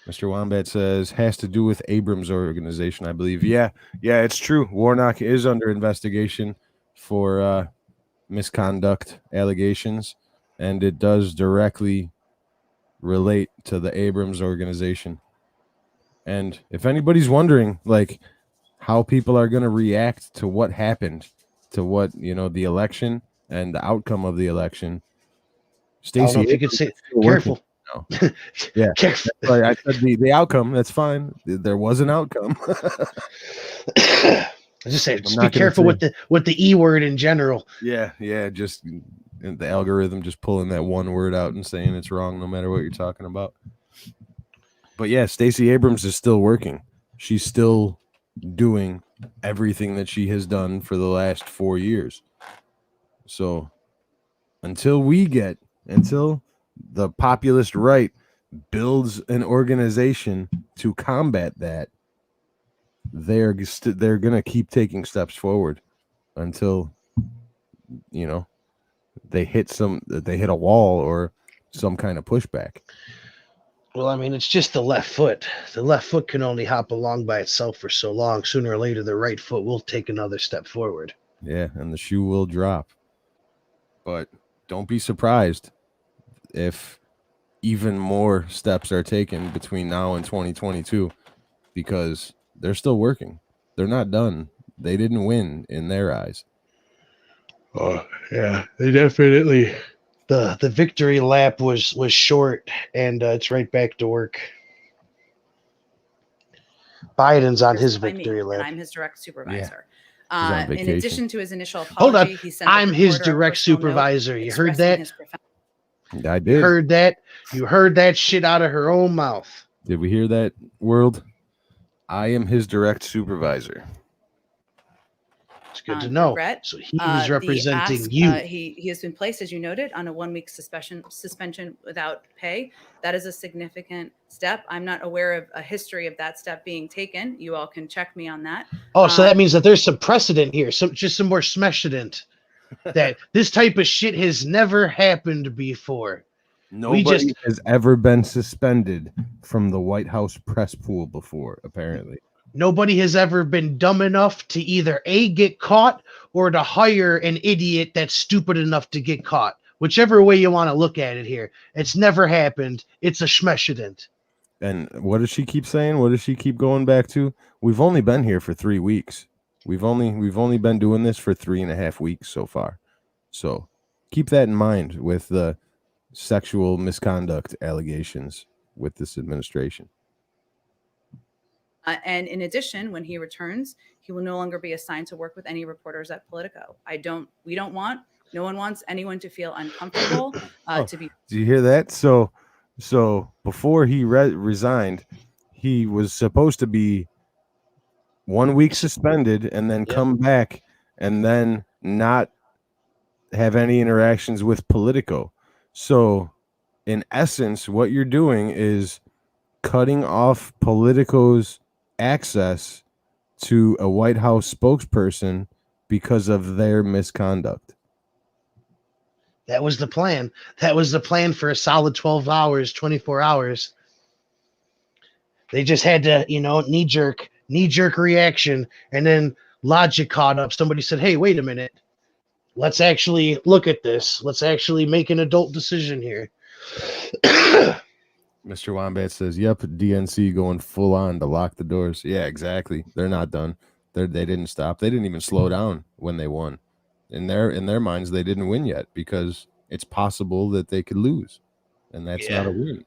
Mr. Wombat says has to do with Abrams' organization, I believe. Yeah, it's true. Warnock is under investigation for misconduct allegations, and it does directly relate to the Abrams organization. And if anybody's wondering, like, how people are going to react to what happened, to what, the election and the outcome of the election, I don't know Stacey if you could say, still careful. working. Yeah, Careful. right. I said the outcome. That's fine. There was an outcome. I just say, just be careful with the E word in general. Yeah. Just the algorithm just pulling that one word out and saying it's wrong no matter what you're talking about. But yeah, Stacey Abrams is still working. She's still doing everything that she has done for the last 4 years. So until the populist right builds an organization to combat that, they're going to keep taking steps forward until they hit a wall or some kind of pushback. Well, I mean, it's just the left foot. The left foot can only hop along by itself for so long. Sooner or later, the right foot will take another step forward. Yeah, and the shoe will drop. But don't be surprised if even more steps are taken between now and 2022, because they're still working. They're not done. They didn't win in their eyes. Oh, yeah, they definitely. The victory lap was short, and it's right back to work. Biden's on his victory lap. I'm his direct supervisor. Yeah. In addition to his initial apology, Hold on. he sent I'm his direct supervisor. You heard that? I did. You heard that? You heard that shit out of her own mouth. Did we hear that, world? I am his direct supervisor. It's good to know. Brett, so he's representing you. He has been placed, as you noted, on a 1-week suspension without pay. That is a significant step. I'm not aware of a history of that step being taken. You all can check me on that. Oh, so that means that there's some precedent here. Just some more smeshident. That this type of shit has never happened before. Nobody has ever been suspended from the White House press pool before, apparently. Nobody has ever been dumb enough to either A, get caught, or to hire an idiot that's stupid enough to get caught. Whichever way you want to look at it here. It's never happened. It's a schmeshident. And what does she keep saying? What does she keep going back to? We've only been here for 3 weeks. We've only been doing this for 3.5 weeks so far. So keep that in mind with the sexual misconduct allegations with this administration. And in addition, when he returns, he will no longer be assigned to work with any reporters at Politico. No one wants anyone to feel uncomfortable. Do you hear that? So before he resigned, he was supposed to be 1 week suspended and then come back and then not have any interactions with Politico. So in essence, what you're doing is cutting off Politico's access to a White House spokesperson because of their misconduct. That was the plan. That was the plan for a solid 12 hours, 24 hours. They just had to, knee-jerk reaction, and then logic caught up. Somebody said, hey, wait a minute. Let's actually look at this. Let's actually make an adult decision here. Mr. Wombat says, yep, DNC going full on to lock the doors. Yeah, exactly. They're not done. They didn't stop. They didn't even slow down when they won. In their minds, they didn't win yet because it's possible that they could lose. And that's not a win,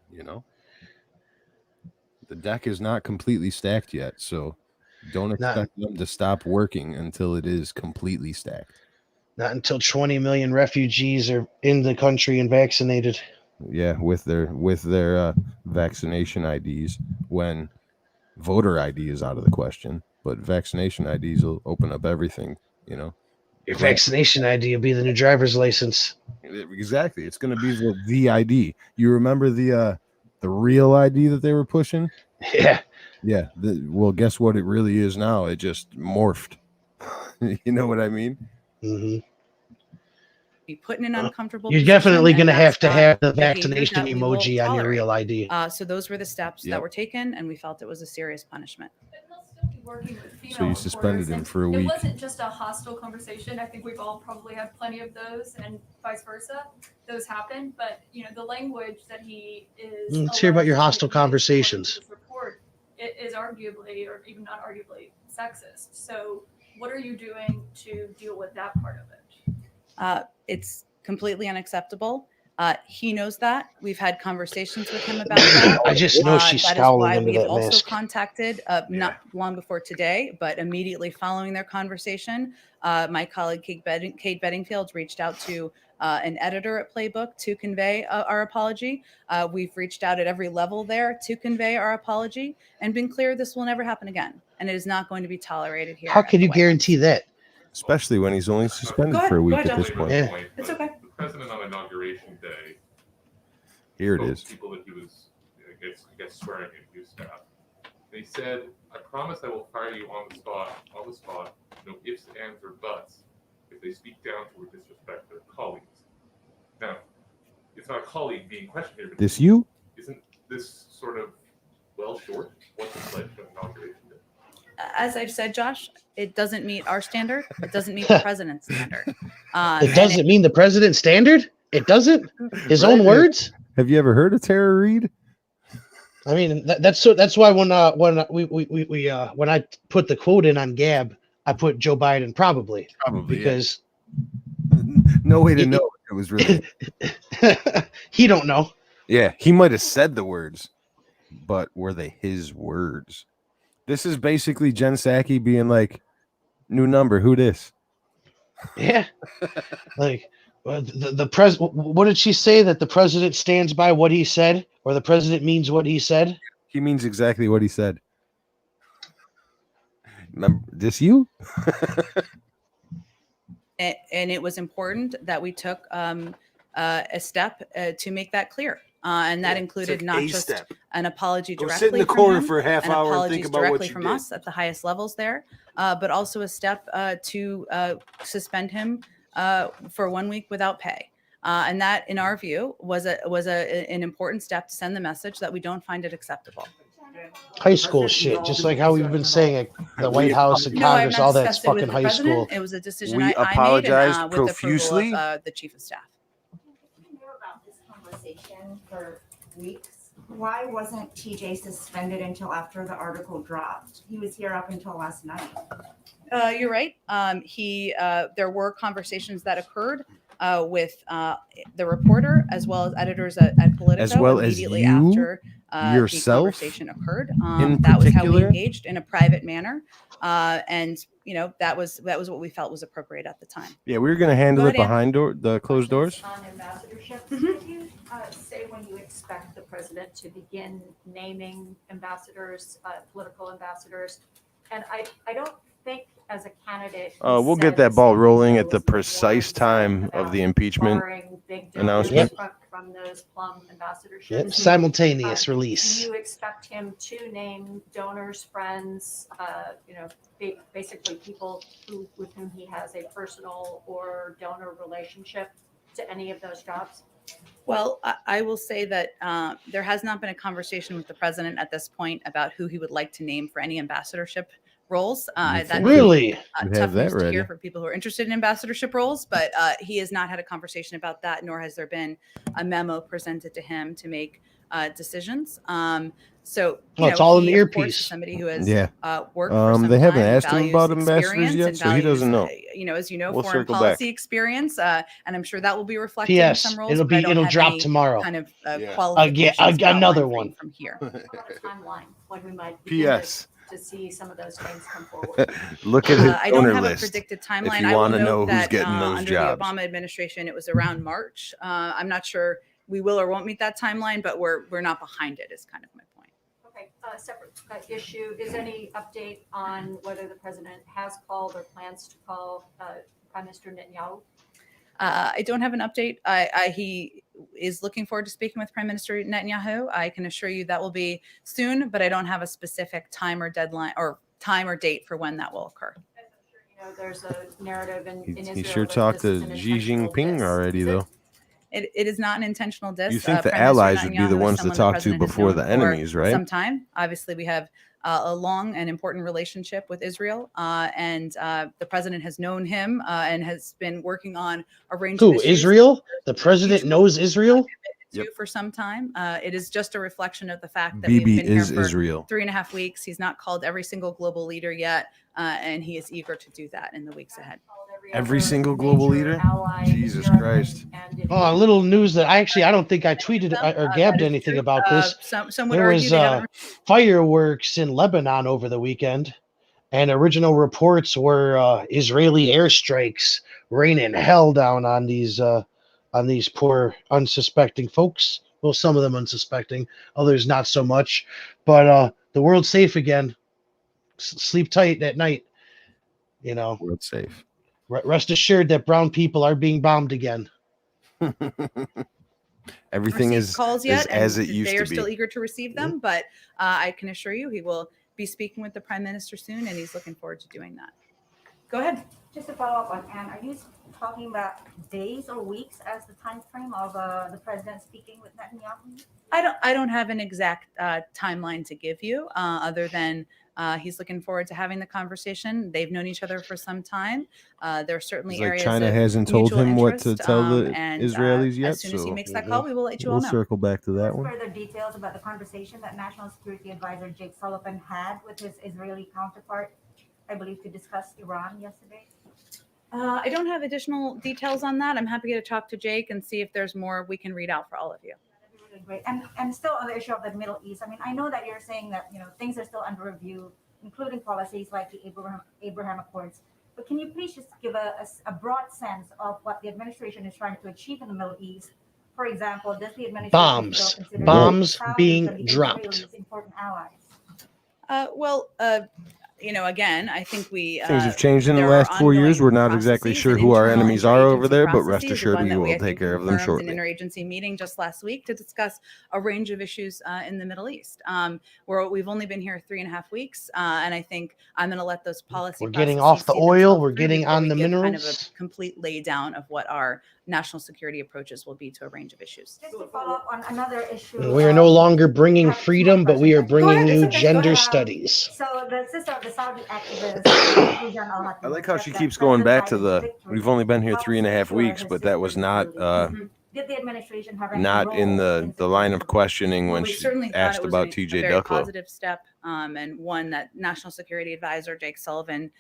The deck is not completely stacked yet, so don't expect them to stop working until it is completely stacked. Not until 20 million refugees are in the country and vaccinated. Yeah, with their vaccination IDs, when voter ID is out of the question, but vaccination IDs will open up everything, Your vaccination ID will be the new driver's license. Exactly. It's going to be the ID. You remember the real ID that they were pushing? Yeah. Yeah. Well, guess what? It really is now. It just morphed. You know what I mean? Mm-hmm. Be put in an uncomfortable You're position, definitely going to and have to that's not have the behavior vaccination that we will emoji on your tolerate. real ID. So those were the steps that Yep. were taken, and we felt it was a serious punishment. And he'll still be working with female So you suspended reporters, him and for a it week. wasn't just a hostile conversation. I think we've all probably had plenty of those, and vice versa. Those happen, but the language that he is. Let's hear about your alleged to hostile have used according to conversations. this report, it is arguably, or even not arguably, sexist. So, what are you doing to deal with that part of it? It's completely unacceptable. He knows that. We've had conversations with him about that. I just know she's That is scowling why under we've that also mask. contacted, not long before today, but immediately following their conversation, my colleague Kate Bedingfield reached out to an editor at Playbook to convey our apology. We've reached out at every level there to convey our apology and been clear this will never happen again, and it is not going to be tolerated here. How at can the you White House. guarantee that? Especially when he's only suspended Go ahead, for a go week ahead, at this Josh. point. Yeah. It's okay. The president on Inauguration Day Here it told is. people that he was, I guess swearing at new staff. And he said, "I promise I will fire you on the spot, no ifs, ands, or buts, if they speak down to or disrespect their colleagues." Now, it's not a colleague being questioned here, but This you? isn't this sort of well short what the pledge of Inauguration Day? As I've said, Josh, it doesn't meet our standard. It doesn't meet the president's standard. It doesn't mean the president's standard? It doesn't? His own Right. words? Have you ever heard of Tara Reid? I mean, that's why when I put the quote in on Gab, I put Joe Biden probably because no way to know if it was really. he don't know. Yeah, he might have said the words, but were they his words? This is basically Jen Psaki being like, "New number, who this?" Yeah, like the president. What did she say? That the president stands by what he said, or the president means what he said? He means exactly what he said. Remember this you? And it was important that we took a step to make that clear. And that included not just an apology Go directly sit in the from corner him, for a half and hour and apologies think about what directly you from did. us at the highest levels there, but also a step to suspend him for 1 week without pay. And that, in our view, was an important step to send the message that we don't find it acceptable. High school shit, just like how we've been saying it, the White House and No, I've Congress, not all that's discussed it with fucking the high president. school. It was a decision We I made apologized and, with profusely. the approval of the chief of staff. We knew about this conversation for weeks. Why wasn't TJ suspended until after the article dropped? He was here up until last night. You're right. There were conversations that occurred with the reporter as well as editors at Politico As well as immediately you after the yourself conversation occurred. in That was how we particular? engaged in a private manner, and that was what we felt was appropriate at the time. Yeah, we were gonna handle Go it ahead, Ann. behind the closed doors. On ambassadorships, Mhm. could you say when you expect the president to begin naming ambassadors, political ambassadors? And I don't think as a candidate. he We'll said get that the ball same rolling at things the that he precise said time about of the impeachment barring big announcement. donors from those plum ambassadorships. Yep, simultaneous Do release. you expect him to name donors, friends, basically people with whom he has a personal or donor relationship to any of those jobs? Well, I will say that there has not been a conversation with the president at this point about who he would like to name for any ambassadorship roles. That's Really? You tough have that news to hear ready. for people who are interested in ambassadorship roles, but he has not had a conversation about that, nor has there been a memo presented to him to make decisions. So, Well, it's all in the he, of course, is earpiece. somebody who has Yeah. worked for some They haven't time, asked him values about ambassadors experience yet, and so he doesn't know. as you know, We'll foreign circle back. policy experience, and I'm sure that will be reflected in P.S. some roles. It'll but I don't it'll have drop any tomorrow. kind of Yeah. qualifications to Another outline for you one. from here. How about a timeline when we might begin P.S. to see some of those things come forward? Look at his I don't donor have a list. predicted timeline. you I will wanna know note who's that getting those under jobs. the Obama administration, it was around March. I'm not sure we will or won't meet that timeline, but we're not behind it. Is kind of my point. Okay, separate issue. Is any update on whether the president has called or plans to call Prime Minister Netanyahu? I don't have an update. is looking forward to speaking with Prime Minister Netanyahu. I can assure you that will be soon, but I don't have a specific time or deadline or time or date for when that will occur. You know, there's a narrative in Israel. He sure that talked this is to an Xi intentional Jinping diss. already, Is though. It is not an intentional diss. You think the Prime Minister allies would be the Netanyahu is ones to someone talk to President has before known the for enemies, right? Some time. Obviously, we have a long and important relationship with Israel, and the president has known him and has been working on a range of Who, issues. Israel? The president knows Israel? Yep. For some time. It is just a reflection of the fact that Bibi we've been here is for Israel. 3.5 weeks. He's not called every single global leader yet, and he is eager to do that in the weeks ahead. Every single global leader? Jesus Christ. Oh, a little news that I don't think I tweeted or gabbed anything about this. Some would There argue was they haven't. fireworks in Lebanon over the weekend, and original reports were Israeli airstrikes raining hell down on these poor unsuspecting folks. Well, some of them unsuspecting, others not so much. But the world's safe again. Sleep tight at night. You know, world's safe. Rest assured that brown people are being bombed again. Everything is calls is yet, as and it used they to are be. still eager to receive them. But I can assure you, he will be speaking with the Prime Minister soon, and he's looking forward to doing that. Go ahead. Just to follow up on Anne, are you talking about days or weeks as the time frame of the president speaking with Netanyahu? I don't have an exact timeline to give you, other than he's looking forward to having the conversation. They've known each other for some time. There are certainly It's like areas China of hasn't told mutual him what to interest, tell the and, Israelis yet. as soon as he so makes that call, we will let you all we'll know. circle back to that one. Further details about the conversation that National Security Advisor Jake Sullivan had with his Israeli counterpart, I believe, to discuss Iran yesterday. I don't have additional details on that. I'm happy to talk to Jake and see if there's more we can read out for all of you. That'd be really great. And still on the issue of the Middle East, I mean, I know that you're saying that, you know, things are still under review, including policies like the Abraham Accords. But can you please just give a broad sense of what the administration is trying to achieve in the Middle East? For example, does the administration still consider bombs Saudis being and the dropped? Israelis important allies? You know, again, I think we Things have changed in the there are last 4 years. ongoing We're not exactly processes sure and who our internal enemies are over interagency there, but rest processes. The assured one we that will I take think care of them confirmed shortly. an interagency meeting just last week to discuss a range of issues in the Middle East. We've only been here 3.5 weeks, and I think I'm going to let those policy. We're getting off the oil. We're getting on the minerals. Kind of a complete lay down of what our national security approaches will be to a range of issues. Just to follow up on another issue. We are no longer bringing freedom, but we are bringing new gender studies. So the sister of the Saudi activist, I like how she keeps going back to the. We've only been here 3.5 weeks, but that was not did the administration have any not in role the line of questioning when We she certainly thought asked it was about a TJ very Ducklow. positive step, and one that National Security Advisor Jake Sullivan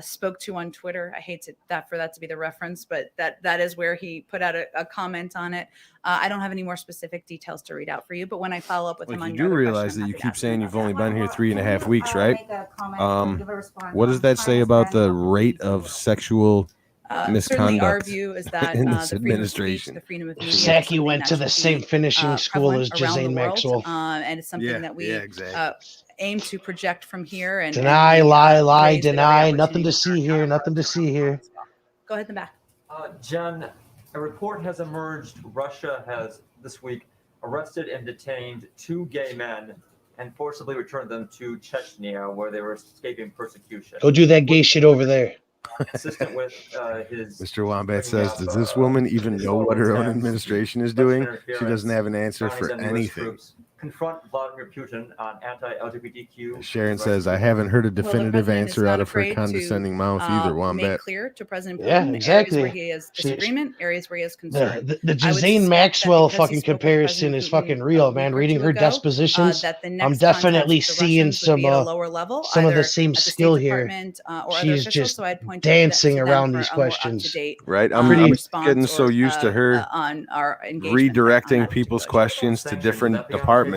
spoke to on Twitter. I hate for that to be the reference, but that is where he put out a comment on it. I don't have any more specific details to read out for you, but when I follow up with him on You your do other realize question, that I'm you happy to keep ask saying him you've about only that. been here 3.5 weeks, right? What does that say about the rate of sexual Certainly, our misconduct view is that in the this freedom of speech, administration? the freedom of media, Saki went to the same finishing school as Jazane Jazane Maxwell. And it's something that we aim to project from here. And Deny, lie, deny. Nothing to see here. Nothing to see here. Go ahead in the back. Jen, a report has emerged. Russia has this week arrested and detained 2 gay men and forcibly returned them to Chechnya, where they were escaping persecution. Go do that gay shit over there. Consistent with his. Mr. Wombat says, does this woman even know what her own administration is doing? She doesn't have an answer for anything. Confront Vladimir Putin on anti-LGBTQ. Sharon says, I haven't heard a definitive answer out of her condescending mouth either, Make Wombat. clear to President Putin Yeah, exactly. areas where he has disagreement, areas where he has concern. The Jazane Maxwell fucking comparison is fucking real, man. Reading her dispositions, I'm definitely seeing some of the same skill here. She's just dancing around these questions. Right? I'm getting so used to her redirecting people's questions to different departments.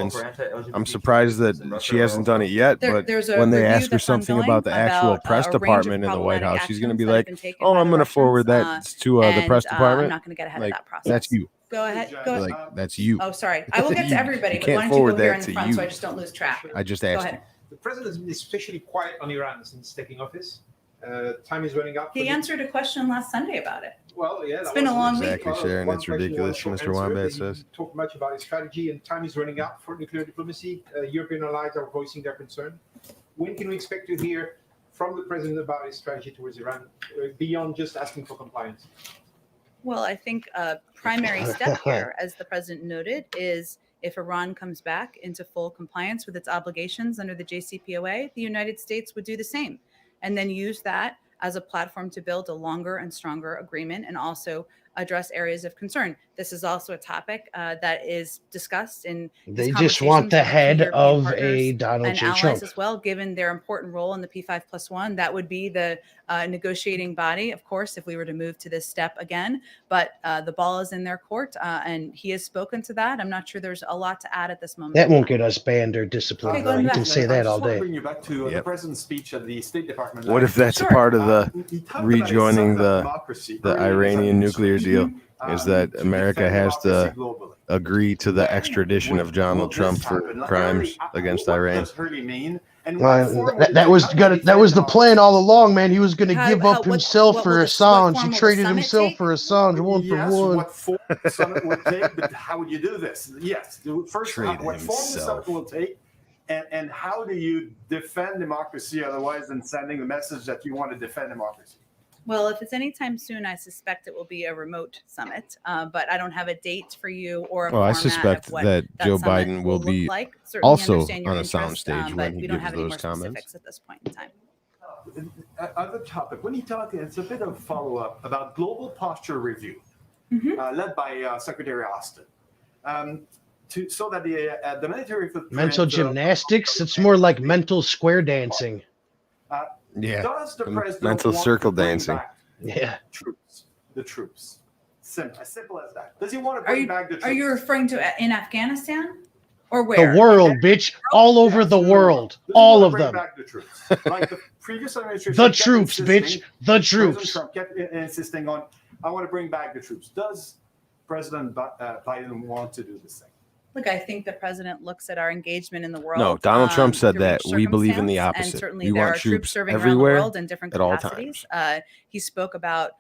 I'm surprised that she hasn't done it yet, but when they ask her something about the actual press department in the White House, she's going to be like, oh, I'm going to forward that to the press department. I'm not going to get ahead of that process. That's you. Go ahead. Go ahead. Like, that's you. Oh, sorry. I will get to everybody, but can't why don't you forward go here that in the to front you. so I just don't lose track. I just Go asked ahead. The president has been especially quiet on Iran since taking office. Time is running out. He answered a question last Sunday about it. Well, yeah, It's that been a was long week. Exactly, Sharon. one It's question ridiculous, was Mr. answered. Wombat He says. talked much about his strategy, and time is running out for nuclear diplomacy. European allies are voicing their concern. When can we expect to hear from the president about his strategy towards Iran, beyond just asking for compliance? Well, I think a primary step here, as the president noted, is if Iran comes back into full compliance with its obligations under the JCPOA, the United States would do the same, and then use that as a platform to build a longer and stronger agreement and also address areas of concern. This is also a topic that is discussed in They just want the head of a Donald and J. allies Trump. as well, given their important role in the P5+1. That would be the negotiating body, of course, if we were to move to this step again. But the ball is in their court, and he has spoken to that. I'm not sure there's a lot to add at this moment. That won't get us banned or disciplined. Okay, go You ahead. can say that all day. bring you back to the Yep. president's speech at the State Department. What if that's Sure. a part of the He talked about rejoining his the democracy the earlier this Iranian nuclear deal? administration, Is that to America defend has to democracy globally. agree to the When extradition of will Donald this Trump for happen? crimes against what Iran? does really mean? And what Well, form that was how gonna. do That we was the defend plan all along, man. He was gonna How- give how- up what- himself what for will the- what Assange. form He will the traded summit himself take? for Assange, one for Yes, one. what form the summit would take, but how would you do this? Yes, first, Trade what form the himself. summit will take, and how do you defend democracy otherwise than sending the message that you want to defend democracy? Well, if it's anytime soon, I suspect it will be a remote summit, but I don't have a date for you or a Well, I format suspect of what that Joe summit Biden will look be like. Certainly also understand your on a interest, soundstage but when he we don't gives have any those more comments. specifics at this point in time. Other topic. When he talked, it's a bit of follow-up about global posture review, led by Secretary Austin, so that the military footprint, Mental gymnastics. It's more like mental square dancing. Yeah, does the president mental want circle to bring dancing. back Yeah. the troops? As simple as that. Does he want to Are bring you back the troops? are you referring to in Afghanistan or where? The world, bitch, all over the world, Does he all want to of bring them. back the troops? Like the previous administration. The kept troops, bitch, insisting- the President troops. Trump kept insisting on, I want to bring back the troops. Does President Biden want to do the same? Look, I think the president looks at our engagement in the world. No, Donald Trump said through that. each We believe in the circumstance, opposite. And certainly We there want are troops troops serving around the everywhere world in different at all capacities. He spoke about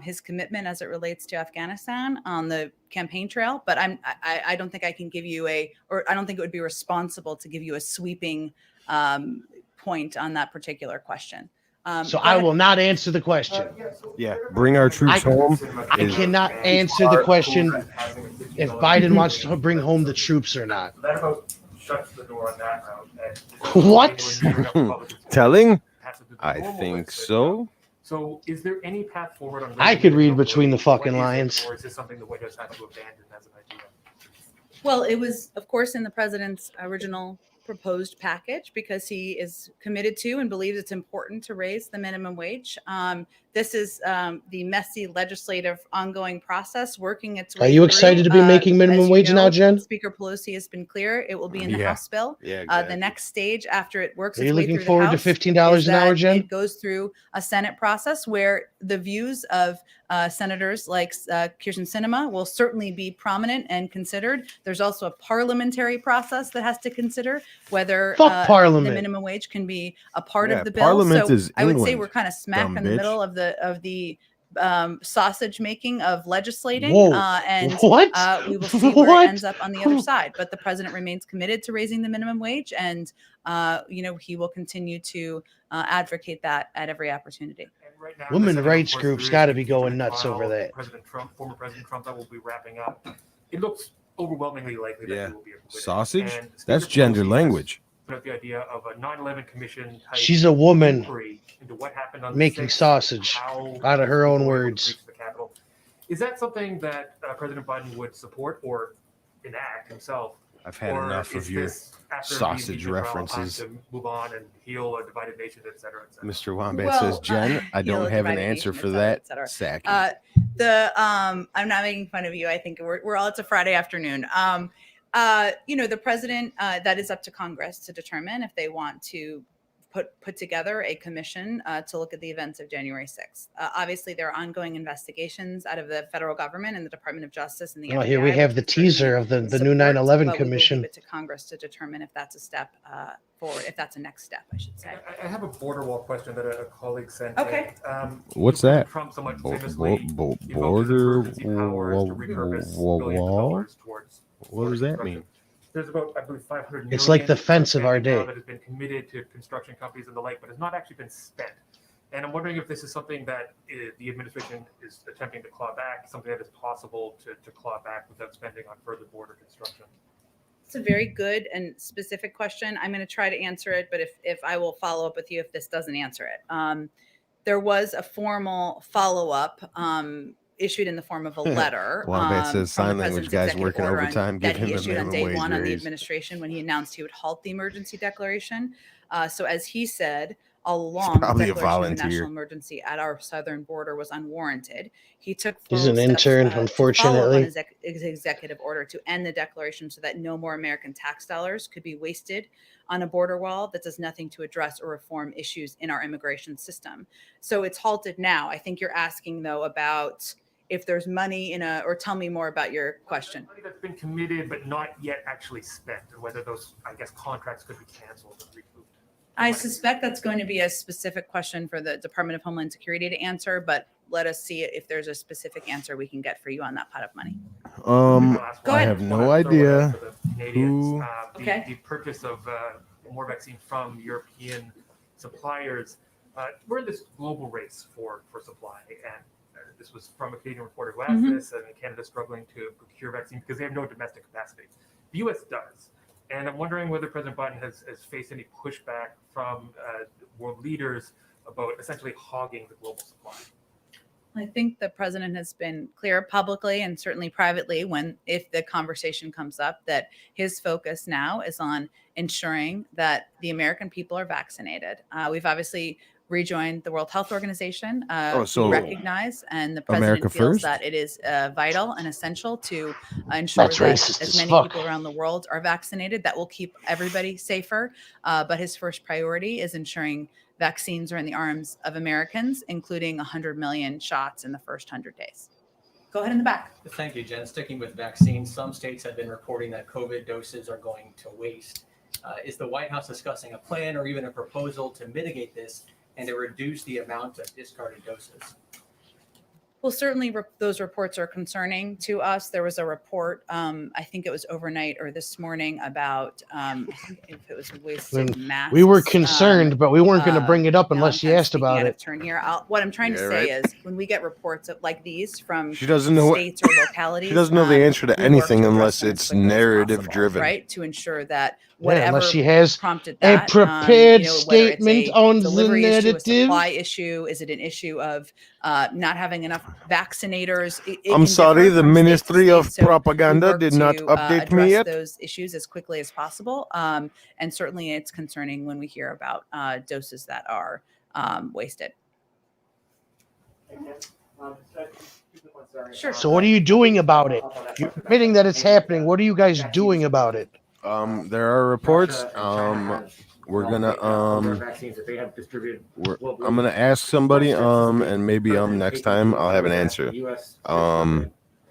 his commitment as it relates to Afghanistan on the campaign trail, but I don't think I can give you I don't think it would be responsible to give you a sweeping point on that particular question. So I will not answer the question. Yeah, bring our troops home. I cannot answer the question if Biden wants to bring home the troops or not. That about shuts the door on that route. What? Telling? I think so. So is there any path forward on? I could read between the What fucking is it, lines. Or is this something the White House has to abandon as an idea? Well, it was, of course, in the president's original proposed package because he is committed to and believes it's important to raise the minimum wage. This is the messy legislative ongoing process working its way. Are you excited to be making minimum as you wage now, know, Jen? Speaker Pelosi has been clear it will be in the Yeah. House bill. Yeah, The exactly. next stage after it works Are its you way looking through forward the to House $15 is an hour, that Jen? It goes through a Senate process where the views of senators like Kirsten Sinema will certainly be prominent and considered. There's also a parliamentary process that has to consider whether Fuck the Parliament. minimum wage can be a part Yeah, of the bill. Parliament So is I would say England, we're kind of smack dumb in the bitch. middle of the sausage making of legislating, Whoa. and What? we will see where What? it ends up on the other side. But the president remains committed to raising the minimum wage, and he will continue to advocate that at every opportunity. And right now, Women the Senate, rights of course, groups there is gotta the be going impeachment nuts trial over of that. President Trump, former President Trump, that will be wrapping up. It looks overwhelmingly likely that Yeah. he will be acquitted. Sausage? And Speaker That's gender Pelosi has language. put out the idea of a 9/11 commission type She's a woman inquiry into what happened on the making 6th, sausage how out of her own people were able to words. breach the Capitol. Is that something that President Biden would support or enact himself? I've had Or enough is of your this, after the sausage impeachment trial, time references. to move on and heal a divided nation, et cetera, et cetera? Mr. Wombat Well, says, Jen, I heal don't a have an divided answer nation, for et cetera, that. Sack. I'm not making fun of you. I think we're all, it's a Friday afternoon. The president, that is up to Congress to determine if they want to put together a commission to look at the events of January 6th. Obviously, there are ongoing investigations out of the federal government and the Department of Justice and the Well, FBI. here we have the which we teaser certainly of the new support, 9/11 but we will Commission. leave it to Congress to determine if that's a step forward, if that's a next step, I should say. I have a border wall question that a colleague sent. Okay. What's that? Trump somewhat Border wall? What does that mean? There's about, I believe, 500 million. It's like the fence of our day. That has been committed to construction companies and the like, but has not actually been spent. And I'm wondering if this is something that the administration is attempting to claw back, something that is possible to claw back without spending on further border construction. It's a very good and specific question. I'm going to try to answer it, but if I will follow up with you if this doesn't answer it. There was a formal follow-up issued in the form of a letter. Wombat says from the sign language president's guys working executive order overtime. that Give he him the issued on minimum day wage one on the raise. administration when he announced he would halt the emergency declaration. So as he said, all along, the probably a declaration of a national volunteer. emergency at our southern border was unwarranted. He took He's full an steps, intern, to follow up on unfortunately. his executive order to end the declaration so that no more American tax dollars could be wasted on a border wall that does nothing to address or reform issues in our immigration system. So it's halted now. I think you're asking, though, about if there's money or tell me more about your question. Money that's been committed but not yet actually spent, and whether those, I guess, contracts could be canceled or recouped. I suspect that's going to be a specific question for the Department of Homeland Security to answer, but let us see if there's a specific answer we can get for you on that pot of money. Go I ahead. have no idea who. The purchase of more vaccine from European suppliers. We're in this global race for supply, and this was from a Canadian reporter who asked this, and Canada's struggling to procure vaccine because they have no domestic capacity. The U.S. does. And I'm wondering whether President Biden has faced any pushback from world leaders about essentially hogging the global supply. I think the president has been clear publicly and certainly privately if the conversation comes up that his focus now is on ensuring that the American people are vaccinated. We've obviously rejoined the World Health Organization. So we recognize, and the president America feels first? that it is vital and essential to ensure That's that racist as as many fuck. people around the world are vaccinated. That will keep everybody safer. But his first priority is ensuring vaccines are in the arms of Americans, including 100 million shots in the first 100 days. Go ahead in the back. Thank you, Jen. Sticking with vaccines, some states have been reporting that COVID doses are going to waste. Is the White House discussing a plan or even a proposal to mitigate this and to reduce the amount of discarded doses? Well, certainly those reports are concerning to us. There was a report, I think it was overnight or this morning, about I think if it was wasted masks. We were concerned, but we weren't going to bring it up now unless I'm you asked speaking about out it. of turn here. What I'm trying to Yeah, say right. is when we get reports like these from She doesn't know what- states or localities, She doesn't know the answer to we work anything address unless them as it's quickly as narrative possible, driven. right? To ensure that Yeah, whatever unless she has prompted a that, prepared whether statement it's a on the delivery issue, a narrative. supply issue, is it an issue of not having enough vaccinators? It I'm can sorry, differ the from state to Ministry of state. So we Propaganda work did not to, update me address yet. those issues as quickly as possible. And certainly it's concerning when we hear about doses that are wasted. Sure. So what are you doing about it? You're admitting that it's happening. What are you guys doing about it? There are reports. We're gonna vaccines that they have distributed. I'm gonna ask somebody and maybe next time I'll have an answer.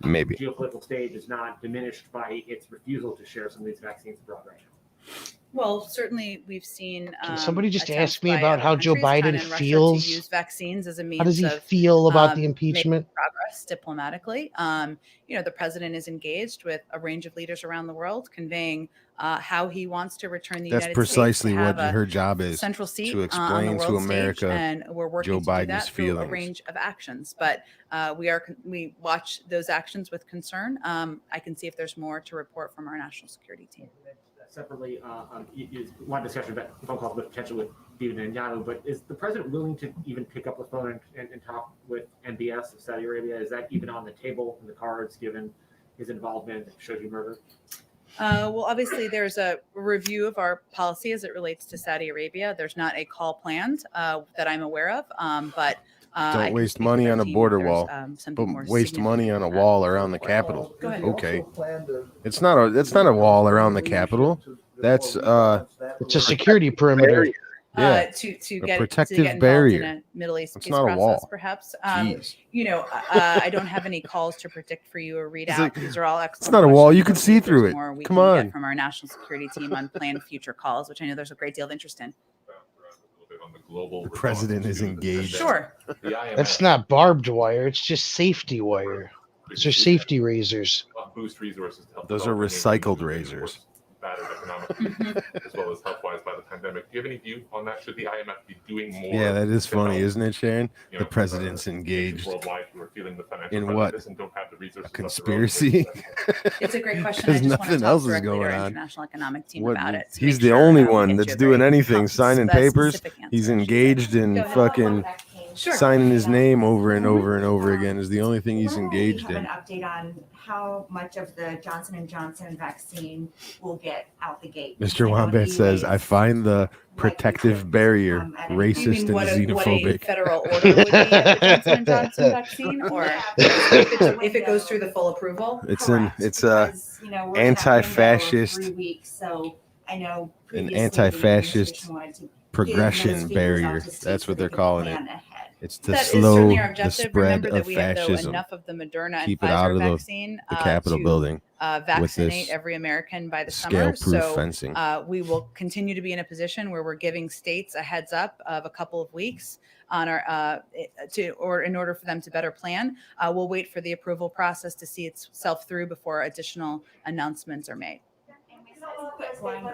Maybe. Geopolitical stage is not diminished by its refusal to share some of these vaccines abroad right now. Well, certainly we've seen. Can somebody just attempts ask me by about other how Joe countries, China Biden and Russia, feels? to use vaccines as a means How does he of feel about the making impeachment? progress diplomatically. The president is engaged with a range of leaders around the world, conveying how he wants to return the That's United precisely States to what have her a job is, central seat to on the explain to world America stage, and we're working Joe to do Biden's that through a feelings. range of actions. But we watch those actions with concern. I can see if there's more to report from our national security team. Separately, one discussion about phone calls with potential with David Netanyahu, but is the president willing to even pick up the phone and talk with MBS of Saudi Arabia? Is that even on the table in the cards, given his involvement in Khashoggi murder? Well, obviously, there's a review of our policy as it relates to Saudi Arabia. There's not a call planned that I'm aware of, but I Don't can waste speak money with on our a team if border there's, wall, something but more waste money on a significant than wall around the Capitol. Go ahead. Okay, it's not a wall around the Capitol. That's It's a security perimeter. Yeah, to a get protective involved barrier. in a Middle East It's peace not a process, wall. perhaps. Jeez. I don't have any calls to predict for you or read It's out. like, These are all it's excellent not a wall. questions. You can Let's see if there's through it. more we Come can on. get from our national security team on planned future calls, which I know there's a great deal of interest in. Global The president is engaged. Sure. The IMF That's not barbed wire. It's just safety wire. Those are safety razors. boost resources to help Those are developing nations recycled who've been, of razors. course, battered economically as well as health-wise by the pandemic. Do you have any view on that? Should the IMF be doing more? Yeah, that is to funny, help, isn't it, Sharon? you The know, president's nations engaged worldwide who are feeling the financial in brunt of what? this and don't have the resources A of their own. conspiracy? It's a great question. I Because just want to nothing talk else is directly to going our on. international economic team What- about it. to he's make the sure, only we one get that's you a doing very anything, signing papers. specific answer. He's engaged in Go ahead. fucking Sure. signing his name over and Mhm. over and over again is the only thing he's When will we engaged have an in. update on how much of the Johnson & Johnson vaccine will get out the gate? Mr. I know Wombat says, EUA I find the protective barrier at any racist and what a xenophobic. federal order would be of the Johnson & Johnson vaccine, or if it goes through the full approval? It's Correct, it's because, you know, we're in that window of anti-fascist 3 weeks, so I know an previously the anti-fascist administration wanted to progression give those figures barrier. out to states That's so what they they're could calling it. plan ahead. It's to That is slow certainly our the objective. spread Remember that of we have though fascism. enough of the Moderna Keep and it out Pfizer of vaccine the Capitol to building with vaccinate this every American by the summer. scale-proof So fencing. we will continue to be in a position where we're giving states a heads up of a couple of weeks on our in order for them to better plan. We'll wait for the approval process to see itself through before additional announcements are made.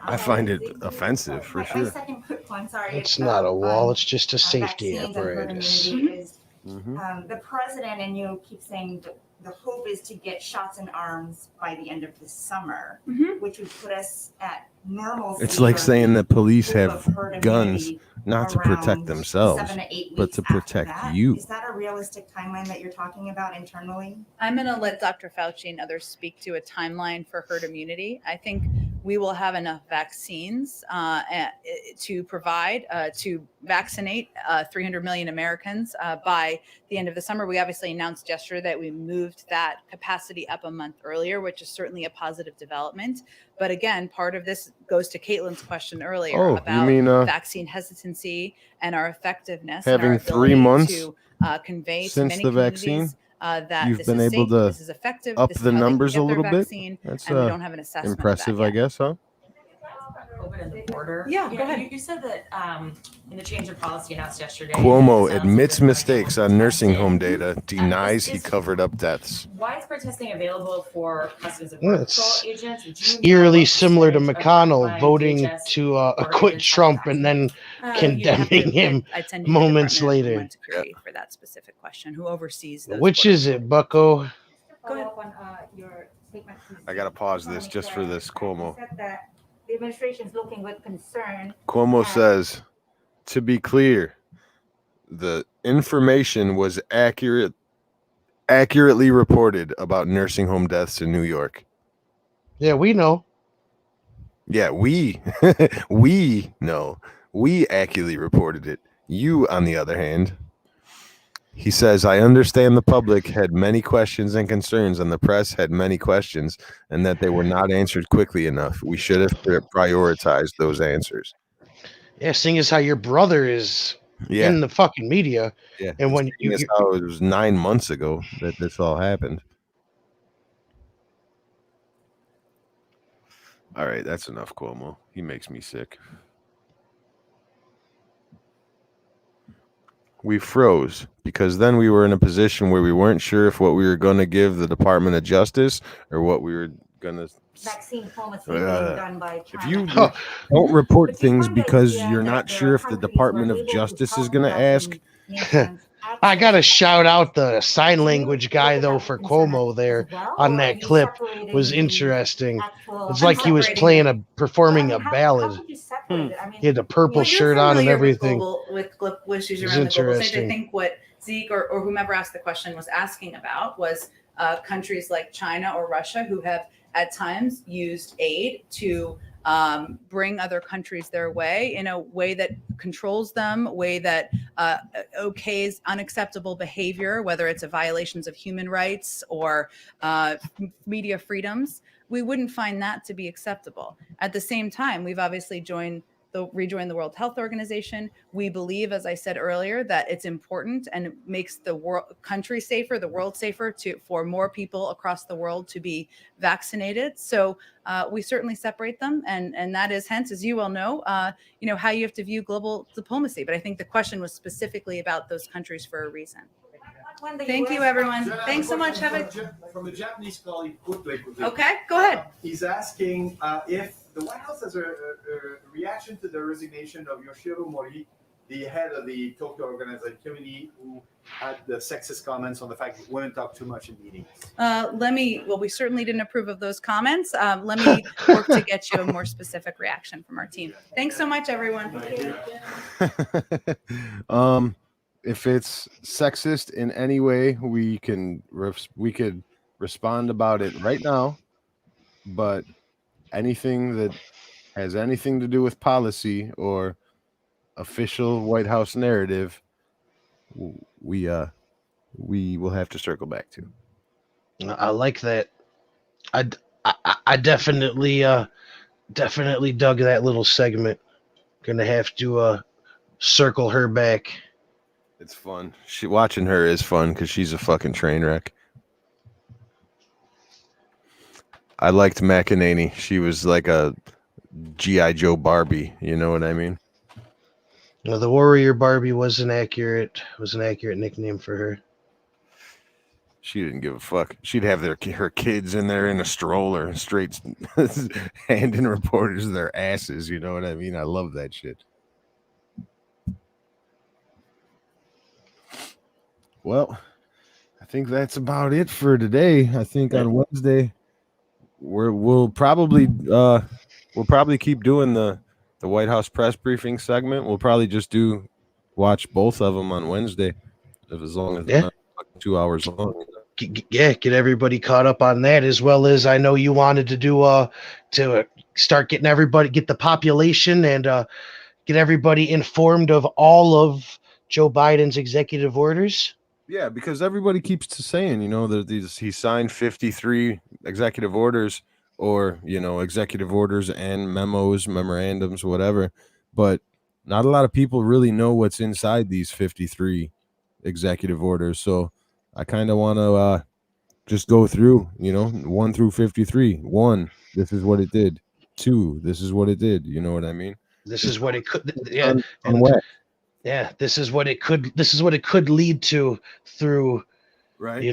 I find it offensive for My sure. second quick one, sorry. It's not a wall. It's just a safety vaccines and herd apparatus. immunity is Mhm. the president and you keep saying the hope is to get shots in arms by the end of the summer, which would put us at normalcy. It's like or saying that police group have of herd guns immunity not to protect around themselves, 7 to 8 but weeks to after protect that. you. Is that a realistic timeline that you're talking about internally? I'm going to let Dr. Fauci and others speak to a timeline for herd immunity. I think we will have enough vaccines to provide, to vaccinate 300 million Americans by the end of the summer. We obviously announced yesterday that we moved that capacity up a month earlier, which is certainly a positive development. But again, part of this goes to Caitlin's question earlier Oh, you about mean, vaccine hesitancy and our effectiveness having and our 3 ability months to convey to since many the communities vaccine, that you've this been is able safe, to this is effective, up this is the how they can numbers a get their little bit. vaccine, That's and we don't have an assessment impressive, of that I yet. guess, huh? COVID and the border. Yeah, go ahead. You said that in the change of policy announced yesterday. Cuomo it sounds like admits they're mistakes going on to nursing test home it. data, denies he covered up deaths. Widespread testing available for Customs and Yeah, Border it's Patrol agents. And do you know eerily what similar to percentage of McConnell frontline voting DHS to border acquit agents have Trump and then You'd have condemning to, him I'd send you to the moments Department of later. Homeland Security for that specific question. Who oversees those? Which border is it, Bucko? Go ahead. On your statement. I gotta pause this just for this, Cuomo. Said that the administration is looking with concern. Cuomo says, to be clear, the information was accurately reported about nursing home deaths in New York. Yeah, we know. Yeah, we we know. We accurately reported it. You, on the other hand, he says, I understand the public had many questions and concerns, and the press had many questions, and that they were not answered quickly enough. We should have prioritized those answers. Yeah, seeing as how your brother is Yeah. in the fucking media, Yeah. and when Seeing as how it was 9 months ago that this all happened. All right, that's enough, Cuomo. He makes me sick. We froze because then we were in a position where we weren't sure if what we were going to give the Department of Justice or what we were going to. Vaccine diplomacy being done by China. If you don't report things because you're not sure if the Department of Justice is going to ask. I gotta shout out the sign language guy though for Cuomo there on that clip was interesting. It's like he was performing a ballad. He had a purple Well, you're shirt on and familiar with everything. with issues It's around the global stage. I interesting. think what Zeke or whomever asked the question was asking about was countries like China or Russia who have at times used aid to bring other countries their way in a way that controls them, a way that okays unacceptable behavior, whether it's a violations of human rights or media freedoms. We wouldn't find that to be acceptable. At the same time, we've obviously joined rejoin the World Health Organization. We believe, as I said earlier, that it's important and it makes the country safer, the world safer for more people across the world to be vaccinated. So we certainly separate them, and that is hence, as you well know, how you have to view global diplomacy. But I think the question was specifically about those countries for a reason. Thank you, everyone. Thanks so much. From a Japanese colleague, quickly. Okay, go ahead. He's asking if the White House has a reaction to the resignation of Yoshiro Mori, the head of the Tokyo Organizing Committee, who had the sexist comments on the fact that women talk too much in meetings. We certainly didn't approve of those comments. Let me work to get you a more specific reaction from our team. Thanks so much, everyone. If it's sexist in any way, we could respond about it right now. But anything that has anything to do with policy or official White House narrative, we will have to circle back to. I like that. I definitely dug that little segment. Gonna have to circle her back. It's fun. Watching her is fun because she's a fucking train wreck. I liked McEnany. She was like a G.I. Joe Barbie. You know what I mean? No, the Warrior Barbie was an accurate nickname for her. She didn't give a fuck. She'd have her kids in there in a stroller, straight handing reporters their asses. You know what I mean? I love that shit. Well, I think that's about it for today. I think on Wednesday we'll probably keep doing the White House press briefing segment. We'll probably just watch both of them on Wednesday, as long as they're not 2 hours long. Get everybody caught up on that, as well as I know you wanted to do to start getting everybody, get the population and get everybody informed of all of Joe Biden's executive orders. Yeah, because everybody keeps saying, that he signed 53 executive orders, or executive orders and memos, memorandums, whatever, but not a lot of people really know what's inside these 53 executive orders. So I kind of want to just go through, 1 through 53. 1, this is what it did. 2, this is what it did. You know what I mean? This is what it could. Yeah, this is what it could. This is what it could lead to through, right?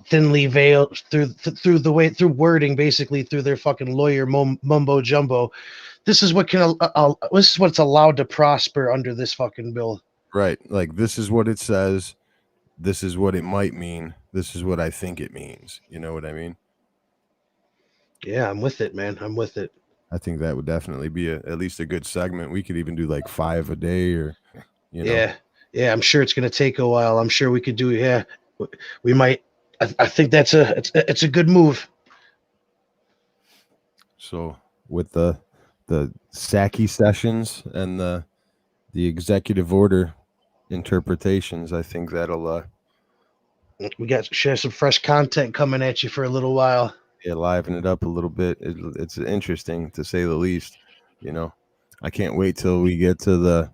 Thinly veiled through the way, through wording, basically through their fucking lawyer mumbo jumbo. This is what this is what's allowed to prosper under this fucking bill. Right. Like, this is what it says. This is what it might mean. This is what I think it means. You know what I mean? Yeah, I'm with it, man. I'm with it. I think that would definitely be at least a good segment. We could even do like 5 a day, or Yeah, I'm sure it's going to take a while. I'm sure we could do. Yeah, we might. I think it's a good move. So with the Psaki sessions and the executive order interpretations, I think that'll we got to share some fresh content coming at you for a little while. Yeah, liven it up a little bit. It's interesting, to say the least. I can't wait till we get to the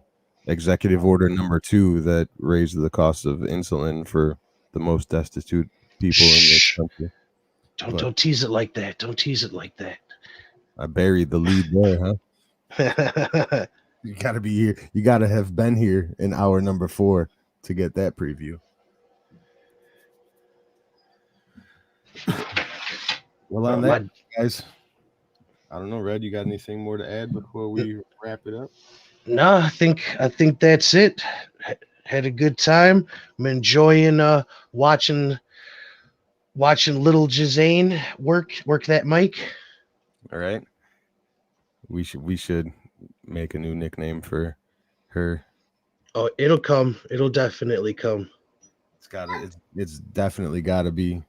executive order number 2 that raised the cost of insulin for the most destitute people in this country. Don't tease it like that. Don't tease it like that. I buried the lead there, huh? You gotta be here. You gotta have been here in hour number 4 to get that preview. Well, on that, guys, I don't know, Red, you got anything more to add before we wrap it up? No, I think that's it. Had a good time. I'm enjoying watching little Jazane work that mic. All right. We should make a new nickname for her. Oh, it'll come. It'll definitely come. It's definitely gotta be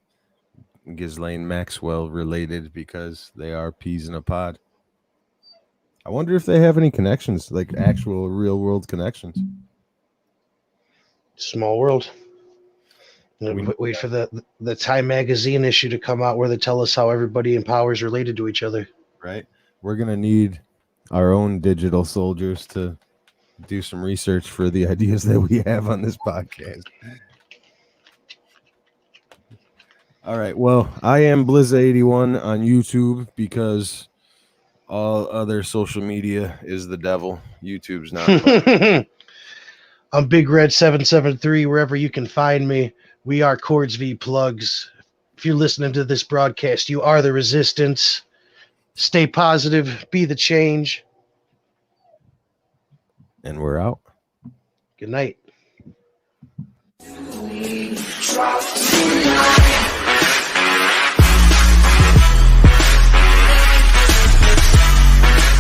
Ghislaine Maxwell related, because they are peas in a pod. I wonder if they have any connections, like actual real world connections. Small world. Wait for the Time magazine issue to come out where they tell us how everybody in power is related to each other. Right. We're gonna need our own digital soldiers to do some research for the ideas that we have on this podcast. All right. Well, I am Blizz81 on YouTube because all other social media is the devil. YouTube's not. I'm Big Red 773 wherever you can find me. We are Chords V Plugs. If you're listening to this broadcast, you are the resistance. Stay positive, be the change. And we're out. Good night.